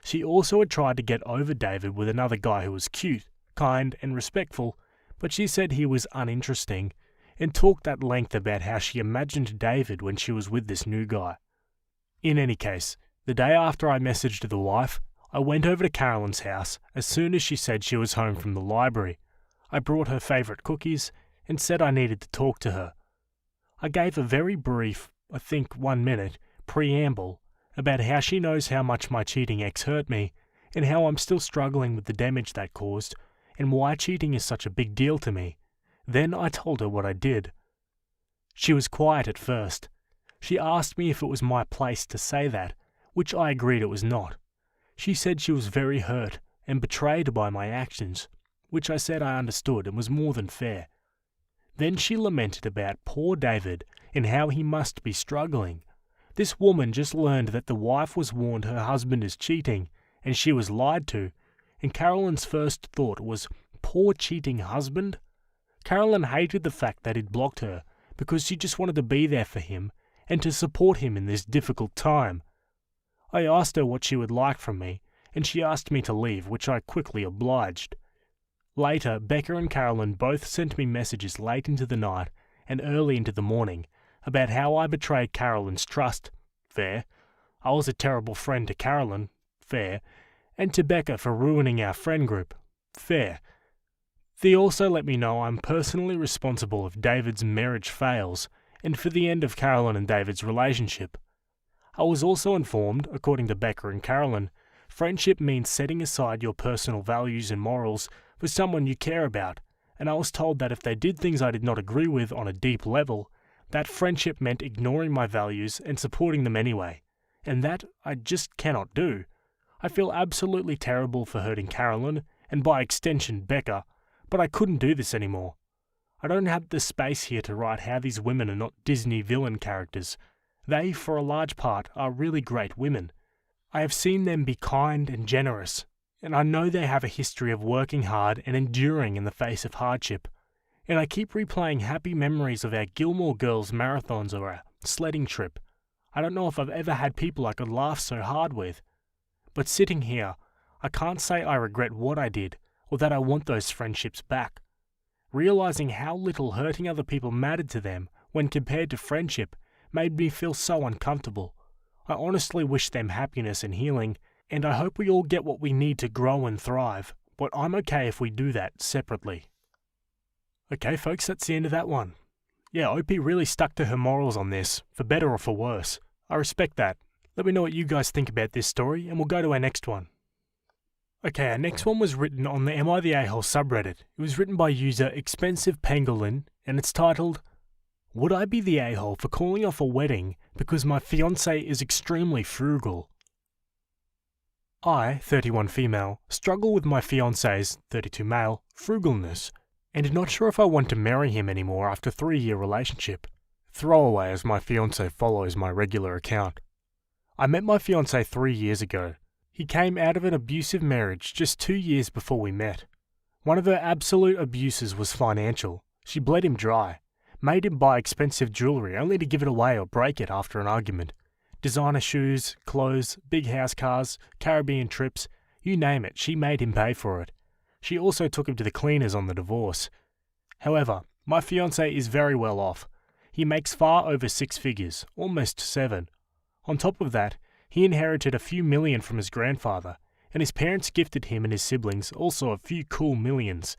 She also had tried to get over David with another guy who was cute, kind, and respectful, but she said he was uninteresting, and talked at length about how she imagined David when she was with this new guy. In any case, the day after I messaged the wife, I went over to Carolyn's house as soon as she said she was home from the library. I brought her favourite cookies and said I needed to talk to her. I gave a very brief, I think 1 minute, preamble about how she knows how much my cheating ex hurt me and how I'm still struggling with the damage that caused and why cheating is such a big deal to me. Then I told her what I did. She was quiet at first. She asked me if it was my place to say that, which I agreed it was not. She said she was very hurt and betrayed by my actions, which I said I understood and was more than fair. Then she lamented about poor David and how he must be struggling. This woman just learned that the wife was warned her husband is cheating, and she was lied to, and Carolyn's first thought was, poor cheating husband? Carolyn hated the fact that he'd blocked her because she just wanted to be there for him and to support him in this difficult time. I asked her what she would like from me, and she asked me to leave, which I quickly obliged. Later, Becca and Carolyn both sent me messages late into the night and early into the morning about how I betrayed Carolyn's trust. Fair. I was a terrible friend to Carolyn. Fair. And to Becca for ruining our friend group. Fair. They also let me know I'm personally responsible if David's marriage fails and for the end of Carolyn and David's relationship. I was also informed, according to Becca and Carolyn, friendship means setting aside your personal values and morals for someone you care about, and I was told that if they did things I did not agree with on a deep level, that friendship meant ignoring my values and supporting them anyway, and that I just cannot do. I feel absolutely terrible for hurting Carolyn, and by extension Becca, but I couldn't do this anymore. I don't have the space here to write how these women are not Disney villain characters. They, for a large part, are really great women. I have seen them be kind and generous, and I know they have a history of working hard and enduring in the face of hardship. And I keep replaying happy memories of our Gilmore Girls marathons or our sledding trip. I don't know if I've ever had people I could laugh so hard with. But sitting here, I can't say I regret what I did or that I want those friendships back. Realizing how little hurting other people mattered to them when compared to friendship made me feel so uncomfortable. I honestly wish them happiness and healing, and I hope we all get what we need to grow and thrive, but I'm okay if we do that separately. Okay folks, that's the end of that one. Yeah, OP really stuck to her morals on this, for better or for worse. I respect that. Let me know what you guys think about this story, and we'll go to our next one. Okay, our next one was written on the Am I the A-hole subreddit. It was written by user Expensive Pangolin, and it's titled, Would I be the a-hole for calling off a wedding because my fiance is extremely frugal? I, 31 female, struggle with my fiance's, 32 male, frugalness, and not sure if I want to marry him anymore after a 3-year relationship. Throwaway as my fiance follows my regular account. I met my fiance 3 years ago. He came out of an abusive marriage just 2 years before we met. One of her absolute abuses was financial. She bled him dry, made him buy expensive jewellery only to give it away or break it after an argument. Designer shoes, clothes, big house cars, Caribbean trips, you name it, she made him pay for it. She also took him to the cleaners on the divorce. However, my fiancé is very well off. He makes far over 6 figures, almost 7. On top of that, he inherited a few million from his grandfather, and his parents gifted him and his siblings also a few cool millions.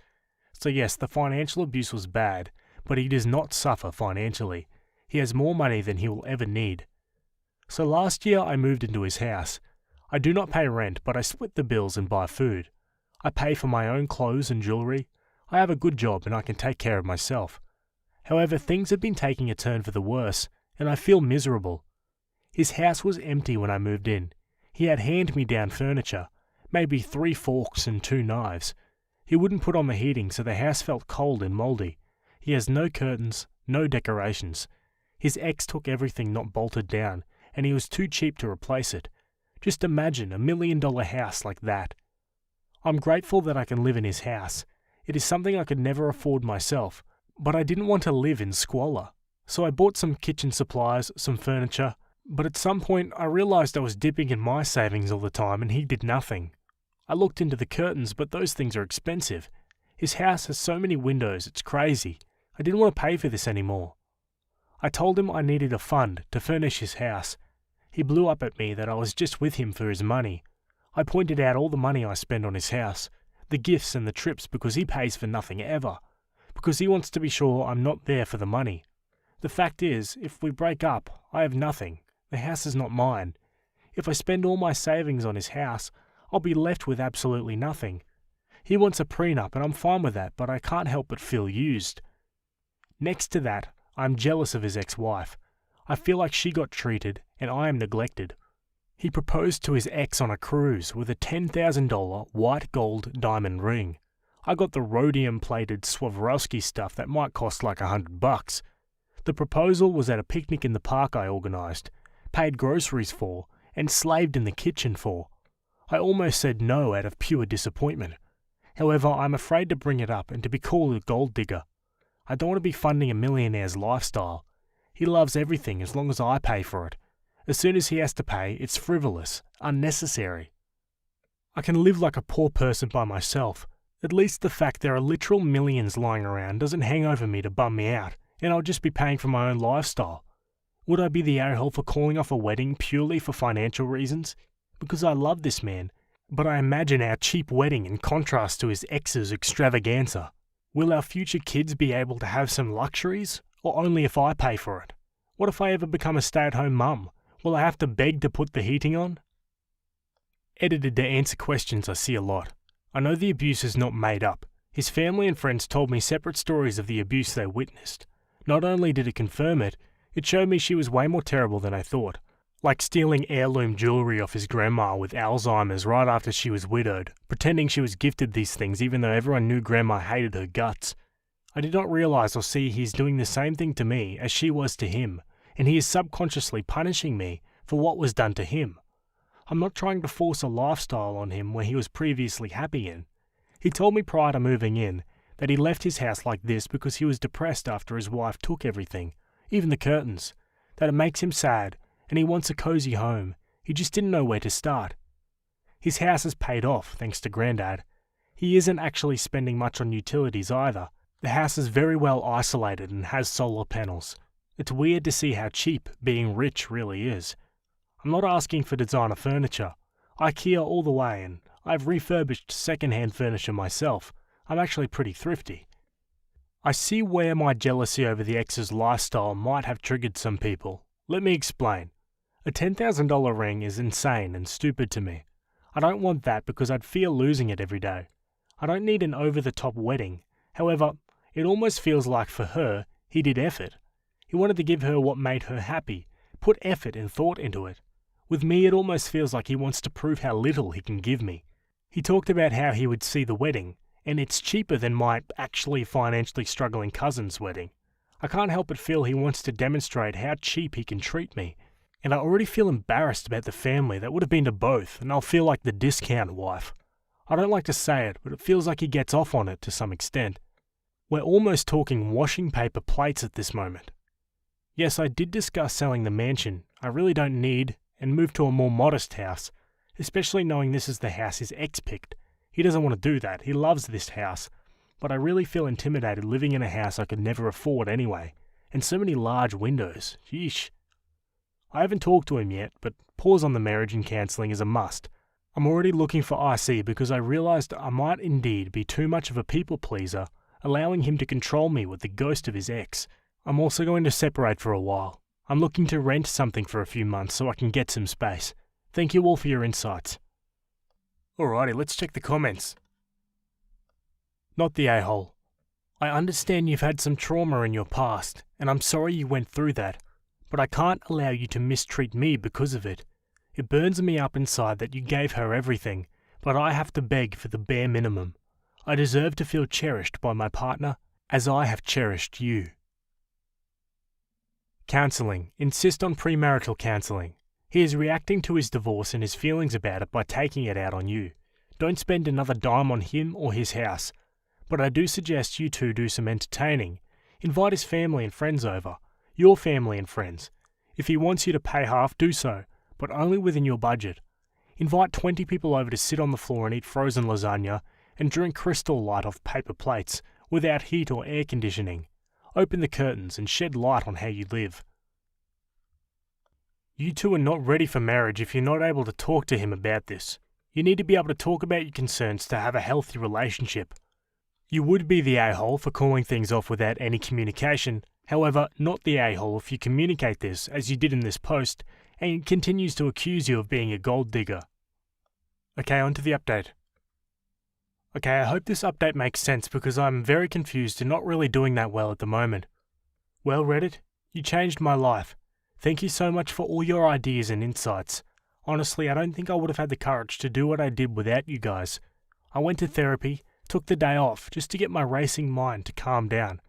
So yes, the financial abuse was bad, but he does not suffer financially. He has more money than he will ever need. So last year I moved into his house. I do not pay rent, but I split the bills and buy food. I pay for my own clothes and jewellery. I have a good job and I can take care of myself. However, things have been taking a turn for the worse, and I feel miserable. His house was empty when I moved in. He had hand-me-down furniture, maybe 3 forks and 2 knives. He wouldn't put on the heating, so the house felt cold and mouldy. He has no curtains, no decorations. His ex took everything not bolted down, and he was too cheap to replace it. Just imagine $1 million house like that. I'm grateful that I can live in his house. It is something I could never afford myself, but I didn't want to live in squalor. So I bought some kitchen supplies, some furniture, but at some point I realised I was dipping in my savings all the time and he did nothing. I looked into the curtains, but those things are expensive. His house has so many windows, it's crazy. I didn't want to pay for this anymore. I told him I needed a fund to furnish his house. He blew up at me that I was just with him for his money. I pointed out all the money I spend on his house, the gifts and the trips because he pays for nothing ever, because he wants to be sure I'm not there for the money. The fact is, if we break up, I have nothing. The house is not mine. If I spend all my savings on his house, I'll be left with absolutely nothing. He wants a prenup and I'm fine with that, but I can't help but feel used. Next to that, I'm jealous of his ex-wife. I feel like she got treated and I am neglected. He proposed to his ex on a cruise with a $10,000 white gold diamond ring. I got the rhodium-plated Swarovski stuff that might cost like $100. The proposal was at a picnic in the park I organised, paid groceries for, and slaved in the kitchen for. I almost said no out of pure disappointment. However, I'm afraid to bring it up and to be called a gold digger. I don't want to be funding a millionaire's lifestyle. He loves everything as long as I pay for it. As soon as he has to pay, it's frivolous, unnecessary. I can live like a poor person by myself. At least the fact there are literal millions lying around doesn't hang over me to bum me out, and I'll just be paying for my own lifestyle. Would I be the a-hole for calling off a wedding purely for financial reasons? Because I love this man, but I imagine our cheap wedding in contrast to his ex's extravaganza. Will our future kids be able to have some luxuries, or only if I pay for it? What if I ever become a stay-at-home mum? Will I have to beg to put the heating on? Edited to answer questions I see a lot. I know the abuse is not made up. His family and friends told me separate stories of the abuse they witnessed. Not only did it confirm it, it showed me she was way more terrible than I thought. Like stealing heirloom jewellery off his grandma with Alzheimer's right after she was widowed, pretending she was gifted these things even though everyone knew grandma hated her guts. I did not realise or see he's doing the same thing to me as she was to him, and he is subconsciously punishing me for what was done to him. I'm not trying to force a lifestyle on him where he was previously happy in. He told me prior to moving in that he left his house like this because he was depressed after his wife took everything, even the curtains, that it makes him sad and he wants a cozy home. He just didn't know where to start. His house is paid off, thanks to Grandad. He isn't actually spending much on utilities either. The house is very well isolated and has solar panels. It's weird to see how cheap being rich really is. I'm not asking for designer furniture. IKEA all the way, and I've refurbished second-hand furniture myself. I'm actually pretty thrifty. I see where my jealousy over the ex's lifestyle might have triggered some people. Let me explain. A $10,000 ring is insane and stupid to me. I don't want that because I'd fear losing it every day. I don't need an over-the-top wedding. However, it almost feels like for her, he did effort. He wanted to give her what made her happy, put effort and thought into it. With me, it almost feels like he wants to prove how little he can give me. He talked about how he would see the wedding, and it's cheaper than my actually financially struggling cousin's wedding. I can't help but feel he wants to demonstrate how cheap he can treat me. And I already feel embarrassed about the family that would have been to both, and I'll feel like the discount wife. I don't like to say it, but it feels like he gets off on it to some extent. We're almost talking washing paper plates at this moment. Yes, I did discuss selling the mansion I really don't need and move to a more modest house, especially knowing this is the house his ex picked. He doesn't want to do that, he loves this house, but I really feel intimidated living in a house I could never afford anyway, and so many large windows, yeesh. I haven't talked to him yet, but pause on the marriage and cancelling is a must. I'm already looking for IC because I realised I might indeed be too much of a people pleaser, allowing him to control me with the ghost of his ex. I'm also going to separate for a while. I'm looking to rent something for a few months so I can get some space. Thank you all for your insights. Alrighty, let's check the comments. Not the a-hole. I understand you've had some trauma in your past, and I'm sorry you went through that, but I can't allow you to mistreat me because of it. It burns me up inside that you gave her everything, but I have to beg for the bare minimum. I deserve to feel cherished by my partner, as I have cherished you. Counselling. Insist on premarital counselling. He is reacting to his divorce and his feelings about it by taking it out on you. Don't spend another dime on him or his house. But I do suggest you two do some entertaining. Invite his family and friends over. Your family and friends. If he wants you to pay half, do so, but only within your budget. Invite 20 people over to sit on the floor and eat frozen lasagna and drink Crystal Light off paper plates without heat or air conditioning. Open the curtains and shed light on how you live. You two are not ready for marriage if you're not able to talk to him about this. You need to be able to talk about your concerns to have a healthy relationship. You would be the a-hole for calling things off without any communication. However, not the a-hole if you communicate this, as you did in this post, and he continues to accuse you of being a gold digger. Okay, on to the update. Okay, I hope this update makes sense because I'm very confused and not really doing that well at the moment. Well, Reddit, you changed my life. Thank you so much for all your ideas and insights. Honestly, I don't think I would have had the courage to do what I did without you guys. I went to therapy, took the day off just to get my racing mind to calm down.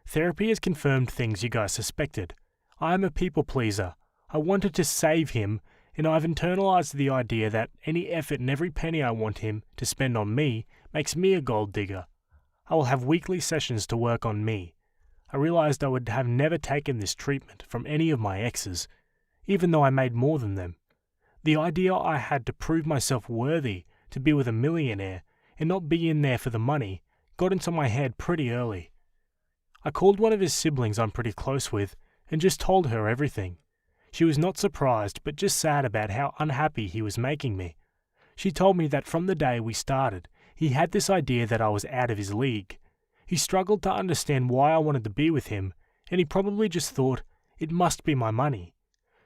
Therapy has confirmed things you guys suspected. I am a people pleaser. I wanted to save him, and I've internalized the idea that any effort and every penny I want him to spend on me makes me a gold digger. I will have weekly sessions to work on me. I realized I would have never taken this treatment from any of my exes, even though I made more than them. The idea I had to prove myself worthy to be with a millionaire and not be in there for the money got into my head pretty early. I called one of his siblings I'm pretty close with and just told her everything. She was not surprised, but just sad about how unhappy he was making me. She told me that from the day we started, he had this idea that I was out of his league. He struggled to understand why I wanted to be with him, and he probably just thought, it must be my money.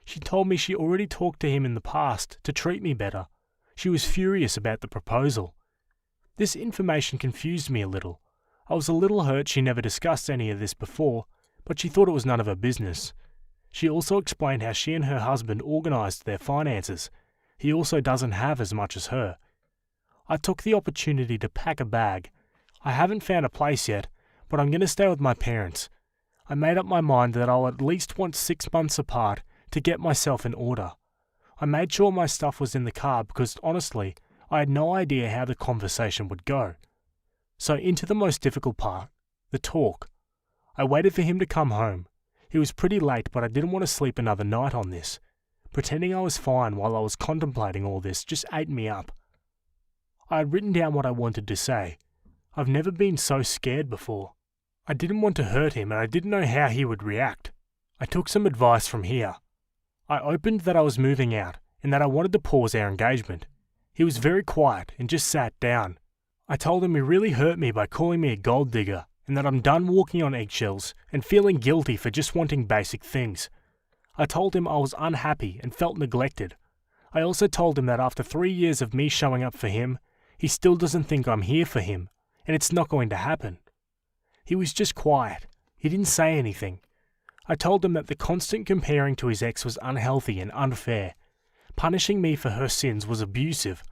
She told me she already talked to him in the past to treat me better. She was furious about the proposal. This information confused me a little. I was a little hurt she never discussed any of this before, but she thought it was none of her business. She also explained how she and her husband organised their finances. He also doesn't have as much as her. I took the opportunity to pack a bag. I haven't found a place yet, but I'm going to stay with my parents. I made up my mind that I'll at least want 6 months apart to get myself in order. I made sure my stuff was in the car because honestly, I had no idea how the conversation would go. So into the most difficult part, the talk. I waited for him to come home. He was pretty late, but I didn't want to sleep another night on this. Pretending I was fine while I was contemplating all this just ate me up. I had written down what I wanted to say. I've never been so scared before. I didn't want to hurt him and I didn't know how he would react. I took some advice from here. I opened that I was moving out and that I wanted to pause our engagement. He was very quiet and just sat down. I told him he really hurt me by calling me a gold digger and that I'm done walking on eggshells and feeling guilty for just wanting basic things. I told him I was unhappy and felt neglected. I also told him that after 3 years of me showing up for him, he still doesn't think I'm here for him, and it's not going to happen. He was just quiet. He didn't say anything. I told him that the constant comparing to his ex was unhealthy and unfair. Punishing me for her sins was abusive.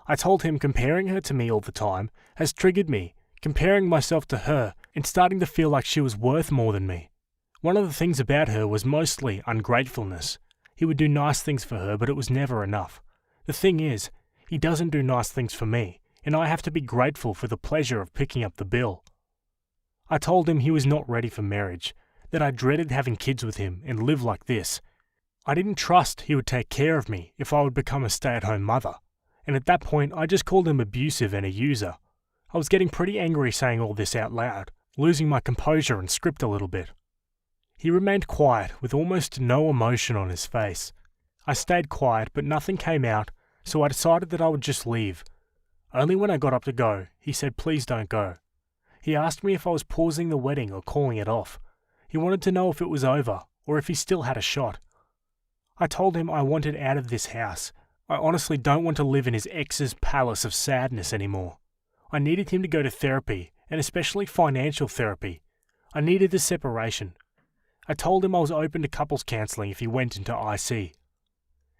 I told him comparing her to me all the time has triggered me, comparing myself to her and starting to feel like she was worth more than me. One of the things about her was mostly ungratefulness. He would do nice things for her, but it was never enough. The thing is, he doesn't do nice things for me, and I have to be grateful for the pleasure of picking up the bill. I told him he was not ready for marriage, that I dreaded having kids with him and live like this. I didn't trust he would take care of me if I would become a stay-at-home mother, and at that point I just called him abusive and a user. I was getting pretty angry saying all this out loud, losing my composure and script a little bit. He remained quiet with almost no emotion on his face. I stayed quiet but nothing came out, so I decided that I would just leave. Only when I got up to go, he said please don't go. He asked me if I was pausing the wedding or calling it off. He wanted to know if it was over or if he still had a shot. I told him I wanted out of this house. I honestly don't want to live in his ex's palace of sadness anymore. I needed him to go to therapy, and especially financial therapy. I needed the separation. I told him I was open to couples counselling if he went into IC.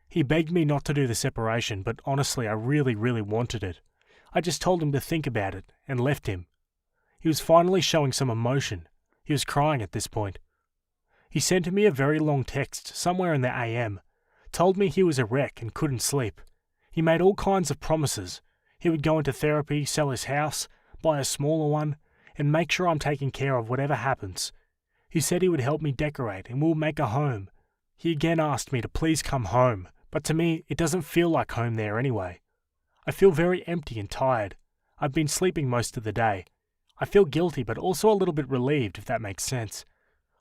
He begged me not to do the separation, but honestly I really wanted it. I just told him to think about it, and left him. He was finally showing some emotion. He was crying at this point. He sent me a very long text somewhere in the AM, told me he was a wreck and couldn't sleep. He made all kinds of promises. He would go into therapy, sell his house, buy a smaller one, and make sure I'm taken care of whatever happens. He said he would help me decorate and we'll make a home. He again asked me to please come home, but to me it doesn't feel like home there anyway. I feel very empty and tired. I've been sleeping most of the day. I feel guilty but also a little bit relieved, if that makes sense.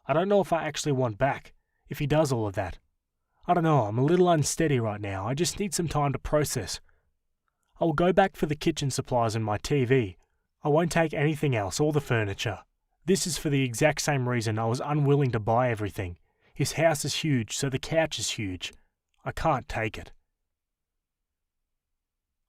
I don't know if I actually want back, if he does all of that. I don't know, I'm a little unsteady right now. I just need some time to process. I will go back for the kitchen supplies and my TV. I won't take anything else, all the furniture. This is for the exact same reason I was unwilling to buy everything. His house is huge, so the couch is huge. I can't take it.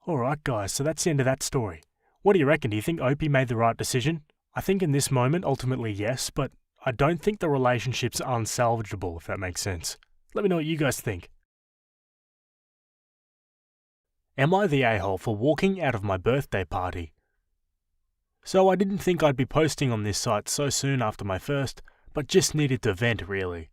Alright guys, so that's the end of that story. What do you reckon? Do you think Opie made the right decision? I think in this moment, ultimately yes, but I don't think the relationship's unsalvageable, if that makes sense. Let me know what you guys think. Am I the a-hole for walking out of my birthday party? So I didn't think I'd be posting on this site so soon after my first, but just needed to vent really.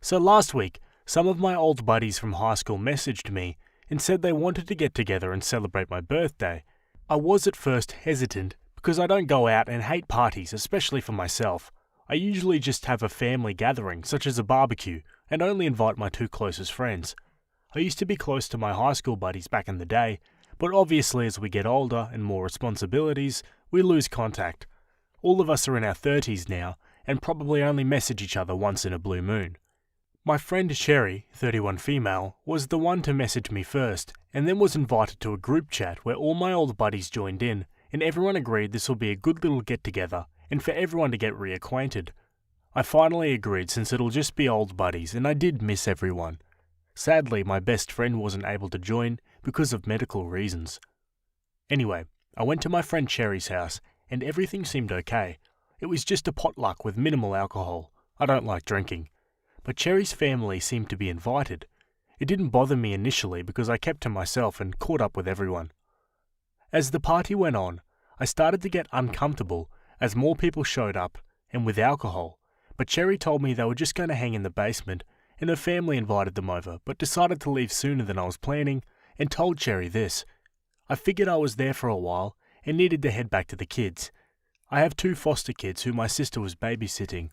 So last week, some of my old buddies from high school messaged me and said they wanted to get together and celebrate my birthday. I was at first hesitant because I don't go out and hate parties, especially for myself. I usually just have a family gathering, such as a barbecue, and only invite my 2 closest friends. I used to be close to my high school buddies back in the day, but obviously as we get older and more responsibilities, we lose contact. All of us are in our 30s now, and probably only message each other once in a blue moon. My friend Sherry, 31 female, was the one to message me first, and then was invited to a group chat where all my old buddies joined in, and everyone agreed this will be a good little get-together, and for everyone to get reacquainted. I finally agreed since it'll just be old buddies, and I did miss everyone. Sadly, my best friend wasn't able to join because of medical reasons. Anyway, I went to my friend Sherry's house, and everything seemed okay. It was just a potluck with minimal alcohol. I don't like drinking. But Cherry's family seemed to be invited. It didn't bother me initially because I kept to myself and caught up with everyone. As the party went on, I started to get uncomfortable as more people showed up and with alcohol, but Cherry told me they were just going to hang in the basement and her family invited them over, but decided to leave sooner than I was planning and told Cherry this. I figured I was there for a while and needed to head back to the kids. I have 2 foster kids who my sister was babysitting.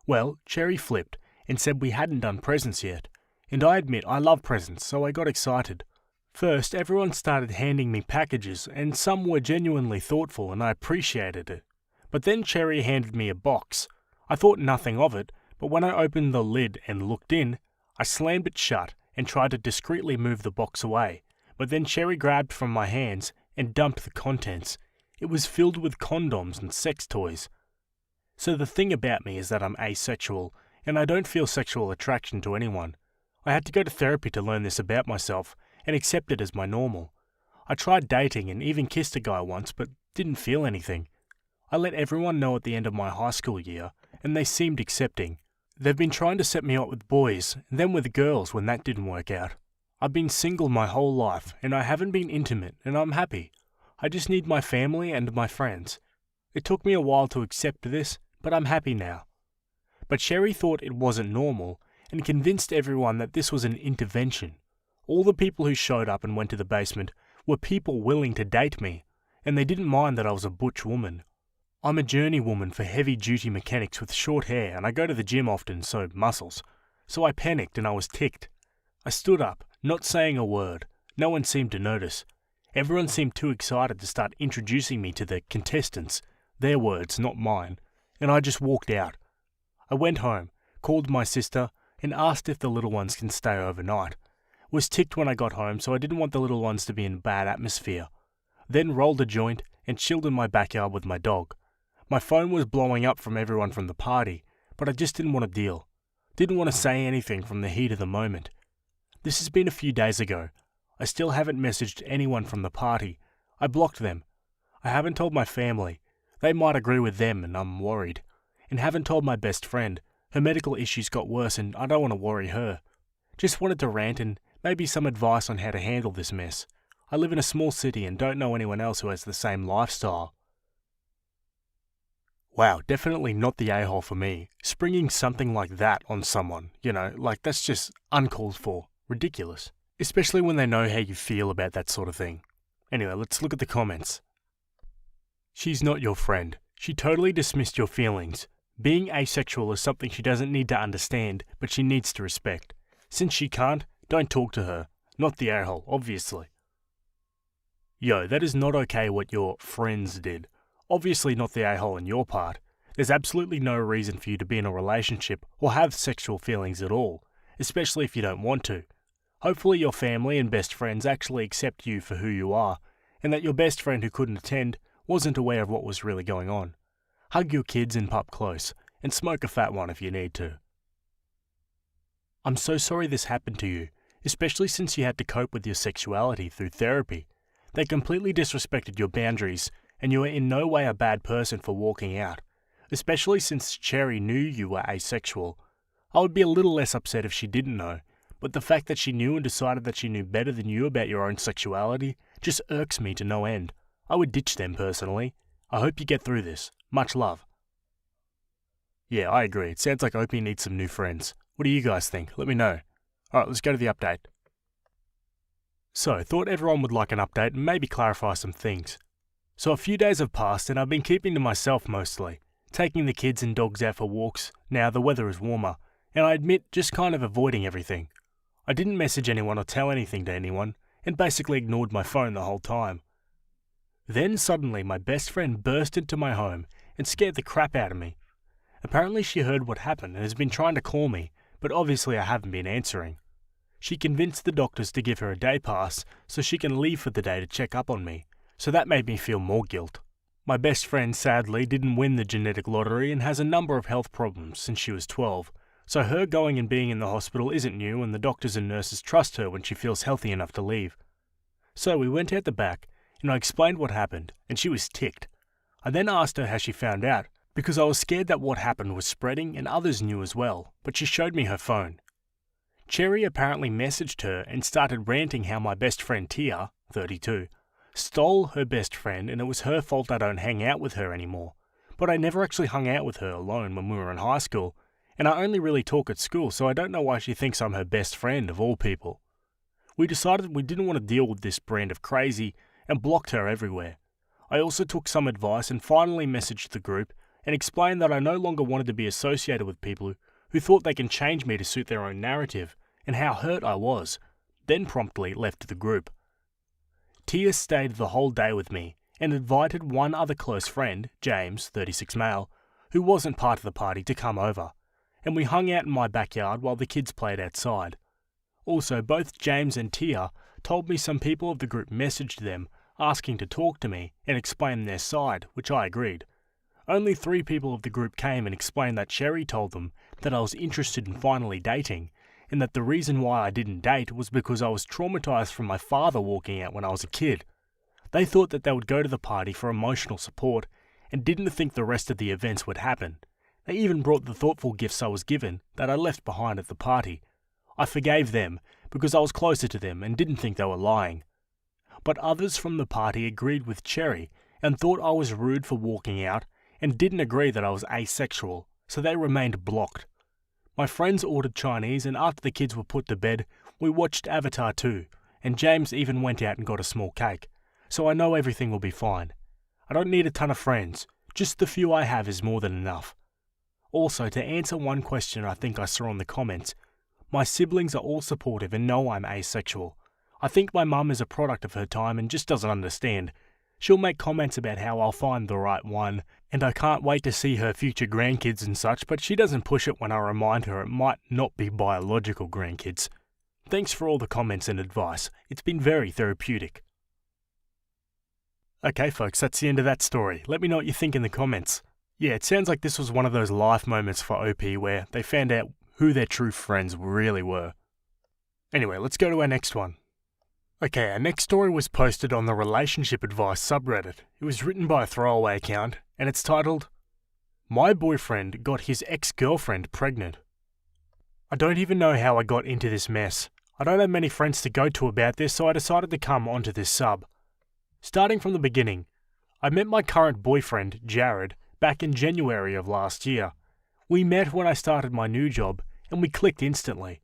Well, Cherry flipped and said we hadn't done presents yet, and I admit I love presents, so I got excited. First, everyone started handing me packages, and some were genuinely thoughtful and I appreciated it. But then Cherry handed me a box. I thought nothing of it, but when I opened the lid and looked in, I slammed it shut and tried to discreetly move the box away, but then Cherry grabbed from my hands and dumped the contents. It was filled with condoms and sex toys. So the thing about me is that I'm asexual, and I don't feel sexual attraction to anyone. I had to go to therapy to learn this about myself and accept it as my normal. I tried dating and even kissed a guy once, but didn't feel anything. I let everyone know at the end of my high school year, and they seemed accepting. They've been trying to set me up with boys, and then with girls when that didn't work out. I've been single my whole life, and I haven't been intimate, and I'm happy. I just need my family and my friends. It took me a while to accept this, but I'm happy now. But Cherry thought it wasn't normal, and convinced everyone that this was an intervention. All the people who showed up and went to the basement were people willing to date me, and they didn't mind that I was a butch woman. I'm a journeywoman for heavy-duty mechanics with short hair, and I go to the gym often, so muscles. So I panicked and I was ticked. I stood up, not saying a word. No one seemed to notice. Everyone seemed too excited to start introducing me to the contestants. Their words, not mine. And I just walked out. I went home, called my sister, and asked if the little ones can stay overnight. Was ticked when I got home, so I didn't want the little ones to be in a bad atmosphere. Then rolled a joint and chilled in my backyard with my dog. My phone was blowing up from everyone from the party, but I just didn't want to deal. Didn't want to say anything from the heat of the moment. This has been a few days ago. I still haven't messaged anyone from the party. I blocked them. I haven't told my family. They might agree with them and I'm worried. And haven't told my best friend. Her medical issues got worse and I don't want to worry her. Just wanted to rant and maybe some advice on how to handle this mess. I live in a small city and don't know anyone else who has the same lifestyle. Wow, definitely not the a-hole for me. Springing something like that on someone, that's just uncalled for. Ridiculous. Especially when they know how you feel about that sort of thing. Anyway, let's look at the comments. She's not your friend. She totally dismissed your feelings. Being asexual is something she doesn't need to understand, but she needs to respect. Since she can't, don't talk to her. Not the a-hole, obviously. Yo, that is not okay what your friends did. Obviously not the a-hole in your part. There's absolutely no reason for you to be in a relationship or have sexual feelings at all, especially if you don't want to. Hopefully your family and best friends actually accept you for who you are, and that your best friend who couldn't attend wasn't aware of what was really going on. Hug your kids and pup close, and smoke a fat one if you need to. I'm so sorry this happened to you, especially since you had to cope with your sexuality through therapy. They completely disrespected your boundaries, and you are in no way a bad person for walking out, especially since Cherry knew you were asexual. I would be a little less upset if she didn't know, but the fact that she knew and decided that she knew better than you about your own sexuality just irks me to no end. I would ditch them personally. I hope you get through this. Much love. Yeah, I agree. It sounds like Opie needs some new friends. What do you guys think? Let me know. Alright, let's go to the update. So, thought everyone would like an update and maybe clarify some things. So a few days have passed and I've been keeping to myself mostly, taking the kids and dogs out for walks. Now the weather is warmer, and I admit just kind of avoiding everything. I didn't message anyone or tell anything to anyone, and basically ignored my phone the whole time. Then suddenly my best friend burst into my home and scared the crap out of me. Apparently she heard what happened and has been trying to call me, but obviously I haven't been answering. She convinced the doctors to give her a day pass so she can leave for the day to check up on me, so that made me feel more guilt. My best friend sadly didn't win the genetic lottery and has a number of health problems since she was 12, so her going and being in the hospital isn't new and the doctors and nurses trust her when she feels healthy enough to leave. So we went out the back and I explained what happened and she was ticked. I then asked her how she found out because I was scared that what happened was spreading and others knew as well, but she showed me her phone. Cherry apparently messaged her and started ranting how my best friend Tia, 32, stole her best friend and it was her fault I don't hang out with her anymore. But I never actually hung out with her alone when we were in high school, and I only really talk at school, so I don't know why she thinks I'm her best friend of all people. We decided we didn't want to deal with this brand of crazy and blocked her everywhere. I also took some advice and finally messaged the group and explained that I no longer wanted to be associated with people who thought they can change me to suit their own narrative, and how hurt I was, then promptly left the group. Tia stayed the whole day with me and invited one other close friend, James, 36 male, who wasn't part of the party, to come over, and we hung out in my backyard while the kids played outside. Also, both James and Tia told me some people of the group messaged them asking to talk to me and explain their side, which I agreed. Only 3 people of the group came and explained that Sherry told them that I was interested in finally dating, and that the reason why I didn't date was because I was traumatized from my father walking out when I was a kid. They thought that they would go to the party for emotional support and didn't think the rest of the events would happen. They even brought the thoughtful gifts I was given that I left behind at the party. I forgave them because I was closer to them and didn't think they were lying. But others from the party agreed with Cherry and thought I was rude for walking out and didn't agree that I was asexual, so they remained blocked. My friends ordered Chinese, and after the kids were put to bed, we watched Avatar 2, and James even went out and got a small cake, so I know everything will be fine. I don't need a ton of friends, just the few I have is more than enough. Also, to answer one question I think I saw in the comments, my siblings are all supportive and know I'm asexual. I think my mum is a product of her time and just doesn't understand. She'll make comments about how I'll find the right one, and I can't wait to see her future grandkids and such, but she doesn't push it when I remind her it might not be biological grandkids. Thanks for all the comments and advice. It's been very therapeutic. Okay folks, that's the end of that story. Let me know what you think in the comments. Yeah, it sounds like this was one of those life moments for OP where they found out who their true friends really were. Anyway, let's go to our next one. Okay, our next story was posted on the Relationship Advice subreddit. It was written by a throwaway account, and it's titled, "My boyfriend got his ex-girlfriend pregnant." I don't even know how I got into this mess. I don't have many friends to go to about this, so I decided to come onto this sub. Starting from the beginning, I met my current boyfriend, Jared, back in January of last year. We met when I started my new job, and we clicked instantly.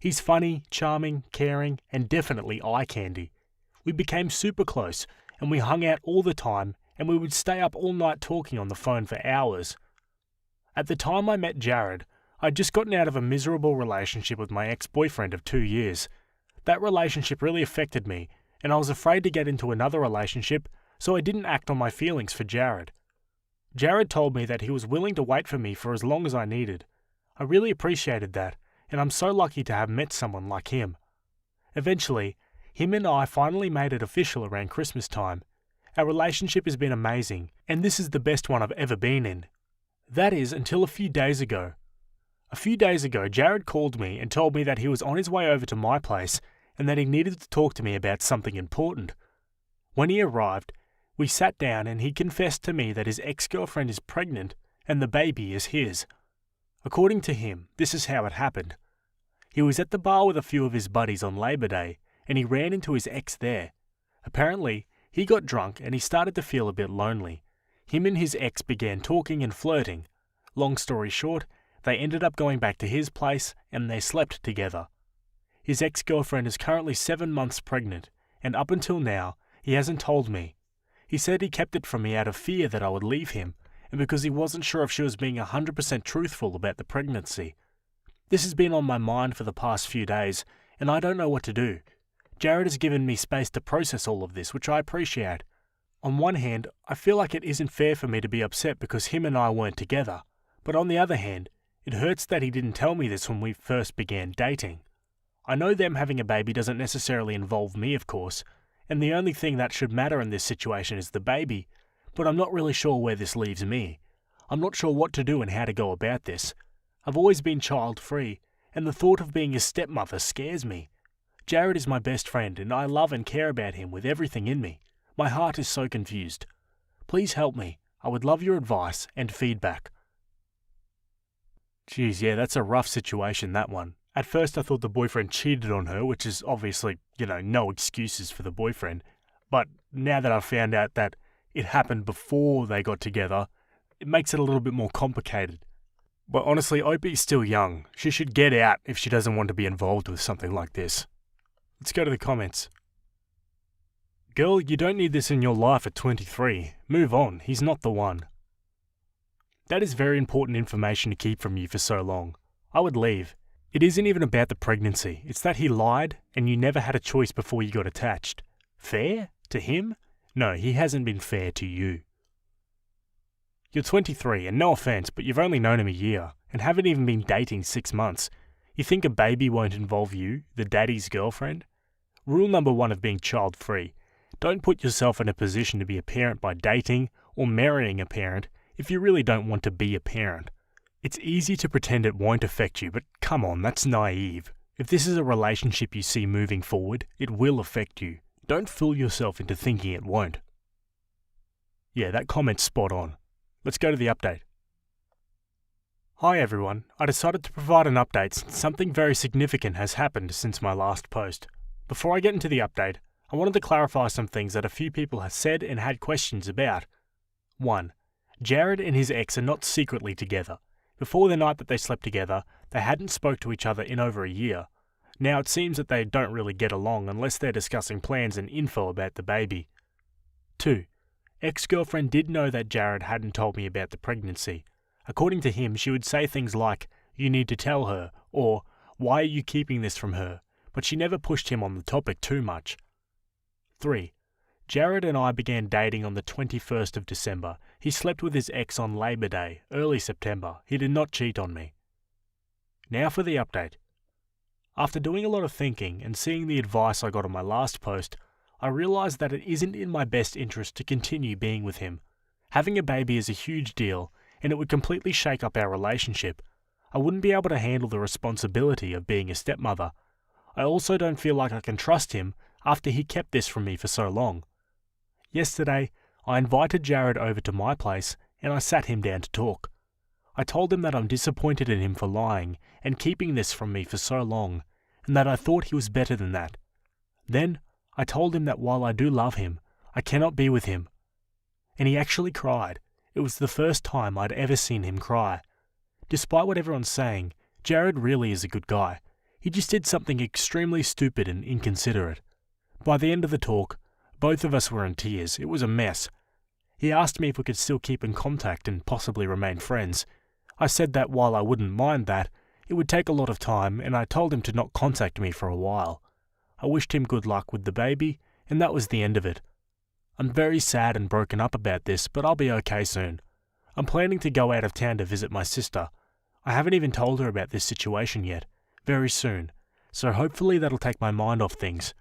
He's funny, charming, caring, and definitely eye candy. We became super close, and we hung out all the time, and we would stay up all night talking on the phone for hours. At the time I met Jared, I'd just gotten out of a miserable relationship with my ex-boyfriend of 2 years. That relationship really affected me, and I was afraid to get into another relationship, so I didn't act on my feelings for Jared. Jared told me that he was willing to wait for me for as long as I needed. I really appreciated that, and I'm so lucky to have met someone like him. Eventually, him and I finally made it official around Christmas time. Our relationship has been amazing, and this is the best one I've ever been in. That is, until a few days ago. A few days ago, Jared called me and told me that he was on his way over to my place and that he needed to talk to me about something important. When he arrived, we sat down and he confessed to me that his ex-girlfriend is pregnant and the baby is his. According to him, this is how it happened. He was at the bar with a few of his buddies on Labor Day, and he ran into his ex there. Apparently, he got drunk and he started to feel a bit lonely. Him and his ex began talking and flirting. Long story short, they ended up going back to his place and they slept together. His ex-girlfriend is currently 7 months pregnant, and up until now, he hasn't told me. He said he kept it from me out of fear that I would leave him, and because he wasn't sure if she was being 100% truthful about the pregnancy. This has been on my mind for the past few days, and I don't know what to do. Jared has given me space to process all of this, which I appreciate. On one hand, I feel like it isn't fair for me to be upset because him and I weren't together, but on the other hand, it hurts that he didn't tell me this when we first began dating. I know them having a baby doesn't necessarily involve me, of course, and the only thing that should matter in this situation is the baby, but I'm not really sure where this leaves me. I'm not sure what to do and how to go about this. I've always been child-free, and the thought of being a stepmother scares me. Jared is my best friend, and I love and care about him with everything in me. My heart is so confused. Please help me. I would love your advice and feedback. Geez, yeah, that's a rough situation, that one. At first I thought the boyfriend cheated on her, which is obviously, no excuses for the boyfriend. But now that I've found out that it happened before they got together, it makes it a little bit more complicated. But honestly, Opie's still young. She should get out if she doesn't want to be involved with something like this. Let's go to the comments. Girl, you don't need this in your life at 23. Move on, he's not the one. That is very important information to keep from you for so long. I would leave. It isn't even about the pregnancy. It's that he lied and you never had a choice before you got attached. Fair? To him? No, he hasn't been fair to you. You're 23 and no offense, but you've only known him a year and haven't even been dating 6 months. You think a baby won't involve you, the daddy's girlfriend? Rule number 1 of being child-free. Don't put yourself in a position to be a parent by dating or marrying a parent if you really don't want to be a parent. It's easy to pretend it won't affect you, but come on, that's naive. If this is a relationship you see moving forward, it will affect you. Don't fool yourself into thinking it won't. Yeah, that comment's spot on. Let's go to the update. Hi everyone, I decided to provide an update since something very significant has happened since my last post. Before I get into the update, I wanted to clarify some things that a few people have said and had questions about. 1. Jared and his ex are not secretly together. Before the night that they slept together, they hadn't spoke to each other in over a year. Now it seems that they don't really get along unless they're discussing plans and info about the baby. 2. Ex-girlfriend did know that Jared hadn't told me about the pregnancy. According to him, she would say things like, "You need to tell her," or "Why are you keeping this from her?" But she never pushed him on the topic too much. 3. Jared and I began dating on the 21st of December. He slept with his ex on Labor Day, early September. He did not cheat on me. Now for the update. After doing a lot of thinking and seeing the advice I got on my last post, I realised that it isn't in my best interest to continue being with him. Having a baby is a huge deal, and it would completely shake up our relationship. I wouldn't be able to handle the responsibility of being a stepmother. I also don't feel like I can trust him after he kept this from me for so long. Yesterday, I invited Jared over to my place and I sat him down to talk. I told him that I'm disappointed in him for lying and keeping this from me for so long, and that I thought he was better than that. Then, I told him that while I do love him, I cannot be with him. And he actually cried. It was the first time I'd ever seen him cry. Despite what everyone's saying, Jared really is a good guy. He just did something extremely stupid and inconsiderate. By the end of the talk, both of us were in tears. It was a mess. He asked me if we could still keep in contact and possibly remain friends. I said that while I wouldn't mind that, it would take a lot of time, and I told him to not contact me for a while. I wished him good luck with the baby, and that was the end of it. I'm very sad and broken up about this, but I'll be okay soon. I'm planning to go out of town to visit my sister. I haven't even told her about this situation yet. Very soon. So hopefully that'll take my mind off things.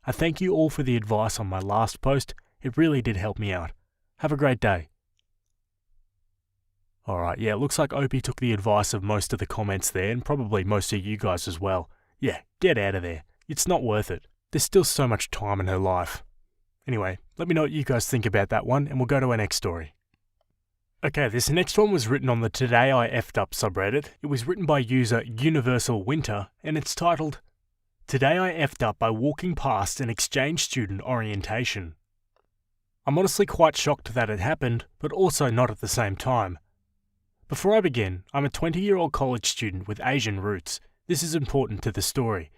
I thank you all for the advice on my last post. It really did help me out. Have a great day. Alright, yeah, it looks like Opie took the advice of most of the comments there, and probably most of you guys as well. Yeah, get out of there. It's not worth it. There's still so much time in her life. Anyway, let me know what you guys think about that one, and we'll go to our next story. Okay, this next one was written on the Today I Effed Up subreddit. It was written by user Universal Winter, and it's titled, "Today I effed up by walking past an exchange student orientation." I'm honestly quite shocked that it happened, but also not at the same time. Before I begin, I'm a 20-year-old college student with Asian roots. This is important to the story.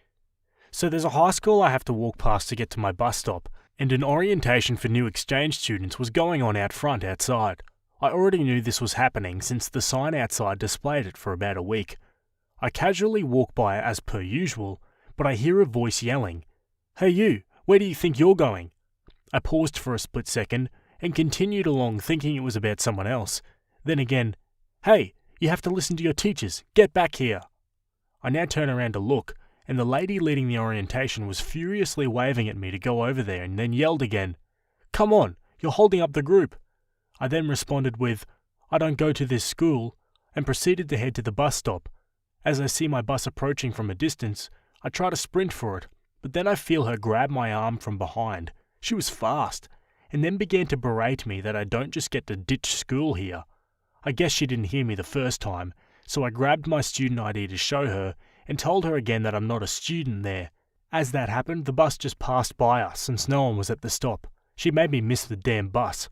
So there's a high school I have to walk past to get to my bus stop, and an orientation for new exchange students was going on out front outside. I already knew this was happening since the sign outside displayed it for about a week. I casually walk by as per usual, but I hear a voice yelling, "Hey you, where do you think you're going?" I paused for a split second and continued along thinking it was about someone else. Then again, "Hey, you have to listen to your teachers, get back here." I now turn around to look, and the lady leading the orientation was furiously waving at me to go over there and then yelled again, "Come on, you're holding up the group." I then responded with, "I don't go to this school," and proceeded to head to the bus stop. As I see my bus approaching from a distance, I try to sprint for it, but then I feel her grab my arm from behind. She was fast, and then began to berate me that I don't just get to ditch school here. I guess she didn't hear me the first time, so I grabbed my student ID to show her and told her again that I'm not a student there. As that happened, the bus just passed by us since no one was at the stop. She made me miss the damn bus.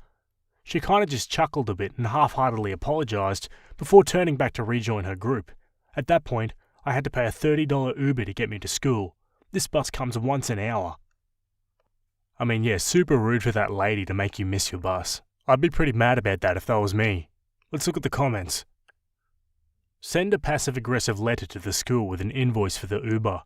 She kinda just chuckled a bit and half-heartedly apologised, before turning back to rejoin her group. At that point, I had to pay a $30 Uber to get me to school. This bus comes once an hour. I mean, yeah, super rude for that lady to make you miss your bus. I'd be pretty mad about that if that was me. Let's look at the comments. Send a passive-aggressive letter to the school with an invoice for the Uber.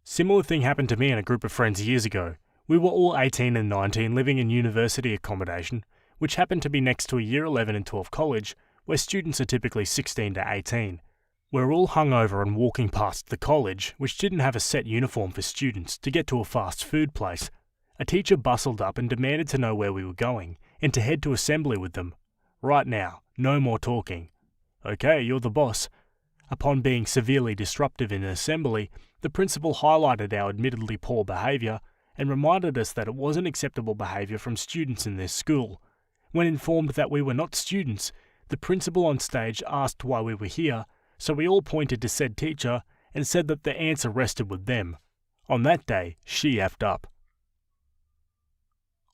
Similar thing happened to me and a group of friends years ago. We were all 18 and 19 living in university accommodation, which happened to be next to a Year 11 and 12 college, where students are typically 16 to 18. We're all hungover and walking past the college, which didn't have a set uniform for students, to get to a fast food place. A teacher bustled up and demanded to know where we were going, and to head to assembly with them. Right now, no more talking. Okay, you're the boss. Upon being severely disruptive in assembly, the principal highlighted our admittedly poor behaviour and reminded us that it wasn't acceptable behaviour from students in this school. When informed that we were not students, the principal on stage asked why we were here, so we all pointed to said teacher and said that the answer rested with them. On that day, she effed up.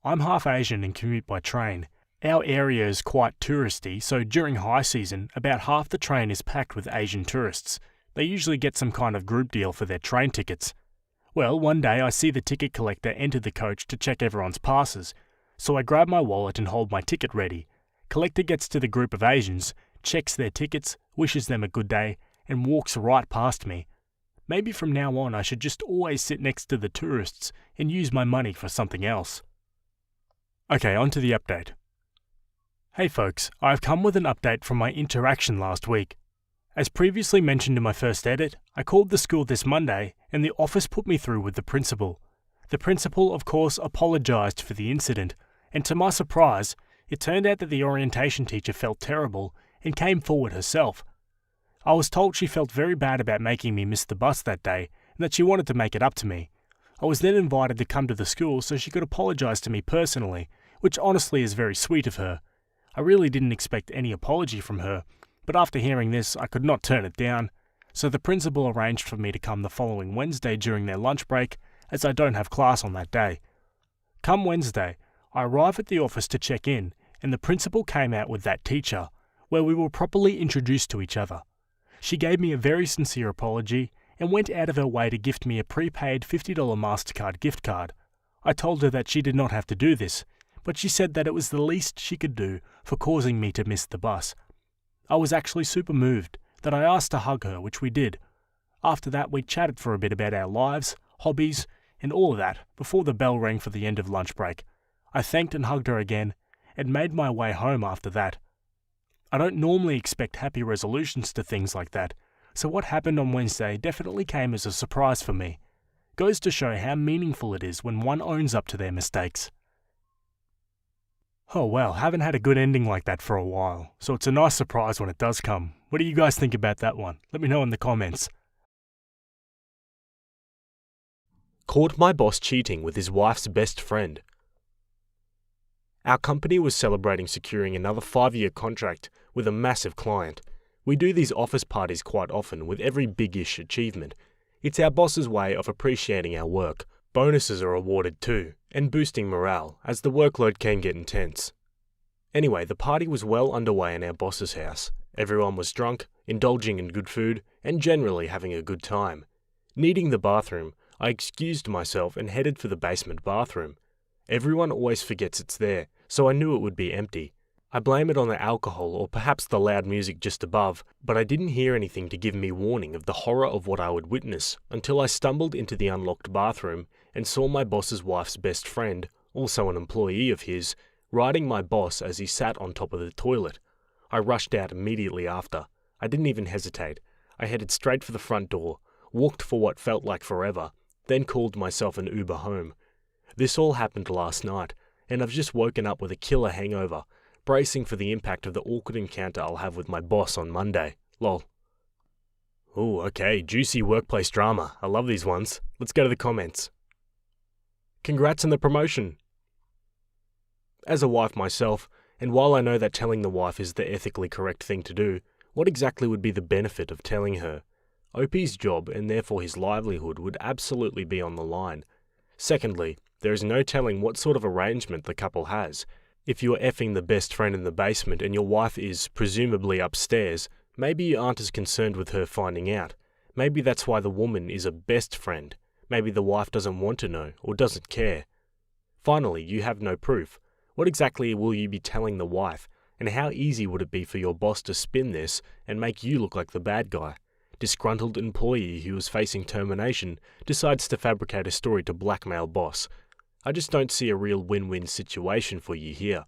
I'm half Asian and commute by train. Our area is quite touristy, so during high season, about half the train is packed with Asian tourists. They usually get some kind of group deal for their train tickets. Well, one day I see the ticket collector enter the coach to check everyone's passes, so I grab my wallet and hold my ticket ready. Collector gets to the group of Asians, checks their tickets, wishes them a good day, and walks right past me. Maybe from now on I should just always sit next to the tourists and use my money for something else. Okay, on to the update. Hey folks, I've come with an update from my interaction last week. As previously mentioned in my first edit, I called the school this Monday and the office put me through with the principal. The principal, of course, apologised for the incident, and to my surprise, it turned out that the orientation teacher felt terrible and came forward herself. I was told she felt very bad about making me miss the bus that day and that she wanted to make it up to me. I was then invited to come to the school so she could apologise to me personally, which honestly is very sweet of her. I really didn't expect any apology from her, but after hearing this, I could not turn it down, so the principal arranged for me to come the following Wednesday during their lunch break, as I don't have class on that day. Come Wednesday, I arrive at the office to check in, and the principal came out with that teacher, where we were properly introduced to each other. She gave me a very sincere apology, and went out of her way to gift me a prepaid $50 MasterCard gift card. I told her that she did not have to do this, but she said that it was the least she could do for causing me to miss the bus. I was actually super moved that I asked to hug her, which we did. After that, we chatted for a bit about our lives, hobbies, and all of that before the bell rang for the end of lunch break. I thanked and hugged her again, and made my way home after that. I don't normally expect happy resolutions to things like that, so what happened on Wednesday definitely came as a surprise for me. Goes to show how meaningful it is when one owns up to their mistakes. Oh well, haven't had a good ending like that for a while, so it's a nice surprise when it does come. What do you guys think about that one? Let me know in the comments. Caught my boss cheating with his wife's best friend. Our company was celebrating securing another 5-year contract with a massive client. We do these office parties quite often with every big-ish achievement. It's our boss's way of appreciating our work. Bonuses are awarded too, and boosting morale, as the workload can get intense. Anyway, the party was well underway in our boss's house. Everyone was drunk, indulging in good food, and generally having a good time. Needing the bathroom, I excused myself and headed for the basement bathroom. Everyone always forgets it's there, so I knew it would be empty. I blame it on the alcohol or perhaps the loud music just above, but I didn't hear anything to give me warning of the horror of what I would witness until I stumbled into the unlocked bathroom and saw my boss's wife's best friend, also an employee of his, riding my boss as he sat on top of the toilet. I rushed out immediately after. I didn't even hesitate. I headed straight for the front door, walked for what felt like forever, then called myself an Uber home. This all happened last night, and I've just woken up with a killer hangover, bracing for the impact of the awkward encounter I'll have with my boss on Monday. Lol. Ooh, okay, juicy workplace drama. I love these ones. Let's go to the comments. Congrats on the promotion. As a wife myself, and while I know that telling the wife is the ethically correct thing to do, what exactly would be the benefit of telling her? OP's job, and therefore his livelihood, would absolutely be on the line. Secondly, there is no telling what sort of arrangement the couple has. If you are effing the best friend in the basement and your wife is presumably upstairs, maybe you aren't as concerned with her finding out. Maybe that's why the woman is a best friend. Maybe the wife doesn't want to know or doesn't care. Finally, you have no proof. What exactly will you be telling the wife, and how easy would it be for your boss to spin this and make you look like the bad guy? Disgruntled employee who is facing termination decides to fabricate a story to blackmail boss. I just don't see a real win-win situation for you here.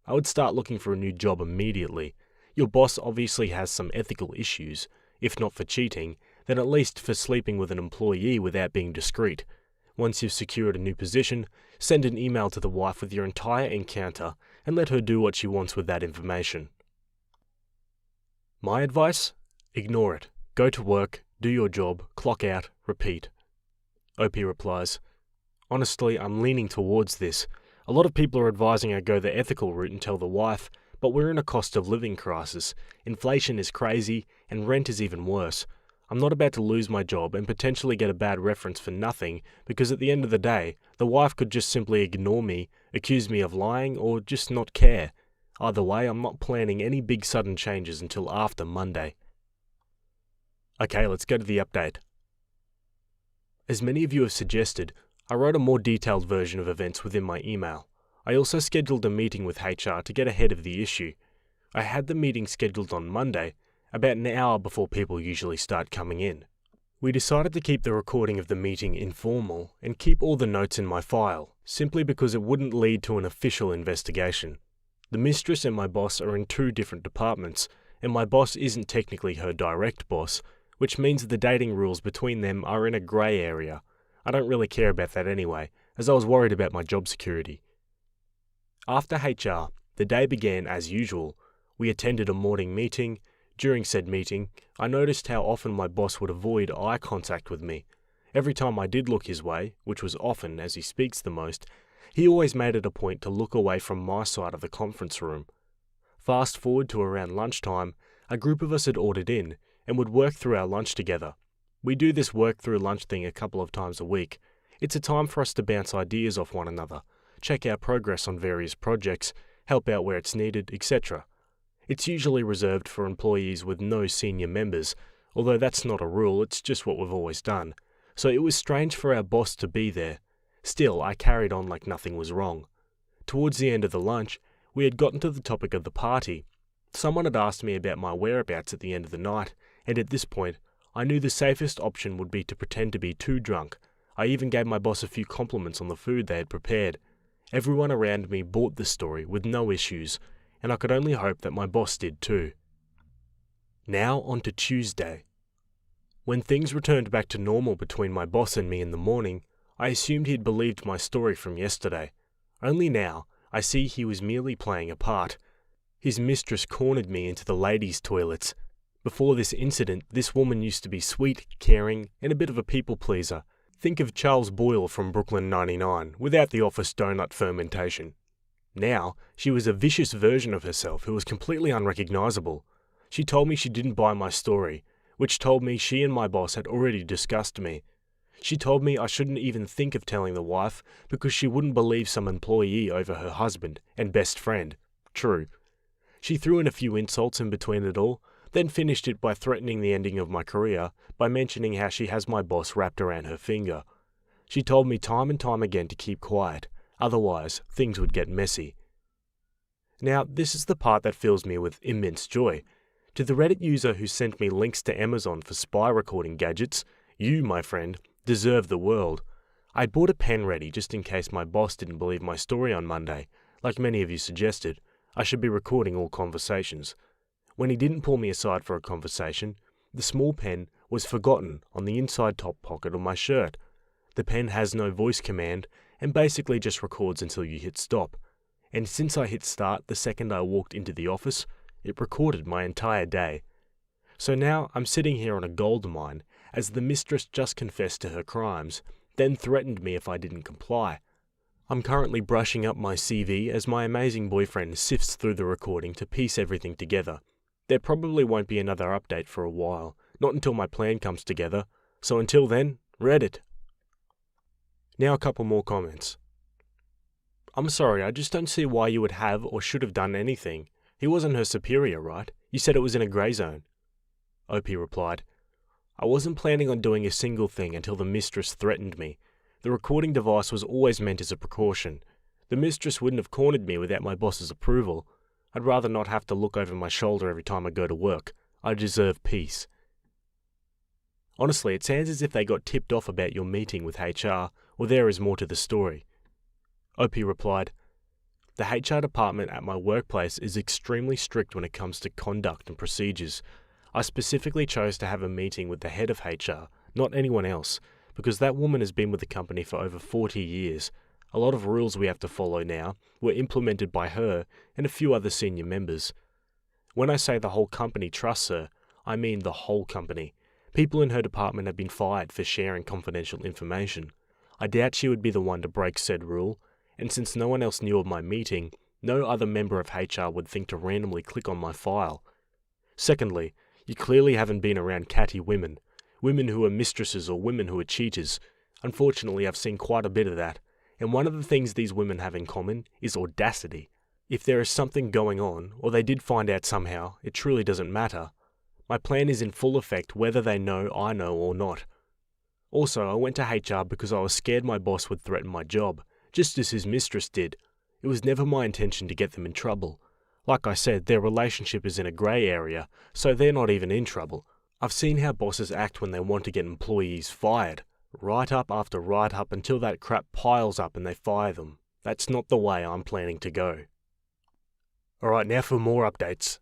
I would start looking for a new job immediately. Your boss obviously has some ethical issues, if not for cheating, then at least for sleeping with an employee without being discreet. Once you've secured a new position, send an email to the wife with your entire encounter and let her do what she wants with that information. My advice? Ignore it. Go to work, do your job, clock out, repeat. OP replies, honestly, I'm leaning towards this. A lot of people are advising I go the ethical route and tell the wife, but we're in a cost of living crisis. Inflation is crazy, and rent is even worse. I'm not about to lose my job and potentially get a bad reference for nothing, because at the end of the day, the wife could just simply ignore me, accuse me of lying, or just not care. Either way, I'm not planning any big sudden changes until after Monday. Okay, let's go to the update. As many of you have suggested, I wrote a more detailed version of events within my email. I also scheduled a meeting with HR to get ahead of the issue. I had the meeting scheduled on Monday, about an hour before people usually start coming in. We decided to keep the recording of the meeting informal and keep all the notes in my file, simply because it wouldn't lead to an official investigation. The mistress and my boss are in two different departments, and my boss isn't technically her direct boss, which means the dating rules between them are in a grey area. I don't really care about that anyway, as I was worried about my job security. After HR, the day began as usual. We attended a morning meeting. During said meeting, I noticed how often my boss would avoid eye contact with me. Every time I did look his way, which was often as he speaks the most, he always made it a point to look away from my side of the conference room. Fast forward to around lunchtime, a group of us had ordered in and would work through our lunch together. We do this work through lunch thing a couple of times a week. It's a time for us to bounce ideas off one another, check our progress on various projects, help out where it's needed, etc. It's usually reserved for employees with no senior members, although that's not a rule, it's just what we've always done. So it was strange for our boss to be there. Still, I carried on like nothing was wrong. Towards the end of the lunch, we had gotten to the topic of the party. Someone had asked me about my whereabouts at the end of the night, and at this point, I knew the safest option would be to pretend to be too drunk. I even gave my boss a few compliments on the food they had prepared. Everyone around me bought the story with no issues, and I could only hope that my boss did too. Now on to Tuesday. When things returned back to normal between my boss and me in the morning, I assumed he'd believed my story from yesterday. Only now, I see he was merely playing a part. His mistress cornered me into the ladies' toilets. Before this incident, this woman used to be sweet, caring, and a bit of a people pleaser. Think of Charles Boyle from Brooklyn 99, without the office donut fermentation. Now, she was a vicious version of herself who was completely unrecognizable. She told me she didn't buy my story, which told me she and my boss had already discussed me. She told me I shouldn't even think of telling the wife because she wouldn't believe some employee over her husband and best friend. True. She threw in a few insults in between it all, then finished it by threatening the ending of my career by mentioning how she has my boss wrapped around her finger. She told me time and time again to keep quiet, otherwise things would get messy. Now, this is the part that fills me with immense joy. To the Reddit user who sent me links to Amazon for spy recording gadgets, you, my friend, deserve the world. I'd bought a pen ready just in case my boss didn't believe my story on Monday. Like many of you suggested, I should be recording all conversations. When he didn't pull me aside for a conversation, the small pen was forgotten on the inside top pocket of my shirt. The pen has no voice command and basically just records until you hit stop. And since I hit start the second I walked into the office, it recorded my entire day. So now I'm sitting here on a gold mine as the mistress just confessed to her crimes, then threatened me if I didn't comply. I'm currently brushing up my CV as my amazing boyfriend sifts through the recording to piece everything together. There probably won't be another update for a while, not until my plan comes together, so until then, Reddit. Now a couple more comments. I'm sorry, I just don't see why you would have or should have done anything. He wasn't her superior, right? You said it was in a grey zone. OP replied, I wasn't planning on doing a single thing until the mistress threatened me. The recording device was always meant as a precaution. The mistress wouldn't have cornered me without my boss's approval. I'd rather not have to look over my shoulder every time I go to work. I deserve peace. Honestly, it sounds as if they got tipped off about your meeting with HR, or there is more to the story. OP replied, the HR department at my workplace is extremely strict when it comes to conduct and procedures. I specifically chose to have a meeting with the head of HR, not anyone else, because that woman has been with the company for over 40 years. A lot of rules we have to follow now were implemented by her and a few other senior members. When I say the whole company trusts her, I mean the whole company. People in her department have been fired for sharing confidential information. I doubt she would be the one to break said rule, and since no one else knew of my meeting, no other member of HR would think to randomly click on my file. Secondly, you clearly haven't been around catty women who are mistresses or women who are cheaters. Unfortunately, I've seen quite a bit of that, and one of the things these women have in common is audacity. If there is something going on, or they did find out somehow, it truly doesn't matter. My plan is in full effect whether they know I know or not. Also, I went to HR because I was scared my boss would threaten my job, just as his mistress did. It was never my intention to get them in trouble. Like I said, their relationship is in a grey area, so they're not even in trouble. I've seen how bosses act when they want to get employees fired. Write-up after write-up until that crap piles up and they fire them. That's not the way I'm planning to go. Alright, now for more updates.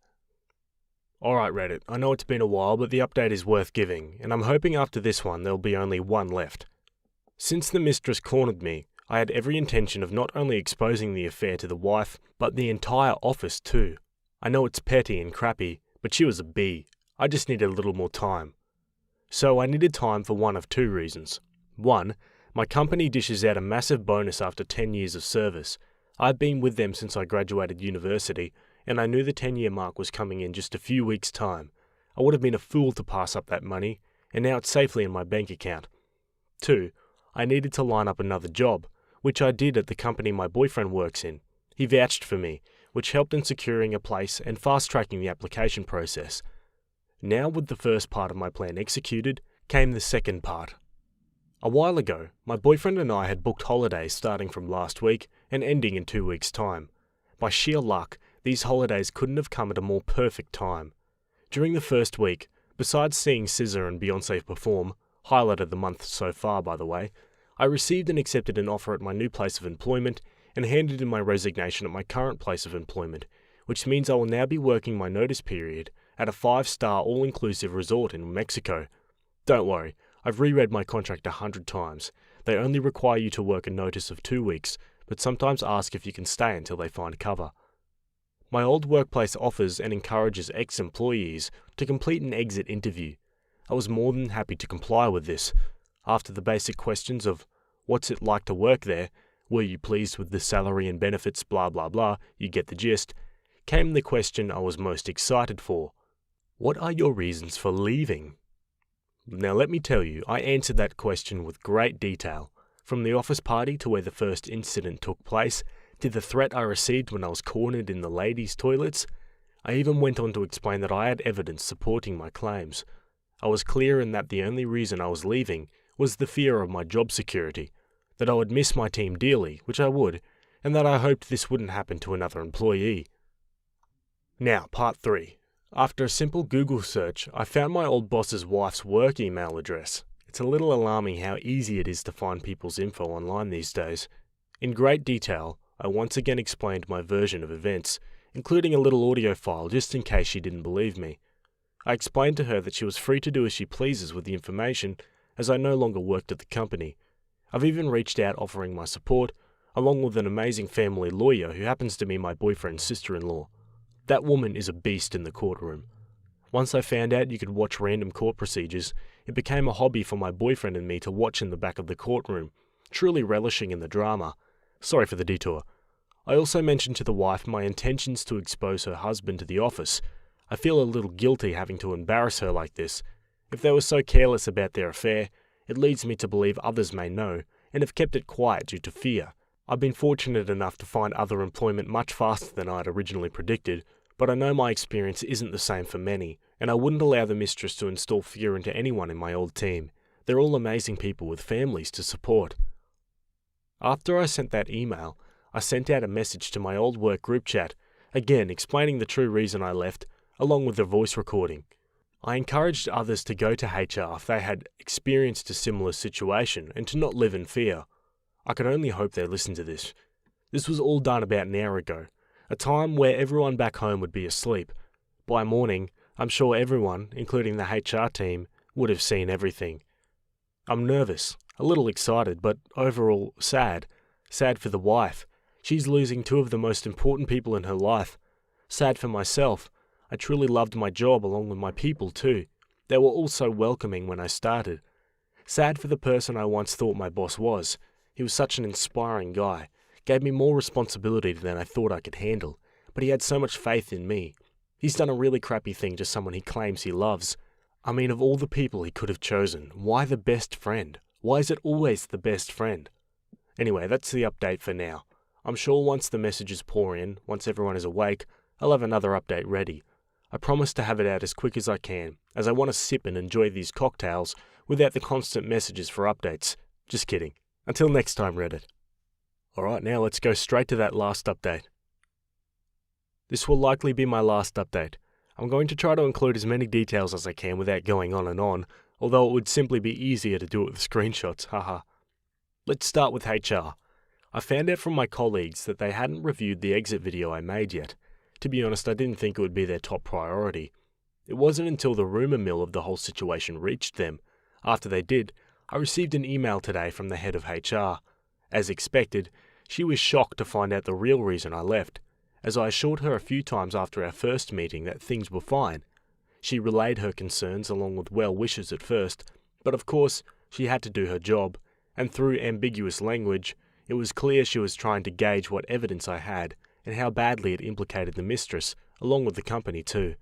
Alright Reddit, I know it's been a while, but the update is worth giving, and I'm hoping after this one there'll be only one left. Since the mistress cornered me, I had every intention of not only exposing the affair to the wife, but the entire office too. I know it's petty and crappy, but she was a bee. I just needed a little more time. So I needed time for one of two reasons. One, my company dishes out a massive bonus after 10 years of service. I've been with them since I graduated university, and I knew the 10-year mark was coming in just a few weeks' time. I would have been a fool to pass up that money, and now it's safely in my bank account. 2, I needed to line up another job, which I did at the company my boyfriend works in. He vouched for me, which helped in securing a place and fast-tracking the application process. Now with the first part of my plan executed, came the second part. A while ago, my boyfriend and I had booked holidays starting from last week and ending in 2 weeks' time. By sheer luck, these holidays couldn't have come at a more perfect time. During the first week, besides seeing SZA and Beyonce perform, highlight of the month so far by the way, I received and accepted an offer at my new place of employment and handed in my resignation at my current place of employment, which means I will now be working my notice period at a 5-star all-inclusive resort in Mexico. Don't worry, I've reread my contract 100 times. They only require you to work a notice of 2 weeks, but sometimes ask if you can stay until they find cover. My old workplace offers and encourages ex-employees to complete an exit interview. I was more than happy to comply with this. After the basic questions of, what's it like to work there, were you pleased with the salary and benefits, blah blah blah, you get the gist, came the question I was most excited for. What are your reasons for leaving? Now let me tell you, I answered that question with great detail. From the office party to where the first incident took place, to the threat I received when I was cornered in the ladies' toilets, I even went on to explain that I had evidence supporting my claims. I was clear in that the only reason I was leaving was the fear of my job security, that I would miss my team dearly, which I would, and that I hoped this wouldn't happen to another employee. Now, part 3. After a simple Google search, I found my old boss's wife's work email address. It's a little alarming how easy it is to find people's info online these days. In great detail, I once again explained my version of events, including a little audio file just in case she didn't believe me. I explained to her that she was free to do as she pleases with the information, as I no longer worked at the company. I've even reached out offering my support, along with an amazing family lawyer who happens to be my boyfriend's sister-in-law. That woman is a beast in the courtroom. Once I found out you could watch random court procedures, it became a hobby for my boyfriend and me to watch in the back of the courtroom, truly relishing in the drama. Sorry for the detour. I also mentioned to the wife my intentions to expose her husband to the office. I feel a little guilty having to embarrass her like this. If they were so careless about their affair, it leads me to believe others may know, and have kept it quiet due to fear. I've been fortunate enough to find other employment much faster than I'd originally predicted, but I know my experience isn't the same for many, and I wouldn't allow the mistress to install fear into anyone in my old team. They're all amazing people with families to support. After I sent that email, I sent out a message to my old work group chat, again explaining the true reason I left, along with the voice recording. I encouraged others to go to HR if they had experienced a similar situation and to not live in fear. I could only hope they listened to this. This was all done about an hour ago, a time where everyone back home would be asleep. By morning, I'm sure everyone, including the HR team, would have seen everything. I'm nervous, a little excited, but overall sad. Sad for the wife. She's losing two of the most important people in her life. Sad for myself. I truly loved my job along with my people too. They were all so welcoming when I started. Sad for the person I once thought my boss was. He was such an inspiring guy. Gave me more responsibility than I thought I could handle, but he had so much faith in me. He's done a really crappy thing to someone he claims he loves. I mean, of all the people he could have chosen, why the best friend? Why is it always the best friend? Anyway, that's the update for now. I'm sure once the messages pour in, once everyone is awake, I'll have another update ready. I promise to have it out as quick as I can, as I want to sip and enjoy these cocktails without the constant messages for updates. Just kidding. Until next time, Reddit. Alright, now let's go straight to that last update. This will likely be my last update. I'm going to try to include as many details as I can without going on, although it would simply be easier to do it with screenshots, haha. Let's start with HR. I found out from my colleagues that they hadn't reviewed the exit video I made yet. To be honest, I didn't think it would be their top priority. It wasn't until the rumour mill of the whole situation reached them. After they did, I received an email today from the head of HR. As expected, she was shocked to find out the real reason I left, as I assured her a few times after our first meeting that things were fine. She relayed her concerns along with well wishes at first, but of course, she had to do her job, and through ambiguous language, it was clear she was trying to gauge what evidence I had and how badly it implicated the mistress, along with the company too.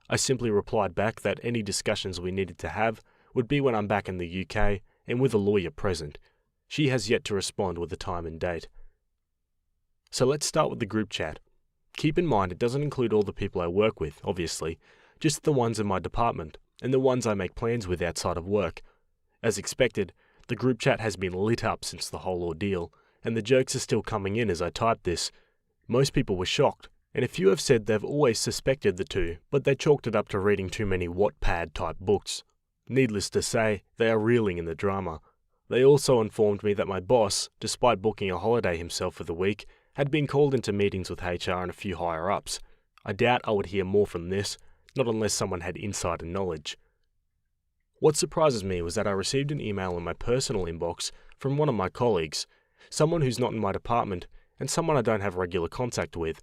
I simply replied back that any discussions we needed to have would be when I'm back in the UK and with a lawyer present. She has yet to respond with a time and date. So let's start with the group chat. Keep in mind it doesn't include all the people I work with, obviously, just the ones in my department and the ones I make plans with outside of work. As expected, the group chat has been lit up since the whole ordeal, and the jokes are still coming in as I type this. Most people were shocked, and a few have said they've always suspected the two, but they chalked it up to reading too many Wattpad-type books. Needless to say, they are reeling in the drama. They also informed me that my boss, despite booking a holiday himself for the week, had been called into meetings with HR and a few higher-ups. I doubt I would hear more from this, not unless someone had insider knowledge. What surprises me was that I received an email in my personal inbox from one of my colleagues, someone who's not in my department, and someone I don't have regular contact with.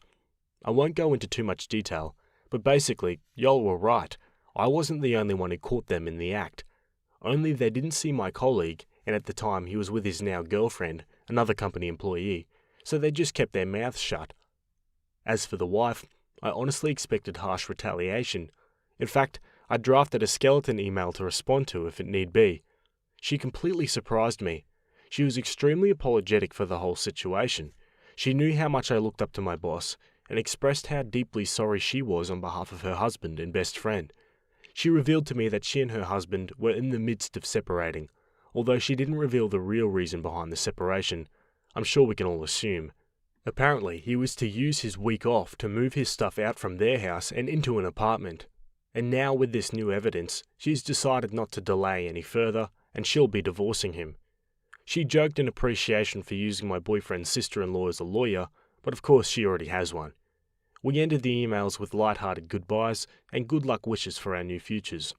I won't go into too much detail, but basically, y'all were right. I wasn't the only one who caught them in the act. Only they didn't see my colleague, and at the time he was with his now girlfriend, another company employee, so they just kept their mouths shut. As for the wife, I honestly expected harsh retaliation. In fact, I drafted a skeleton email to respond to if it need be. She completely surprised me. She was extremely apologetic for the whole situation. She knew how much I looked up to my boss, and expressed how deeply sorry she was on behalf of her husband and best friend. She revealed to me that she and her husband were in the midst of separating, although she didn't reveal the real reason behind the separation. I'm sure we can all assume. Apparently, he was to use his week off to move his stuff out from their house and into an apartment. And now with this new evidence, she's decided not to delay any further, and she'll be divorcing him. She joked in appreciation for using my boyfriend's sister-in-law as a lawyer, but of course she already has one. We ended the emails with light-hearted goodbyes and good luck wishes for our new futures.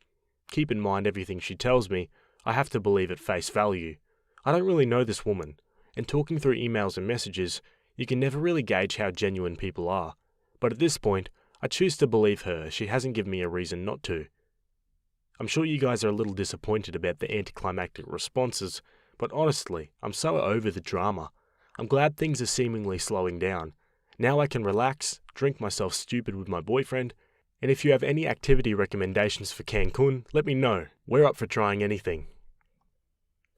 Keep in mind everything she tells me, I have to believe at face value. I don't really know this woman, and talking through emails and messages, you can never really gauge how genuine people are. But at this point, I choose to believe her. She hasn't given me a reason not to. I'm sure you guys are a little disappointed about the anticlimactic responses, but honestly, I'm so over the drama. I'm glad things are seemingly slowing down. Now I can relax, drink myself stupid with my boyfriend, and if you have any activity recommendations for Cancun, let me know. We're up for trying anything.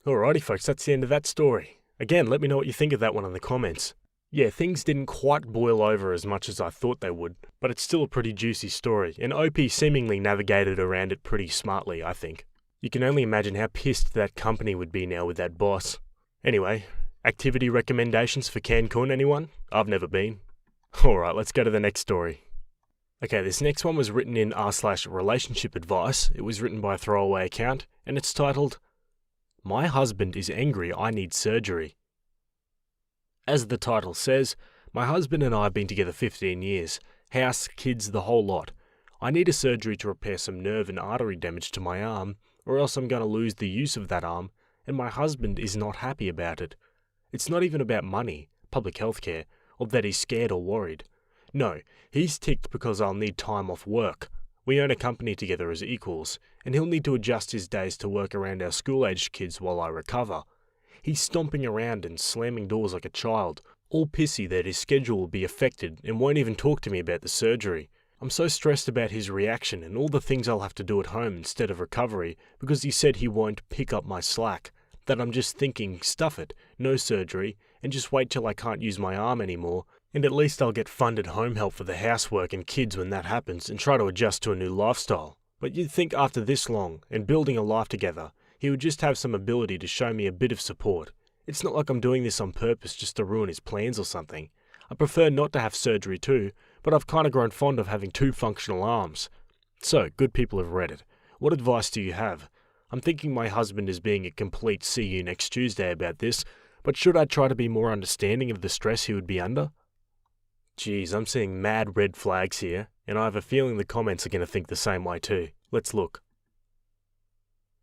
Alrighty folks, that's the end of that story. Again, let me know what you think of that one in the comments. Yeah, things didn't quite boil over as much as I thought they would, but it's still a pretty juicy story, and OP seemingly navigated around it pretty smartly, I think. You can only imagine how pissed that company would be now with that boss. Anyway, activity recommendations for Cancun, anyone? I've never been. Alright, let's go to the next story. Okay, this next one was written in r/relationship advice. It was written by a throwaway account, and it's titled, My husband is angry, I need surgery. As the title says, my husband and I have been together 15 years. House, kids, the whole lot. I need a surgery to repair some nerve and artery damage to my arm, or else I'm going to lose the use of that arm, and my husband is not happy about it. It's not even about money, public health care, or that he's scared or worried. No, he's ticked because I'll need time off work. We own a company together as equals, and he'll need to adjust his days to work around our school-aged kids while I recover. He's stomping around and slamming doors like a child, all pissy that his schedule will be affected and won't even talk to me about the surgery. I'm so stressed about his reaction and all the things I'll have to do at home instead of recovery because he said he won't pick up my slack, that I'm just thinking, stuff it, no surgery, and just wait till I can't use my arm anymore, and at least I'll get funded home help for the housework and kids when that happens and try to adjust to a new lifestyle. But you'd think after this long, and building a life together, he would just have some ability to show me a bit of support. It's not like I'm doing this on purpose just to ruin his plans or something. I prefer not to have surgery too, but I've kind of grown fond of having two functional arms. So, good people have read it. What advice do you have? I'm thinking my husband is being a complete see you next Tuesday about this, but should I try to be more understanding of the stress he would be under? Geez, I'm seeing mad red flags here, and I have a feeling the comments are going to think the same way too. Let's look.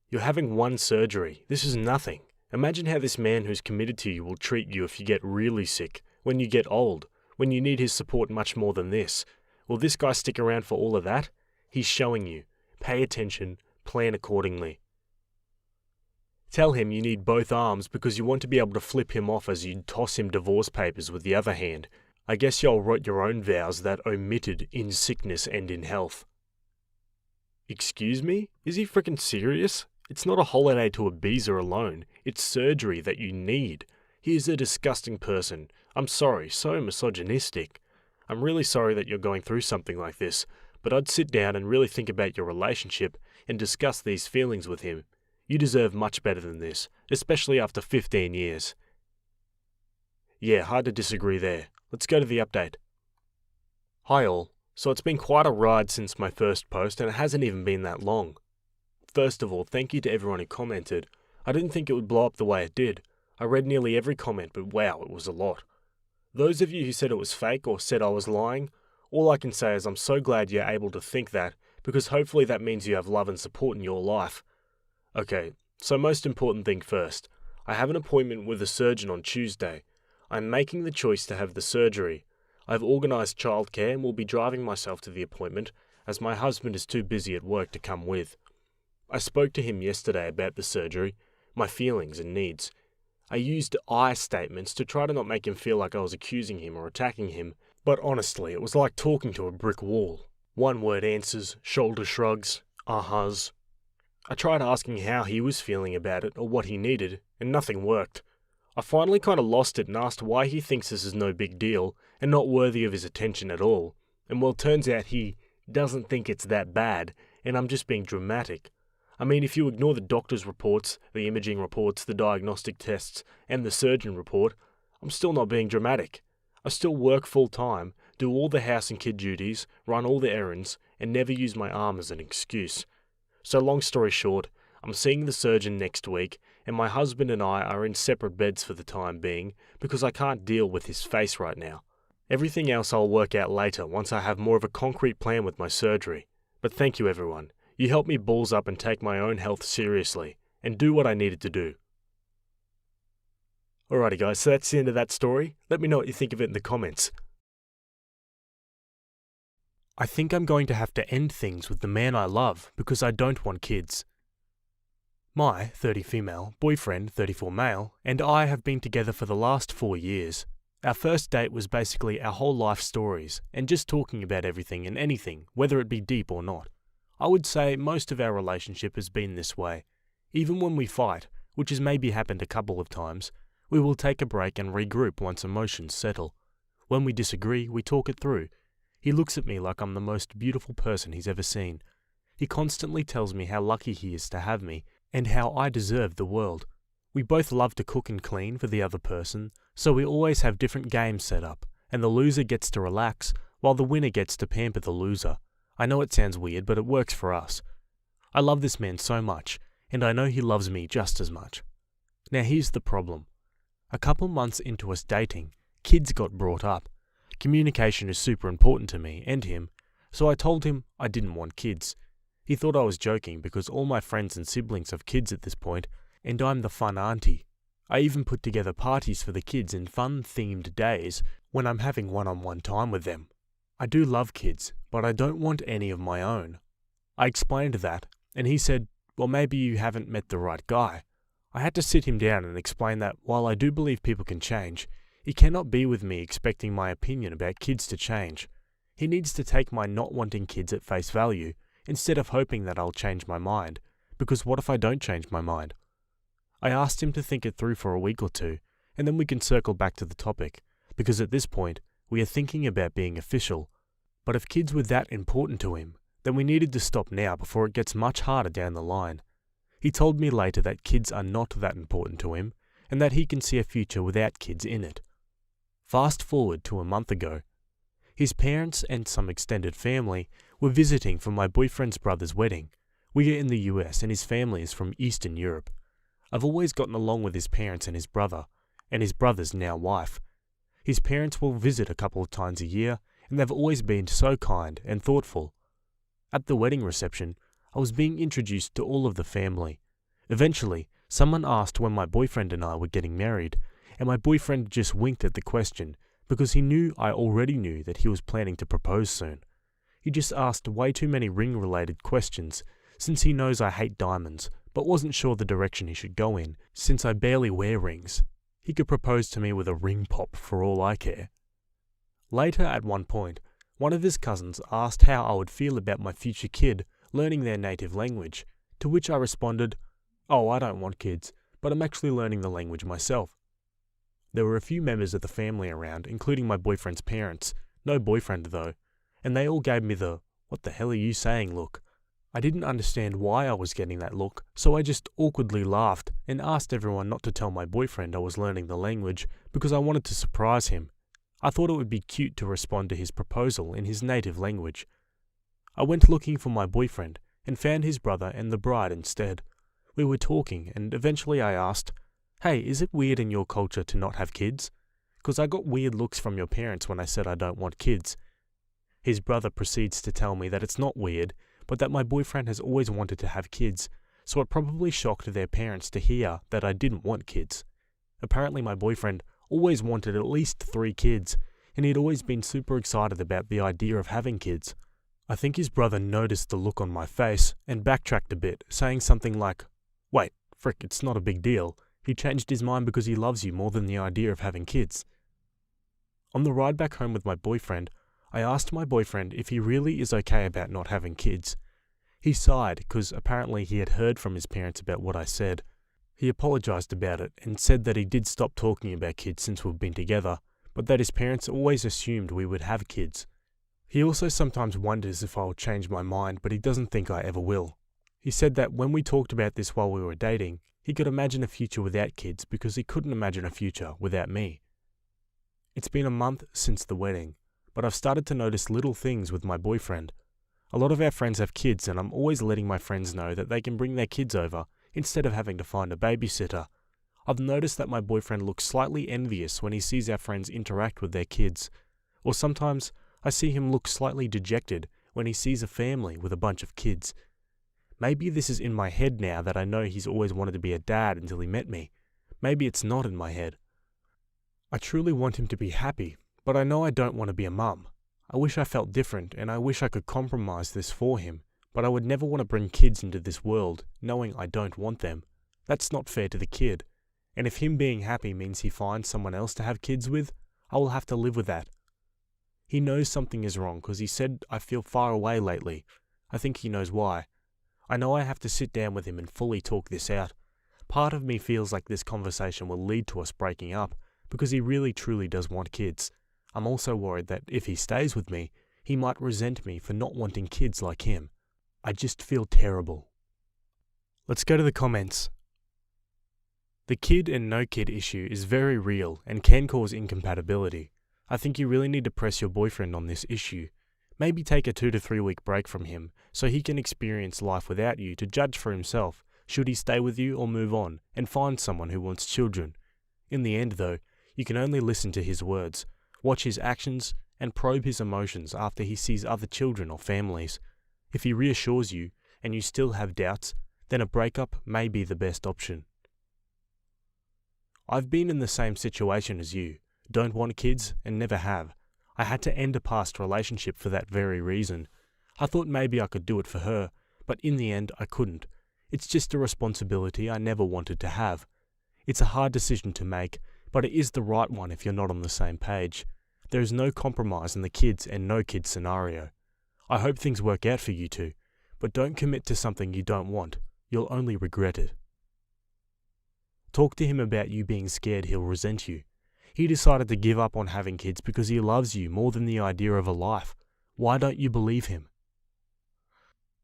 You're having one surgery. This is nothing. Imagine how this man who's committed to you will treat you if you get really sick, when you get old, when you need his support much more than this. Will this guy stick around for all of that? He's showing you. Pay attention, plan accordingly. Tell him you need both arms because you want to be able to flip him off as you toss him divorce papers with the other hand. I guess y'all wrote your own vows that omitted in sickness and in health. Excuse me? Is he freaking serious? It's not a holiday to Ibiza alone. It's surgery that you need. He is a disgusting person. I'm sorry, so misogynistic. I'm really sorry that you're going through something like this, but I'd sit down and really think about your relationship and discuss these feelings with him. You deserve much better than this, especially after 15 years. Yeah, hard to disagree there. Let's go to the update. Hi all. So it's been quite a ride since my first post, and it hasn't even been that long. First of all, thank you to everyone who commented. I didn't think it would blow up the way it did. I read nearly every comment, but wow, it was a lot. Those of you who said it was fake or said I was lying, all I can say is I'm so glad you're able to think that, because hopefully that means you have love and support in your life. Okay, so most important thing first. I have an appointment with a surgeon on Tuesday. I'm making the choice to have the surgery. I've organised childcare and will be driving myself to the appointment, as my husband is too busy at work to come with. I spoke to him yesterday about the surgery, my feelings and needs. I used I statements to try to not make him feel like I was accusing him or attacking him, but honestly, it was like talking to a brick wall. One-word answers, shoulder shrugs, ahas. I tried asking how he was feeling about it or what he needed, and nothing worked. I finally kind of lost it and asked why he thinks this is no big deal and not worthy of his attention at all. And well, turns out he doesn't think it's that bad, and I'm just being dramatic. I mean, if you ignore the doctor's reports, the imaging reports, the diagnostic tests, and the surgeon report, I'm still not being dramatic. I still work full-time, do all the house and kid duties, run all the errands, and never use my arm as an excuse. So long story short, I'm seeing the surgeon next week, and my husband and I are in separate beds for the time being because I can't deal with his face right now. Everything else I'll work out later once I have more of a concrete plan with my surgery. But thank you everyone. You helped me balls up and take my own health seriously, and do what I needed to do. Alrighty guys, so that's the end of that story. Let me know what you think of it in the comments. I think I'm going to have to end things with the man I love because I don't want kids. My 30 female, boyfriend 34 male, and I have been together for the last 4 years. Our first date was basically our whole life stories and just talking about everything and anything, whether it be deep or not. I would say most of our relationship has been this way. Even when we fight, which has maybe happened a couple of times, We will take a break and regroup once emotions settle. When we disagree, we talk it through. He looks at me like I'm the most beautiful person he's ever seen. He constantly tells me how lucky he is to have me and how I deserve the world. We both love to cook and clean for the other person, so we always have different games set up, and the loser gets to relax while the winner gets to pamper the loser. I know it sounds weird, but it works for us. I love this man so much, and I know he loves me just as much. Now here's the problem. A couple months into us dating, kids got brought up. Communication is super important to me and him, so I told him I didn't want kids. He thought I was joking because all my friends and siblings have kids at this point, and I'm the fun auntie. I even put together parties for the kids and fun-themed days when I'm having one-on-one time with them. I do love kids, but I don't want any of my own. I explained that, and he said, well, maybe you haven't met the right guy. I had to sit him down and explain that while I do believe people can change, he cannot be with me expecting my opinion about kids to change. He needs to take my not wanting kids at face value, instead of hoping that I'll change my mind, because what if I don't change my mind? I asked him to think it through for a week or two, and then we can circle back to the topic, because at this point, we are thinking about being official. But if kids were that important to him, then we needed to stop now before it gets much harder down the line. He told me later that kids are not that important to him, and that he can see a future without kids in it. Fast forward to a month ago. His parents and some extended family were visiting for my boyfriend's brother's wedding. We are in the US and his family is from Eastern Europe. I've always gotten along with his parents and his brother's now wife. His parents will visit a couple of times a year, and they've always been so kind and thoughtful. At the wedding reception, I was being introduced to all of the family. Eventually, someone asked when my boyfriend and I were getting married, and my boyfriend just winked at the question because he knew I already knew that he was planning to propose soon. He just asked way too many ring-related questions since he knows I hate diamonds, but wasn't sure the direction he should go in since I barely wear rings. He could propose to me with a ring pop for all I care. Later at one point, one of his cousins asked how I would feel about my future kid learning their native language, to which I responded, "Oh, I don't want kids, but I'm actually learning the language myself." There were a few members of the family around, including my boyfriend's parents, no boyfriend though, and they all gave me the, "What the hell are you saying?" look. I didn't understand why I was getting that look, so I just awkwardly laughed and asked everyone not to tell my boyfriend I was learning the language because I wanted to surprise him. I thought it would be cute to respond to his proposal in his native language. I went looking for my boyfriend and found his brother and the bride instead. We were talking and eventually I asked, "Hey, is it weird in your culture to not have kids? 'Cause I got weird looks from your parents when I said I don't want kids." His brother proceeds to tell me that it's not weird, but that my boyfriend has always wanted to have kids, so it probably shocked their parents to hear that I didn't want kids. Apparently my boyfriend always wanted at least 3 kids, and he'd always been super excited about the idea of having kids. I think his brother noticed the look on my face and backtracked a bit, saying something like, "Wait, frick, it's not a big deal. He changed his mind because he loves you more than the idea of having kids." On the ride back home with my boyfriend, I asked my boyfriend if he really is okay about not having kids. He sighed because apparently he had heard from his parents about what I said. He apologized about it and said that he did stop talking about kids since we've been together, but that his parents always assumed we would have kids. He also sometimes wonders if I'll change my mind, but he doesn't think I ever will. He said that when we talked about this while we were dating, he could imagine a future without kids because he couldn't imagine a future without me. It's been a month since the wedding, but I've started to notice little things with my boyfriend. A lot of our friends have kids and I'm always letting my friends know that they can bring their kids over instead of having to find a babysitter. I've noticed that my boyfriend looks slightly envious when he sees our friends interact with their kids, or sometimes I see him look slightly dejected when he sees a family with a bunch of kids. Maybe this is in my head now that I know he's always wanted to be a dad until he met me. Maybe it's not in my head. I truly want him to be happy, but I know I don't want to be a mum. I wish I felt different and I wish I could compromise this for him, but I would never want to bring kids into this world knowing I don't want them. That's not fair to the kid. And if him being happy means he finds someone else to have kids with, I will have to live with that. He knows something is wrong because he said I feel far away lately. I think he knows why. I know I have to sit down with him and fully talk this out, Part of me feels like this conversation will lead to us breaking up because he really truly does want kids. I'm also worried that if he stays with me, he might resent me for not wanting kids like him. I just feel terrible. Let's go to the comments. The kid and no kid issue is very real and can cause incompatibility. I think you really need to press your boyfriend on this issue. Maybe take a 2 to 3 week break from him so he can experience life without you to judge for himself should he stay with you or move on and find someone who wants children. In the end though, you can only listen to his words, watch his actions and probe his emotions after he sees other children or families. If he reassures you and you still have doubts, then a breakup may be the best option. I've been in the same situation as you, don't want kids and never have. I had to end a past relationship for that very reason. I thought maybe I could do it for her, but in the end I couldn't. It's just a responsibility I never wanted to have. It's a hard decision to make, but it is the right one if you're not on the same page. There is no compromise in the kids and no kids scenario. I hope things work out for you two, but don't commit to something you don't want. You'll only regret it. Talk to him about you being scared he'll resent you. He decided to give up on having kids because he loves you more than the idea of a life. Why don't you believe him?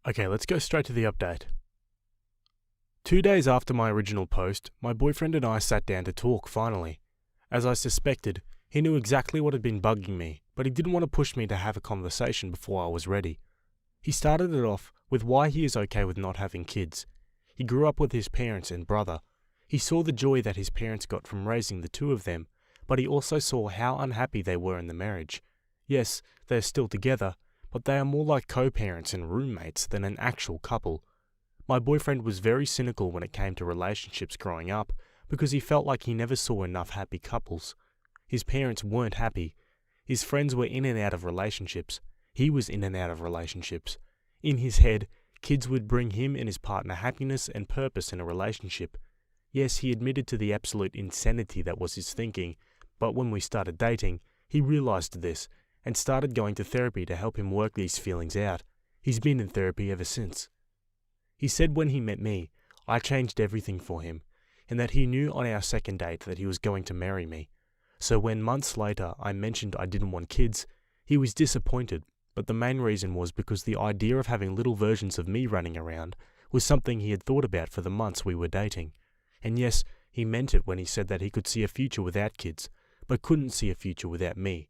Okay, let's go straight to the update. 2 days after my original post, my boyfriend and I sat down to talk finally. As I suspected, he knew exactly what had been bugging me, but he didn't want to push me to have a conversation before I was ready. He started it off with why he is okay with not having kids. He grew up with his parents and brother. He saw the joy that his parents got from raising the two of them, but he also saw how unhappy they were in the marriage. Yes, they are still together, but they are more like co-parents and roommates than an actual couple. My boyfriend was very cynical when it came to relationships growing up because he felt like he never saw enough happy couples. His parents weren't happy. His friends were in and out of relationships. He was in and out of relationships. In his head, kids would bring him and his partner happiness and purpose in a relationship. Yes, he admitted to the absolute insanity that was his thinking, but when we started dating, he realized this and started going to therapy to help him work these feelings out. He's been in therapy ever since. He said when he met me, I changed everything for him, and that he knew on our second date that he was going to marry me. So when months later I mentioned I didn't want kids, he was disappointed, but the main reason was because the idea of having little versions of me running around was something he had thought about for the months we were dating. And yes, he meant it when he said that he could see a future without kids, but couldn't see a future without me.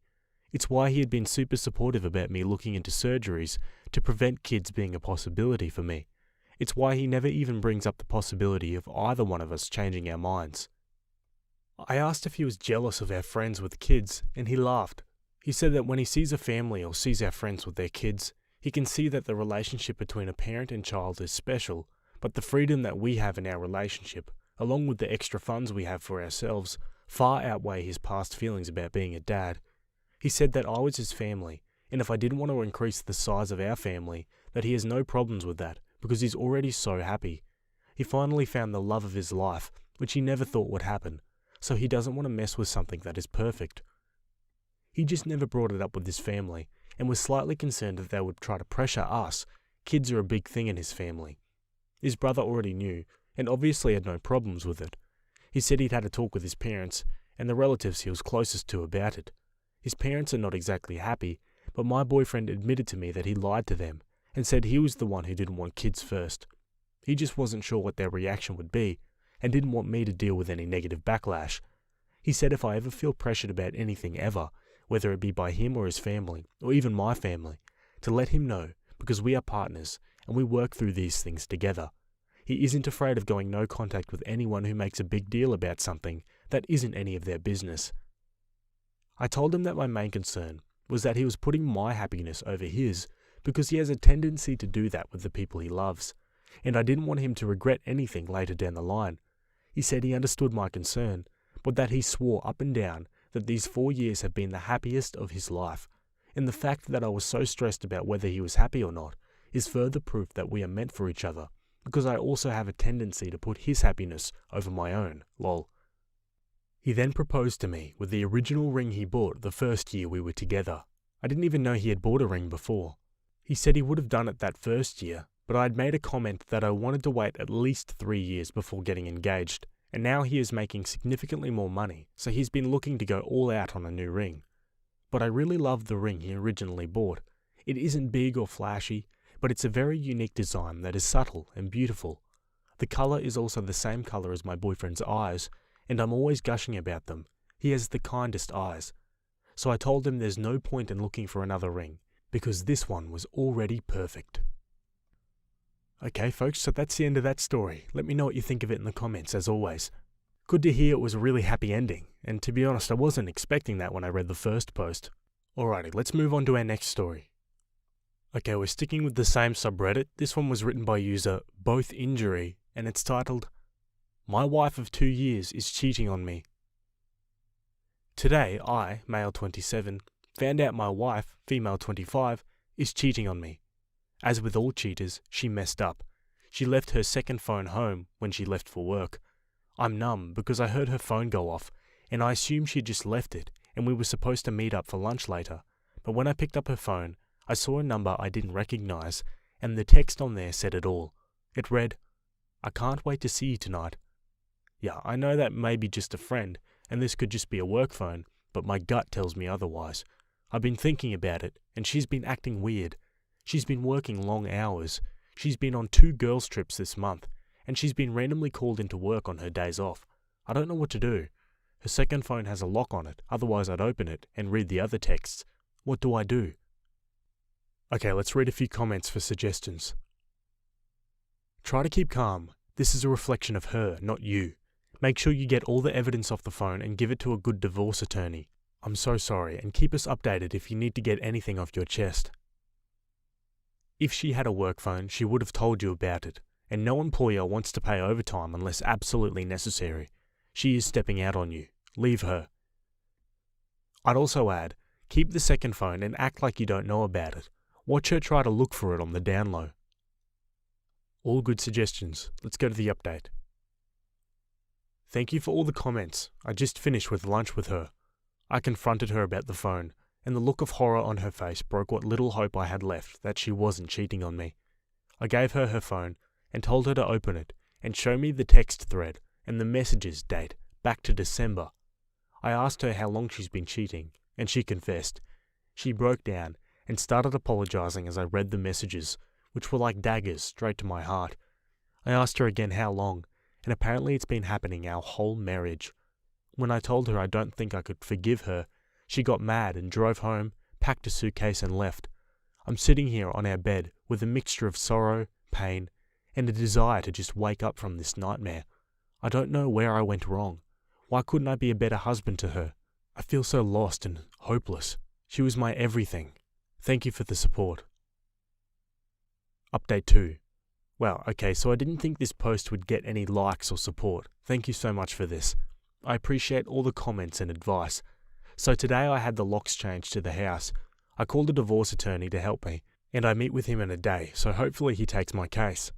It's why he had been super supportive about me looking into surgeries to prevent kids being a possibility for me. It's why he never even brings up the possibility of either one of us changing our minds. I asked if he was jealous of our friends with kids, and he laughed. He said that when he sees a family or sees our friends with their kids, he can see that the relationship between a parent and child is special, but the freedom that we have in our relationship, along with the extra funds we have for ourselves, far outweigh his past feelings about being a dad. He said that I was his family, and if I didn't want to increase the size of our family, that he has no problems with that, because he's already so happy. He finally found the love of his life, which he never thought would happen, so he doesn't want to mess with something that is perfect. He just never brought it up with his family, and was slightly concerned that they would try to pressure us. Kids are a big thing in his family. His brother already knew, and obviously had no problems with it. He said he'd had a talk with his parents, and the relatives he was closest to about it. His parents are not exactly happy, but my boyfriend admitted to me that he lied to them, and said he was the one who didn't want kids first. He just wasn't sure what their reaction would be, and didn't want me to deal with any negative backlash. He said if I ever feel pressured about anything ever, whether it be by him or his family, or even my family, to let him know, because we are partners, and we work through these things together. He isn't afraid of going no contact with anyone who makes a big deal about something that isn't any of their business. I told him that my main concern was that he was putting my happiness over his, because he has a tendency to do that with the people he loves, and I didn't want him to regret anything later down the line. He said he understood my concern, but that he swore up and down that these 4 years have been the happiest of his life, and the fact that I was so stressed about whether he was happy or not is further proof that we are meant for each other, because I also have a tendency to put his happiness over my own, lol. He then proposed to me with the original ring he bought the first year we were together. I didn't even know he had bought a ring before. He said he would have done it that first year, but I'd made a comment that I wanted to wait at least 3 years before getting engaged, and now he is making significantly more money, so he's been looking to go all out on a new ring. But I really love the ring he originally bought. It isn't big or flashy, but it's a very unique design that is subtle and beautiful. The colour is also the same colour as my boyfriend's eyes, and I'm always gushing about them. He has the kindest eyes. So I told him there's no point in looking for another ring, because this one was already perfect. Okay folks, so that's the end of that story. Let me know what you think of it in the comments, as always. Good to hear it was a really happy ending, and to be honest, I wasn't expecting that when I read the first post. Alrighty, let's move on to our next story. Okay, we're sticking with the same subreddit. This one was written by user Both Injury, and it's titled, My Wife of 2 Years is Cheating on Me. Today, I, male 27, found out my wife, female 25, is cheating on me. As with all cheaters, she messed up. She left her second phone home when she left for work. I'm numb because I heard her phone go off, and I assumed she just left it, and we were supposed to meet up for lunch later. But when I picked up her phone, I saw a number I didn't recognize, and the text on there said it all. It read, I can't wait to see you tonight. Yeah, I know that may be just a friend, and this could just be a work phone, but my gut tells me otherwise. I've been thinking about it, and she's been acting weird. She's been working long hours. She's been on 2 girls' trips this month, and she's been randomly called into work on her days off. I don't know what to do. Her second phone has a lock on it, otherwise I'd open it and read the other texts. What do I do? Okay, let's read a few comments for suggestions. Try to keep calm. This is a reflection of her, not you. Make sure you get all the evidence off the phone and give it to a good divorce attorney. I'm so sorry, and keep us updated if you need to get anything off your chest. If she had a work phone, she would have told you about it, and no employer wants to pay overtime unless absolutely necessary. She is stepping out on you. Leave her. I'd also add, keep the second phone and act like you don't know about it. Watch her try to look for it on the down low. All good suggestions. Let's go to the update. Thank you for all the comments. I just finished with lunch with her. I confronted her about the phone, and the look of horror on her face broke what little hope I had left that she wasn't cheating on me. I gave her her phone and told her to open it and show me the text thread and the messages date back to December. I asked her how long she's been cheating, and she confessed. She broke down and started apologizing as I read the messages, which were like daggers straight to my heart. I asked her again how long, and apparently it's been happening our whole marriage. When I told her I don't think I could forgive her, she got mad and drove home, packed a suitcase and left. I'm sitting here on our bed with a mixture of sorrow, pain, and a desire to just wake up from this nightmare. I don't know where I went wrong. Why couldn't I be a better husband to her? I feel so lost and hopeless. She was my everything. Thank you for the support. Update 2. Wow, okay, so I didn't think this post would get any likes or support. Thank you so much for this. I appreciate all the comments and advice. So today I had the locks changed to the house. I called a divorce attorney to help me, and I meet with him in a day, so hopefully he takes my case.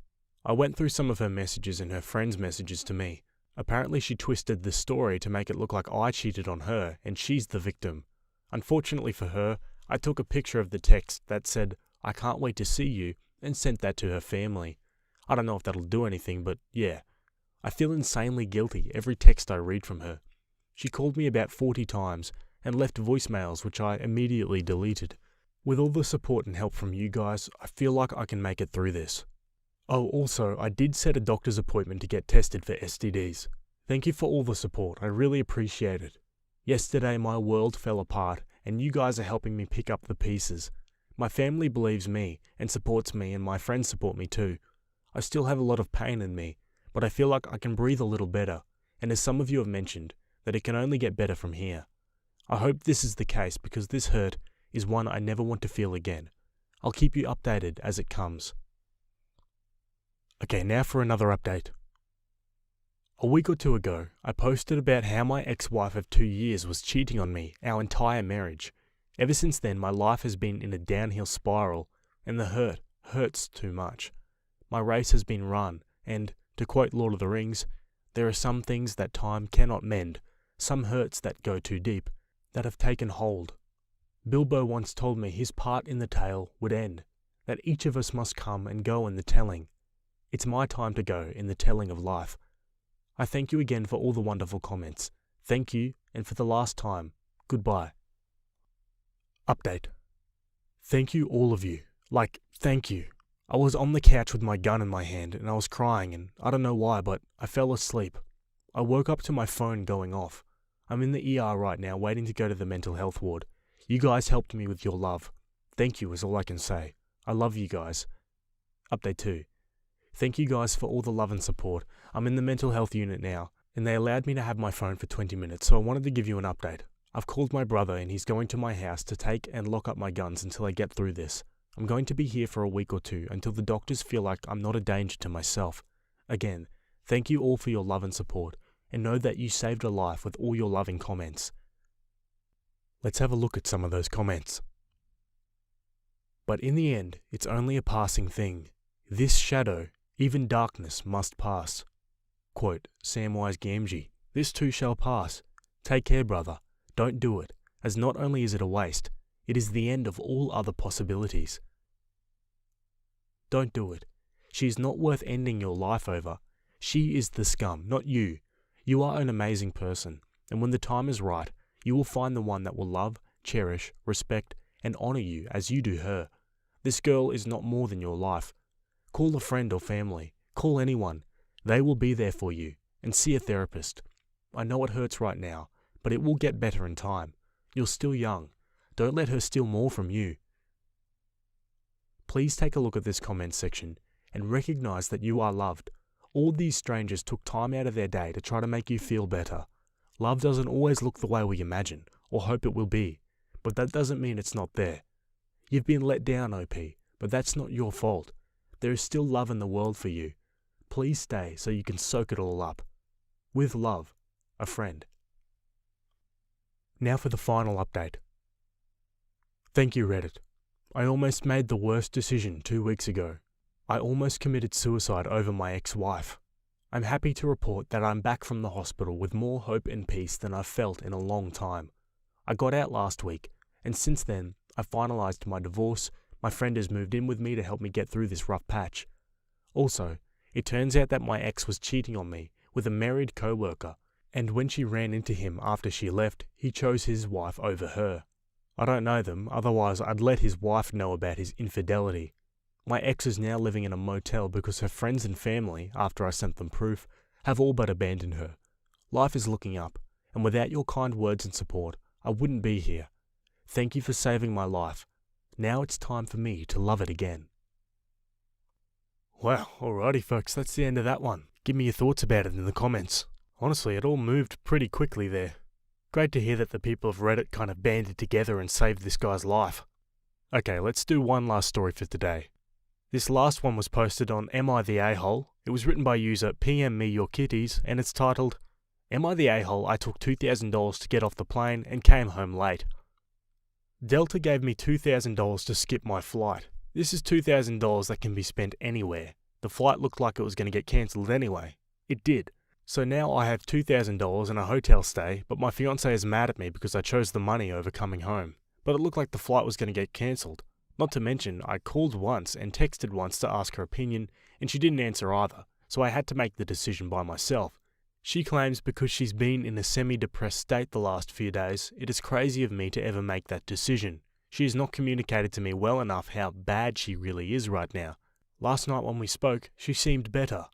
I went through some of her messages and her friends' messages to me. Apparently she twisted the story to make it look like I cheated on her and she's the victim. Unfortunately for her, I took a picture of the text that said, I can't wait to see you, and sent that to her family. I don't know if that'll do anything, but yeah. I feel insanely guilty every text I read from her. She called me about 40 times and left voicemails which I immediately deleted. With all the support and help from you guys, I feel like I can make it through this. Oh, also, I did set a doctor's appointment to get tested for STDs. Thank you for all the support, I really appreciate it. Yesterday my world fell apart and you guys are helping me pick up the pieces. My family believes me and supports me, and my friends support me too. I still have a lot of pain in me, but I feel like I can breathe a little better, and as some of you have mentioned, that it can only get better from here. I hope this is the case because this hurt is one I never want to feel again. I'll keep you updated as it comes. Okay, now for another update. A week or 2 ago, I posted about how my ex-wife of 2 years was cheating on me our entire marriage. Ever since then, my life has been in a downhill spiral, and the hurt hurts too much. My race has been run, and, to quote Lord of the Rings, there are some things that time cannot mend, some hurts that go too deep, that have taken hold. Bilbo once told me his part in the tale would end. that each of us must come and go in the telling. It's my time to go in the telling of life. I thank you again for all the wonderful comments. Thank you, and for the last time, goodbye. Update. Thank you, all of you. Thank you. I was on the couch with my gun in my hand and I was crying, and I don't know why, but I fell asleep. I woke up to my phone going off. I'm in the ER right now waiting to go to the mental health ward. You guys helped me with your love. Thank you is all I can say. I love you guys. Update 2. Thank you guys for all the love and support. I'm in the mental health unit now, and they allowed me to have my phone for 20 minutes, so I wanted to give you an update. I've called my brother and he's going to my house to take and lock up my guns until I get through this. I'm going to be here for a week or two until the doctors feel like I'm not a danger to myself. Again, thank you all for your love and support, and know that you saved a life with all your loving comments. Let's have a look at some of those comments. But in the end, it's only a passing thing. This shadow, even darkness, must pass. Quote, Samwise Gamgee, this too shall pass. Take care, brother. Don't do it, as not only is it a waste, it is the end of all other possibilities. Don't do it. She is not worth ending your life over. She is the scum, not you. You are an amazing person, and when the time is right, you will find the one that will love, cherish, respect, and honor you as you do her. This girl is not more than your life. Call a friend or family. Call anyone. They will be there for you, and see a therapist. I know it hurts right now, but it will get better in time. You're still young. Don't let her steal more from you. Please take a look at this comment section and recognize that you are loved. All these strangers took time out of their day to try to make you feel better. Love doesn't always look the way we imagine or hope it will be, but that doesn't mean it's not there. You've been let down, OP, but that's not your fault. There is still love in the world for you. Please stay so you can soak it all up. With love, a friend. Now for the final update. Thank you, Reddit. I almost made the worst decision 2 weeks ago. I almost committed suicide over my ex-wife. I'm happy to report that I'm back from the hospital with more hope and peace than I've felt in a long time. I got out last week, and since then, I finalised my divorce. My friend has moved in with me to help me get through this rough patch. Also, it turns out that my ex was cheating on me with a married co-worker, and when she ran into him after she left, he chose his wife over her. I don't know them, otherwise I'd let his wife know about his infidelity. My ex is now living in a motel because her friends and family, after I sent them proof, have all but abandoned her. Life is looking up, and without your kind words and support, I wouldn't be here. Thank you for saving my life. Now it's time for me to love it again. Wow, alrighty folks, that's the end of that one. Give me your thoughts about it in the comments. Honestly, it all moved pretty quickly there. Great to hear that the people of Reddit kind of banded together and saved this guy's life. Okay, let's do one last story for today. This last one was posted on Am I the A-hole? It was written by user PM Me Your Kitties, and it's titled, Am I the A-hole I took $2,000 to get off the plane and came home late? Delta gave me $2,000 to skip my flight. This is $2,000 that can be spent anywhere. The flight looked like it was going to get cancelled anyway. It did. So now I have $2,000 and a hotel stay, but my fiance is mad at me because I chose the money over coming home. But it looked like the flight was going to get cancelled. Not to mention, I called once and texted once to ask her opinion, and she didn't answer either, so I had to make the decision by myself. She claims because she's been in a semi-depressed state the last few days, it is crazy of me to ever make that decision. She has not communicated to me well enough how bad she really is right now. Last night when we spoke, she seemed better.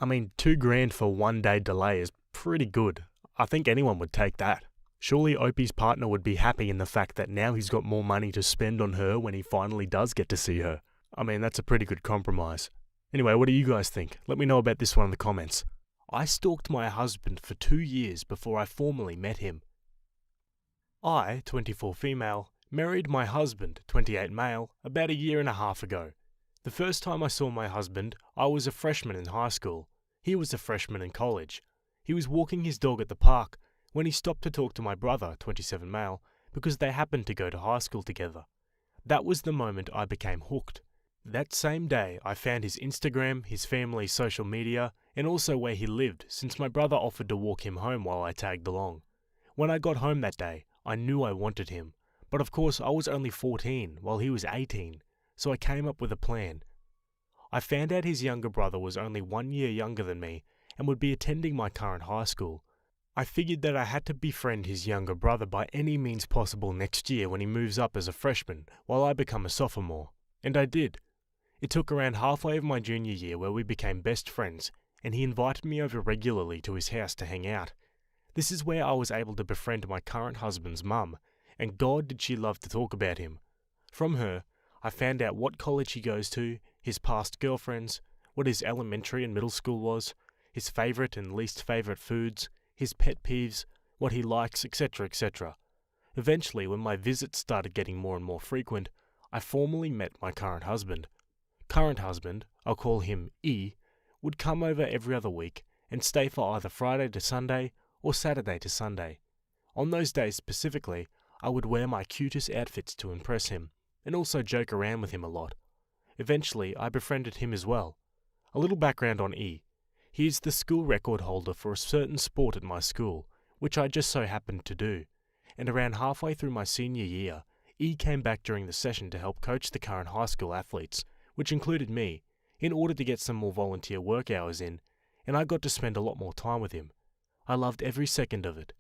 I mean, $2,000 for 1 day delay is pretty good. I think anyone would take that. Surely Opie's partner would be happy in the fact that now he's got more money to spend on her when he finally does get to see her. I mean, that's a pretty good compromise. Anyway, what do you guys think? Let me know about this one in the comments. I stalked my husband for 2 years before I formally met him. I, 24 female, married my husband, 28 male, about 1.5 years ago. The first time I saw my husband, I was a freshman in high school. He was a freshman in college. He was walking his dog at the park when he stopped to talk to my brother, 27 male, because they happened to go to high school together. That was the moment I became hooked. That same day, I found his Instagram, his family's social media, and also where he lived, since my brother offered to walk him home while I tagged along. When I got home that day, I knew I wanted him, but of course I was only 14 while he was 18, so I came up with a plan. I found out his younger brother was only 1 year younger than me and would be attending my current high school. I figured that I had to befriend his younger brother by any means possible next year when he moves up as a freshman, while I become a sophomore. And I did. It took around halfway of my junior year where we became best friends, and he invited me over regularly to his house to hang out. This is where I was able to befriend my current husband's mum, and God did she love to talk about him. From her, I found out what college he goes to, his past girlfriends, what his elementary and middle school was, his favourite and least favourite foods, his pet peeves, what he likes, etc., etc. Eventually, when my visits started getting more and more frequent, I formally met my current husband. Current husband, I'll call him E, would come over every other week and stay for either Friday to Sunday or Saturday to Sunday. On those days specifically, I would wear my cutest outfits to impress him, and also joke around with him a lot. Eventually, I befriended him as well. A little background on E. He is the school record holder for a certain sport at my school, which I just so happened to do, and around halfway through my senior year, E came back during the session to help coach the current high school athletes, which included me, in order to get some more volunteer work hours in, and I got to spend a lot more time with him. I loved every second of it.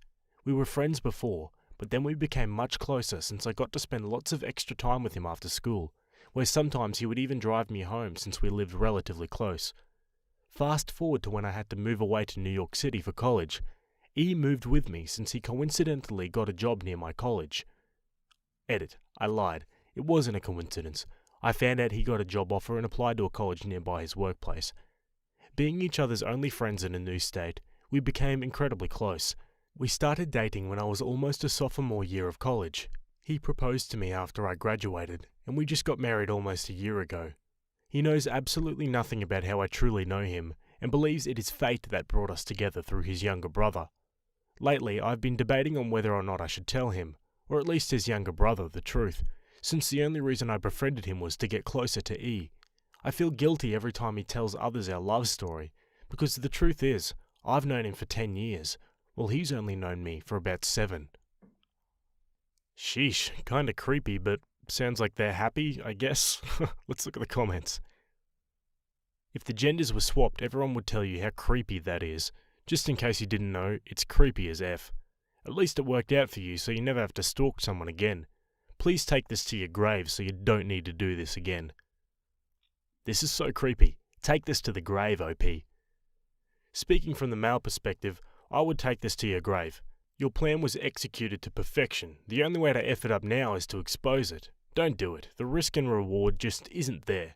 We were friends before, but then we became much closer since I got to spend lots of extra time with him after school, where sometimes he would even drive me home since we lived relatively close. Fast forward to when I had to move away to New York City for college. E moved with me since he coincidentally got a job near my college. Edit, I lied. It wasn't a coincidence. I found out he got a job offer and applied to a college nearby his workplace. Being each other's only friends in a new state, we became incredibly close. We started dating when I was almost a sophomore year of college. He proposed to me after I graduated, and we just got married almost a year ago. He knows absolutely nothing about how I truly know him, and believes it is fate that brought us together through his younger brother. Lately, I've been debating on whether or not I should tell him, or at least his younger brother, the truth, since the only reason I befriended him was to get closer to E. I feel guilty every time he tells others our love story, because the truth is, I've known him for 10 years, while he's only known me for about 7. Sheesh, kinda creepy, but sounds like they're happy, I guess. Let's look at the comments. If the genders were swapped, everyone would tell you how creepy that is. Just in case you didn't know, it's creepy as F. At least it worked out for you, so you never have to stalk someone again. Please take this to your grave so you don't need to do this again. This is so creepy. Take this to the grave, OP. Speaking from the male perspective, I would take this to your grave. Your plan was executed to perfection. The only way to F it up now is to expose it. Don't do it. The risk and reward just isn't there.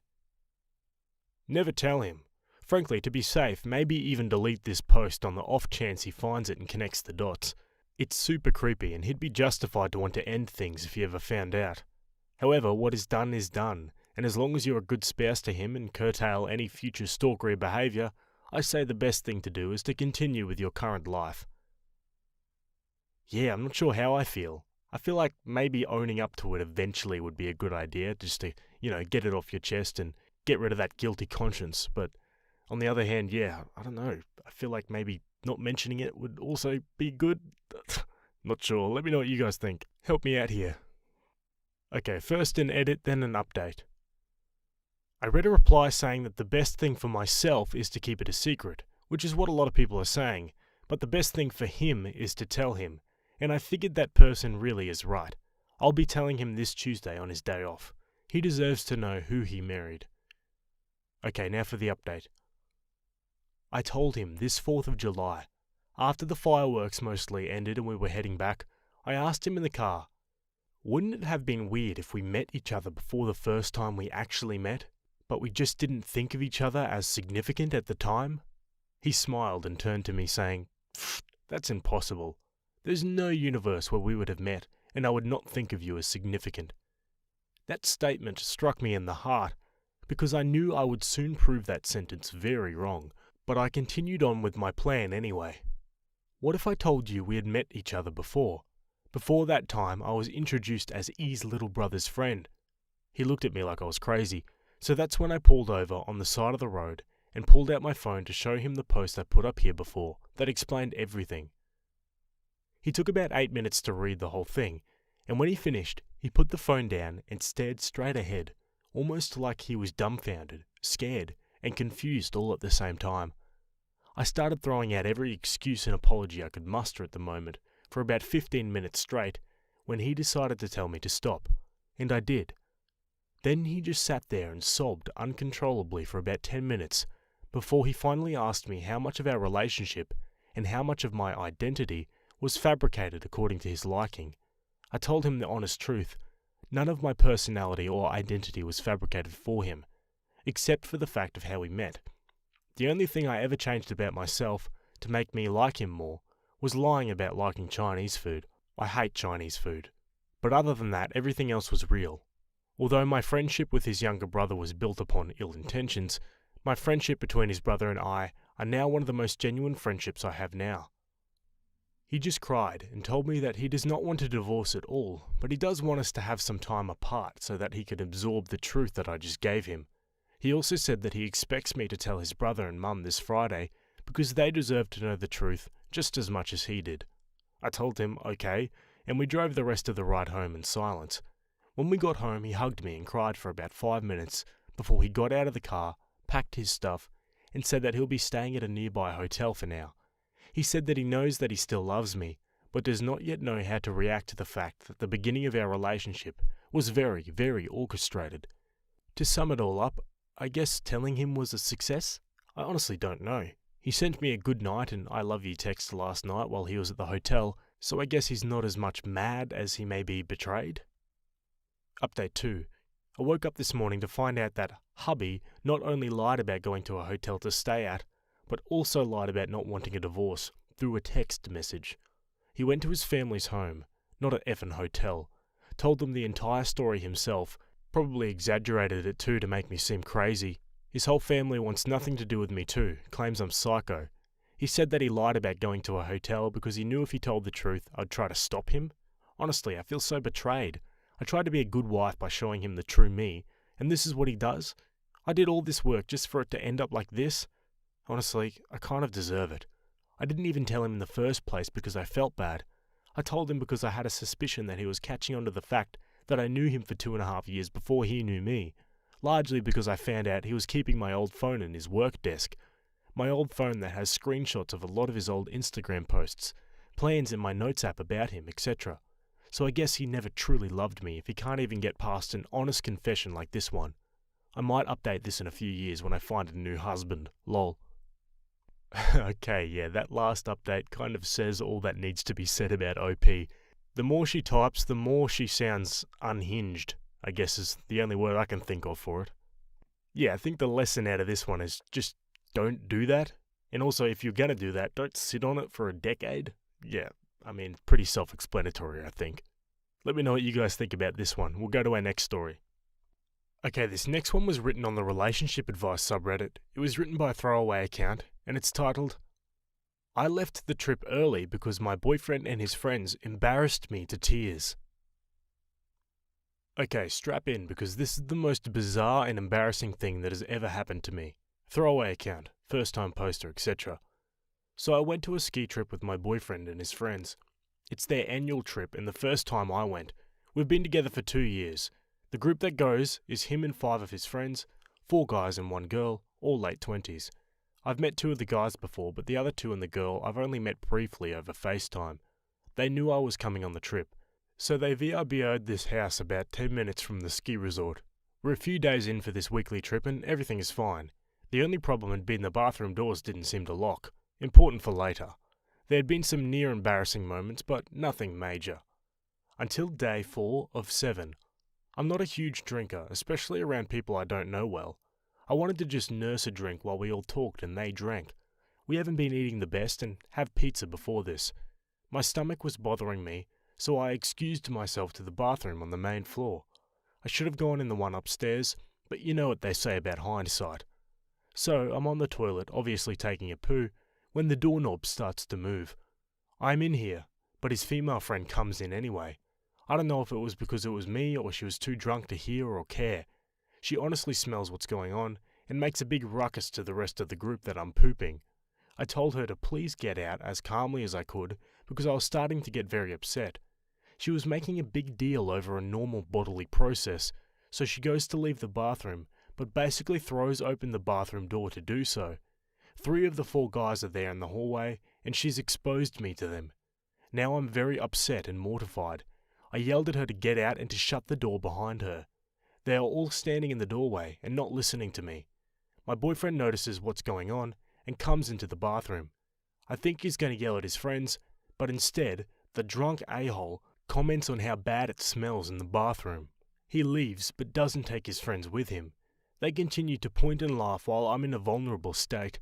Never tell him. Frankly, to be safe, maybe even delete this post on the off chance he finds it and connects the dots. It's super creepy and he'd be justified to want to end things if he ever found out. However, what is done, and as long as you're a good spouse to him and curtail any future stalkery behaviour, I say the best thing to do is to continue with your current life. Yeah, I'm not sure how I feel. I feel like maybe owning up to it eventually would be a good idea, just to, get it off your chest and get rid of that guilty conscience. But on the other hand, yeah, I don't know. I feel like maybe not mentioning it would also be good. Not sure. Let me know what you guys think. Help me out here. Okay, first an edit, then an update. I read a reply saying that the best thing for myself is to keep it a secret, which is what a lot of people are saying, but the best thing for him is to tell him, and I figured that person really is right. I'll be telling him this Tuesday on his day off. He deserves to know who he married. Okay, now for the update. I told him this 4th of July. After the fireworks mostly ended and we were heading back, I asked him in the car, wouldn't it have been weird if we met each other before the first time we actually met, but we just didn't think of each other as significant at the time? He smiled and turned to me saying, that's impossible. There's no universe where we would have met and I would not think of you as significant. That statement struck me in the heart because I knew I would soon prove that sentence very wrong, but I continued on with my plan anyway. What if I told you we had met each other before? Before that time, I was introduced as E's little brother's friend. He looked at me like I was crazy, so that's when I pulled over on the side of the road and pulled out my phone to show him the post I put up here before that explained everything. He took about 8 minutes to read the whole thing, and when he finished, he put the phone down and stared straight ahead, almost like he was dumbfounded, scared, and confused all at the same time. I started throwing out every excuse and apology I could muster at the moment for about 15 minutes straight when he decided to tell me to stop, and I did. Then he just sat there and sobbed uncontrollably for about 10 minutes before he finally asked me how much of our relationship and how much of my identity was fabricated according to his liking. I told him the honest truth. None of my personality or identity was fabricated for him, except for the fact of how we met. The only thing I ever changed about myself to make me like him more was lying about liking Chinese food. I hate Chinese food. But other than that, everything else was real. Although my friendship with his younger brother was built upon ill intentions, my friendship between his brother and I are now one of the most genuine friendships I have now. He just cried and told me that he does not want a divorce at all, but he does want us to have some time apart so that he can absorb the truth that I just gave him. He also said that he expects me to tell his brother and mum this Friday because they deserve to know the truth just as much as he did. I told him, okay, and we drove the rest of the ride home in silence. When we got home, he hugged me and cried for about 5 minutes before he got out of the car, packed his stuff, and said that he'll be staying at a nearby hotel for now. He said that he knows that he still loves me, but does not yet know how to react to the fact that the beginning of our relationship was very, very orchestrated. To sum it all up, I guess telling him was a success? I honestly don't know. He sent me a good night and I love you text last night while he was at the hotel, so I guess he's not as much mad as he may be betrayed. Update 2. I woke up this morning to find out that hubby not only lied about going to a hotel to stay at, but also lied about not wanting a divorce through a text message. He went to his family's home, not an effing hotel, told them the entire story himself, probably exaggerated it too to make me seem crazy. His whole family wants nothing to do with me too, claims I'm psycho. He said that he lied about going to a hotel because he knew if he told the truth I'd try to stop him. Honestly, I feel so betrayed. I tried to be a good wife by showing him the true me, and this is what he does? I did all this work just for it to end up like this? Honestly, I kind of deserve it. I didn't even tell him in the first place because I felt bad. I told him because I had a suspicion that he was catching on to the fact that I knew him for 2.5 years before he knew me, largely because I found out he was keeping my old phone in his work desk. My old phone that has screenshots of a lot of his old Instagram posts, plans in my notes app about him, etc. So I guess he never truly loved me if he can't even get past an honest confession like this one. I might update this in a few years when I find a new husband, lol. Okay, yeah, that last update kind of says all that needs to be said about OP. The more she types, the more she sounds unhinged, I guess is the only word I can think of for it. Yeah, I think the lesson out of this one is just don't do that. And also, if you're gonna do that, don't sit on it for a decade. Yeah, I mean, pretty self-explanatory, I think. Let me know what you guys think about this one. We'll go to our next story. Okay, this next one was written on the relationship advice subreddit. It was written by a throwaway account, and it's titled, I left the trip early because my boyfriend and his friends embarrassed me to tears. Okay, strap in because this is the most bizarre and embarrassing thing that has ever happened to me. Throwaway account, first time poster, etc. So I went to a ski trip with my boyfriend and his friends. It's their annual trip and the first time I went. We've been together for 2 years. The group that goes is him and 5 of his friends, 4 guys and 1 girl, all late 20s. I've met 2 of the guys before, but the other 2 and the girl I've only met briefly over FaceTime. They knew I was coming on the trip, so they VRBO'd this house about 10 minutes from the ski resort. We're a few days in for this weekly trip and everything is fine. The only problem had been the bathroom doors didn't seem to lock. Important for later. There had been some near embarrassing moments, but nothing major. Until day 4 of 7. I'm not a huge drinker, especially around people I don't know well. I wanted to just nurse a drink while we all talked and they drank. We haven't been eating the best and have pizza before this. My stomach was bothering me, so I excused myself to the bathroom on the main floor. I should have gone in the one upstairs, but you know what they say about hindsight. So I'm on the toilet, obviously taking a poo, when the doorknob starts to move. I'm in here, but his female friend comes in anyway. I don't know if it was because it was me or she was too drunk to hear or care. She honestly smells what's going on and makes a big ruckus to the rest of the group that I'm pooping. I told her to please get out as calmly as I could because I was starting to get very upset. She was making a big deal over a normal bodily process, so she goes to leave the bathroom, but basically throws open the bathroom door to do so. 3 of the 4 guys are there in the hallway, and she's exposed me to them. Now I'm very upset and mortified. I yelled at her to get out and to shut the door behind her. They are all standing in the doorway and not listening to me. My boyfriend notices what's going on and comes into the bathroom. I think he's going to yell at his friends, but instead, the drunk a-hole comments on how bad it smells in the bathroom. He leaves but doesn't take his friends with him. They continue to point and laugh while I'm in a vulnerable state.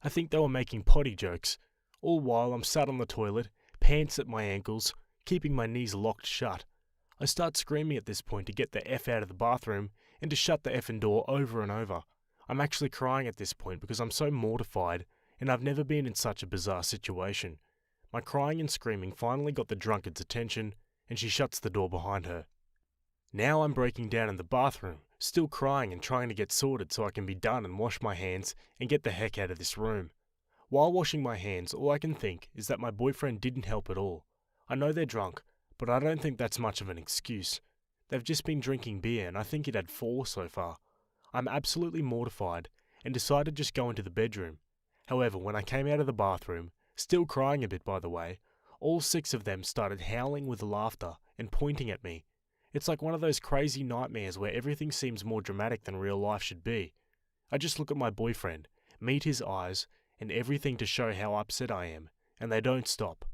I think they were making potty jokes, all while I'm sat on the toilet, pants at my ankles, keeping my knees locked shut. I start screaming at this point to get the F out of the bathroom and to shut the effing door over and over. I'm actually crying at this point because I'm so mortified and I've never been in such a bizarre situation. My crying and screaming finally got the drunkard's attention and she shuts the door behind her. Now I'm breaking down in the bathroom, still crying and trying to get sorted so I can be done and wash my hands and get the heck out of this room. While washing my hands, all I can think is that my boyfriend didn't help at all. I know they're drunk, but I don't think that's much of an excuse. They've just been drinking beer and I think it had 4 so far. I'm absolutely mortified and decide to just go into the bedroom. However, when I came out of the bathroom, still crying a bit by the way, all 6 of them started howling with laughter and pointing at me. It's like one of those crazy nightmares where everything seems more dramatic than real life should be. I just look at my boyfriend, meet his eyes, and everything to show how upset I am, and they don't stop.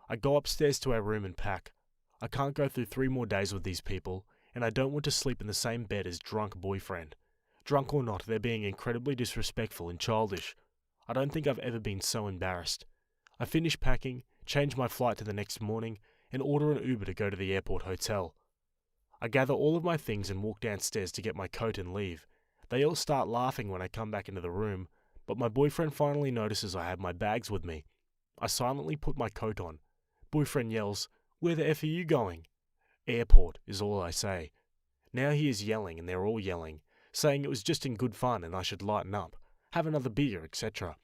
I go upstairs to our room and pack. I can't go through 3 more days with these people, and I don't want to sleep in the same bed as drunk boyfriend. Drunk or not, they're being incredibly disrespectful and childish. I don't think I've ever been so embarrassed. I finish packing, change my flight to the next morning, and order an Uber to go to the airport hotel. I gather all of my things and walk downstairs to get my coat and leave. They all start laughing when I come back into the room, but my boyfriend finally notices I have my bags with me. I silently put my coat on. Boyfriend yells, "Where the F are you going?" "Airport," is all I say. Now he is yelling and they're all yelling, saying it was just in good fun and I should lighten up, have another beer, etc.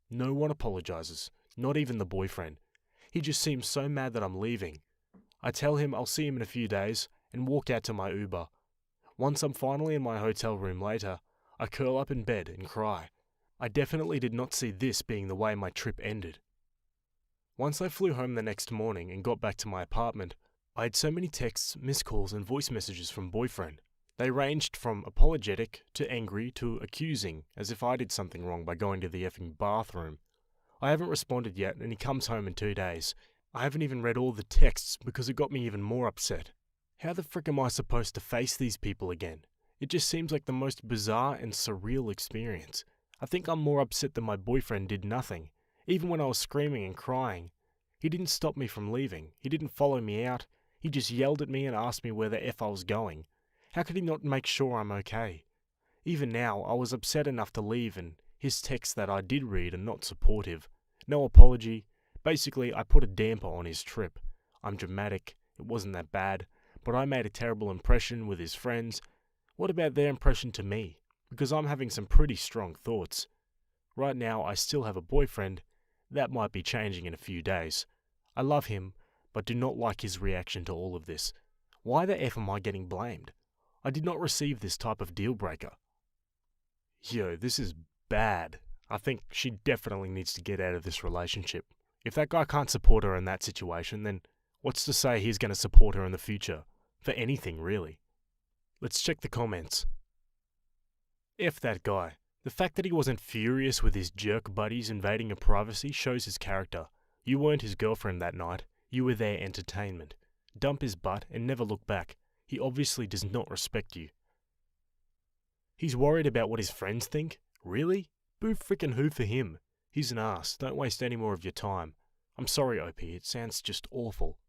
No one apologizes, not even the boyfriend. He just seems so mad that I'm leaving. I tell him I'll see him in a few days and walk out to my Uber. Once I'm finally in my hotel room later, I curl up in bed and cry. I definitely did not see this being the way my trip ended. Once I flew home the next morning and got back to my apartment, I had so many texts, missed calls and voice messages from boyfriend. They ranged from apologetic to angry to accusing, as if I did something wrong by going to the effing bathroom. I haven't responded yet and he comes home in 2 days. I haven't even read all the texts because it got me even more upset. How the frick am I supposed to face these people again? It just seems like the most bizarre and surreal experience. I think I'm more upset that my boyfriend did nothing. Even when I was screaming and crying, he didn't stop me from leaving. He didn't follow me out. He just yelled at me and asked me where the F I was going. How could he not make sure I'm okay? Even now, I was upset enough to leave and his texts that I did read are not supportive. No apology. Basically, I put a damper on his trip. I'm dramatic. It wasn't that bad. But I made a terrible impression with his friends. What about their impression to me? Because I'm having some pretty strong thoughts. Right now, I still have a boyfriend. That might be changing in a few days. I love him, but do not like his reaction to all of this. Why the F am I getting blamed? I did not receive this type of deal breaker. Yo, this is bad. I think she definitely needs to get out of this relationship. If that guy can't support her in that situation, then what's to say he's going to support her in the future? For anything, really. Let's check the comments. F that guy. The fact that he wasn't furious with his jerk buddies invading her privacy shows his character. You weren't his girlfriend that night. You were their entertainment. Dump his butt and never look back. He obviously does not respect you. He's worried about what his friends think? Really? Boo frickin' who for him? He's an ass. Don't waste any more of your time. I'm sorry, OP. It sounds just awful.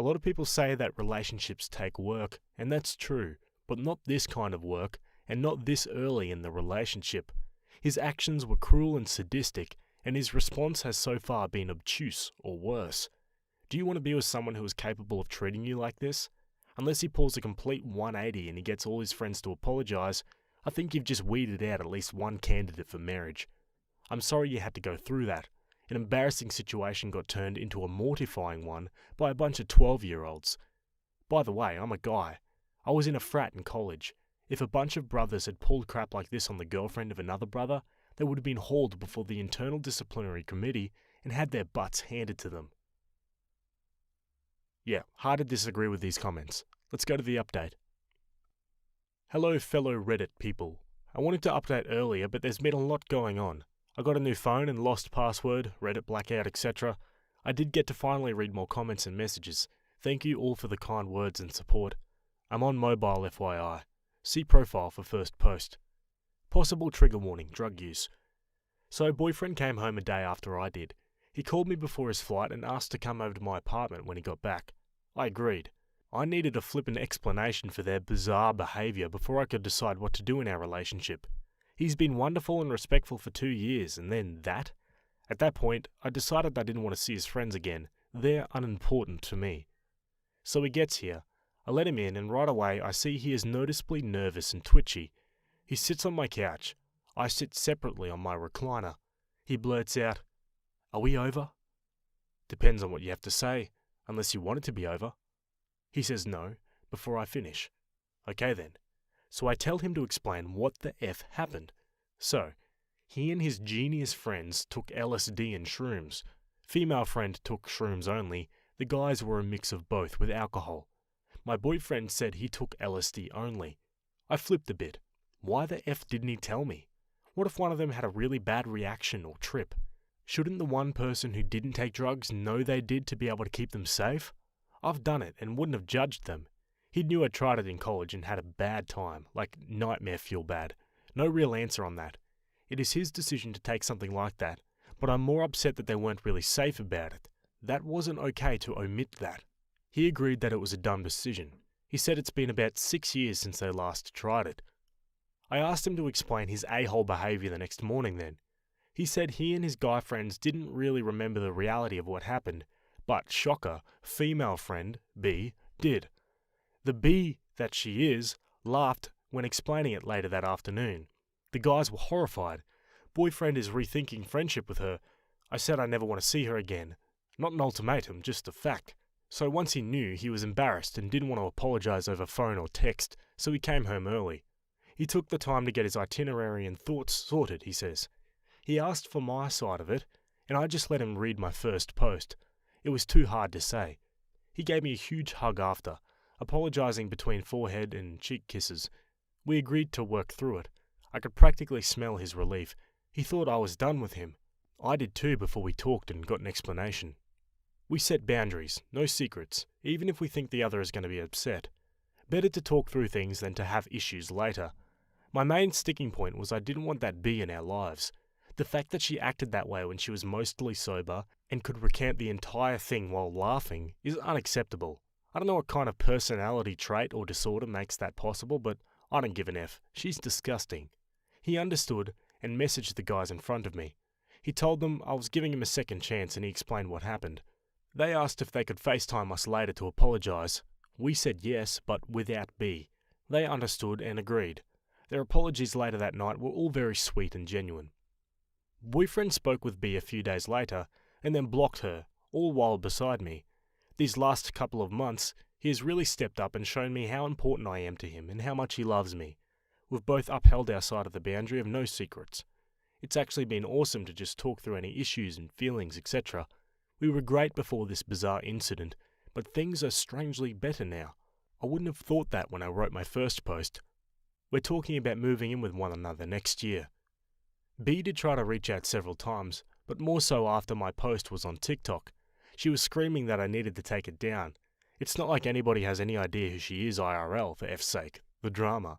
A lot of people say that relationships take work, and that's true, but not this kind of work, and not this early in the relationship. His actions were cruel and sadistic, and his response has so far been obtuse or worse. Do you want to be with someone who is capable of treating you like this? Unless he pulls a complete 180 and he gets all his friends to apologise, I think you've just weeded out at least one candidate for marriage. I'm sorry you had to go through that. An embarrassing situation got turned into a mortifying one by a bunch of 12-year-olds. By the way, I'm a guy. I was in a frat in college. If a bunch of brothers had pulled crap like this on the girlfriend of another brother, they would have been hauled before the internal disciplinary committee and had their butts handed to them. Yeah, hard to disagree with these comments. Let's go to the update. Hello fellow Reddit people. I wanted to update earlier, but there's been a lot going on. I got a new phone and lost password, Reddit blackout, etc. I did get to finally read more comments and messages. Thank you all for the kind words and support. I'm on mobile FYI. See profile for first post. Possible trigger warning, drug use. So boyfriend came home a day after I did. He called me before his flight and asked to come over to my apartment when he got back. I agreed. I needed a flippant explanation for their bizarre behaviour before I could decide what to do in our relationship. He's been wonderful and respectful for 2 years, and then that? At that point, I decided I didn't want to see his friends again. They're unimportant to me. So he gets here. I let him in, and right away I see he is noticeably nervous and twitchy. He sits on my couch. I sit separately on my recliner. He blurts out, "Are we over?" Depends on what you have to say, unless you want it to be over. He says no, before I finish. Okay then. So I tell him to explain what the F happened. So, he and his genius friends took LSD and shrooms. Female friend took shrooms only. The guys were a mix of both with alcohol. My boyfriend said he took LSD only. I flipped a bit. Why the F didn't he tell me? What if one of them had a really bad reaction or trip? Shouldn't the one person who didn't take drugs know they did to be able to keep them safe? I've done it and wouldn't have judged them. He knew I'd tried it in college and had a bad time, like nightmare fuel bad. No real answer on that. It is his decision to take something like that, but I'm more upset that they weren't really safe about it. That wasn't okay to omit that. He agreed that it was a dumb decision. He said it's been about 6 years since they last tried it. I asked him to explain his a-hole behaviour the next morning then. He said he and his guy friends didn't really remember the reality of what happened, but shocker, female friend, B, did. The B that she is laughed when explaining it later that afternoon. The guys were horrified. Boyfriend is rethinking friendship with her. I said I never want to see her again. Not an ultimatum, just a fact. So once he knew, he was embarrassed and didn't want to apologise over phone or text, so he came home early. He took the time to get his itinerary and thoughts sorted, he says. He asked for my side of it, and I just let him read my first post. It was too hard to say. He gave me a huge hug after, apologising between forehead and cheek kisses. We agreed to work through it. I could practically smell his relief. He thought I was done with him. I did too before we talked and got an explanation. We set boundaries, no secrets, even if we think the other is going to be upset. Better to talk through things than to have issues later. My main sticking point was I didn't want that B in our lives. The fact that she acted that way when she was mostly sober and could recount the entire thing while laughing is unacceptable. I don't know what kind of personality trait or disorder makes that possible, but I don't give an F. She's disgusting. He understood and messaged the guys in front of me. He told them I was giving him a second chance and he explained what happened. They asked if they could FaceTime us later to apologise. We said yes, but without B. They understood and agreed. Their apologies later that night were all very sweet and genuine. Boyfriend spoke with B a few days later and then blocked her, all while beside me. These last couple of months, he has really stepped up and shown me how important I am to him and how much he loves me. We've both upheld our side of the boundary of no secrets. It's actually been awesome to just talk through any issues and feelings, etc. We were great before this bizarre incident, but things are strangely better now. I wouldn't have thought that when I wrote my first post. We're talking about moving in with one another next year. B did try to reach out several times, but more so after my post was on TikTok. She was screaming that I needed to take it down. It's not like anybody has any idea who she is IRL, for F's sake. The drama.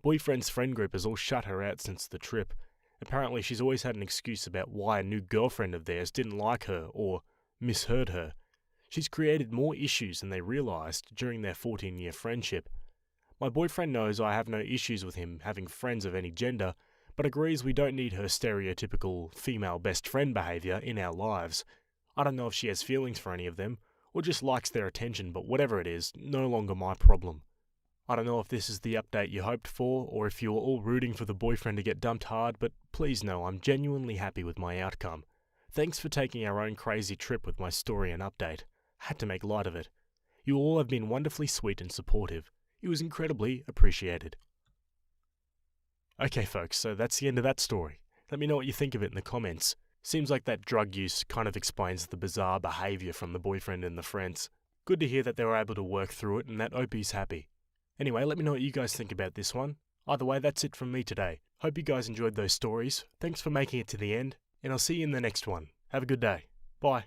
Boyfriend's friend group has all shut her out since the trip. Apparently she's always had an excuse about why a new girlfriend of theirs didn't like her or misheard her. She's created more issues than they realised during their 14-year friendship. My boyfriend knows I have no issues with him having friends of any gender, but agrees we don't need her stereotypical female best friend behaviour in our lives. I don't know if she has feelings for any of them, or just likes their attention, but whatever it is, no longer my problem. I don't know if this is the update you hoped for, or if you were all rooting for the boyfriend to get dumped hard, but please know I'm genuinely happy with my outcome. Thanks for taking our own crazy trip with my story and update. Had to make light of it. You all have been wonderfully sweet and supportive. It was incredibly appreciated. Okay folks, so that's the end of that story. Let me know what you think of it in the comments. Seems like that drug use kind of explains the bizarre behaviour from the boyfriend and the friends. Good to hear that they were able to work through it and that Opie's happy. Anyway, let me know what you guys think about this one. Either way, that's it from me today. Hope you guys enjoyed those stories. Thanks for making it to the end, and I'll see you in the next one. Have a good day. Bye.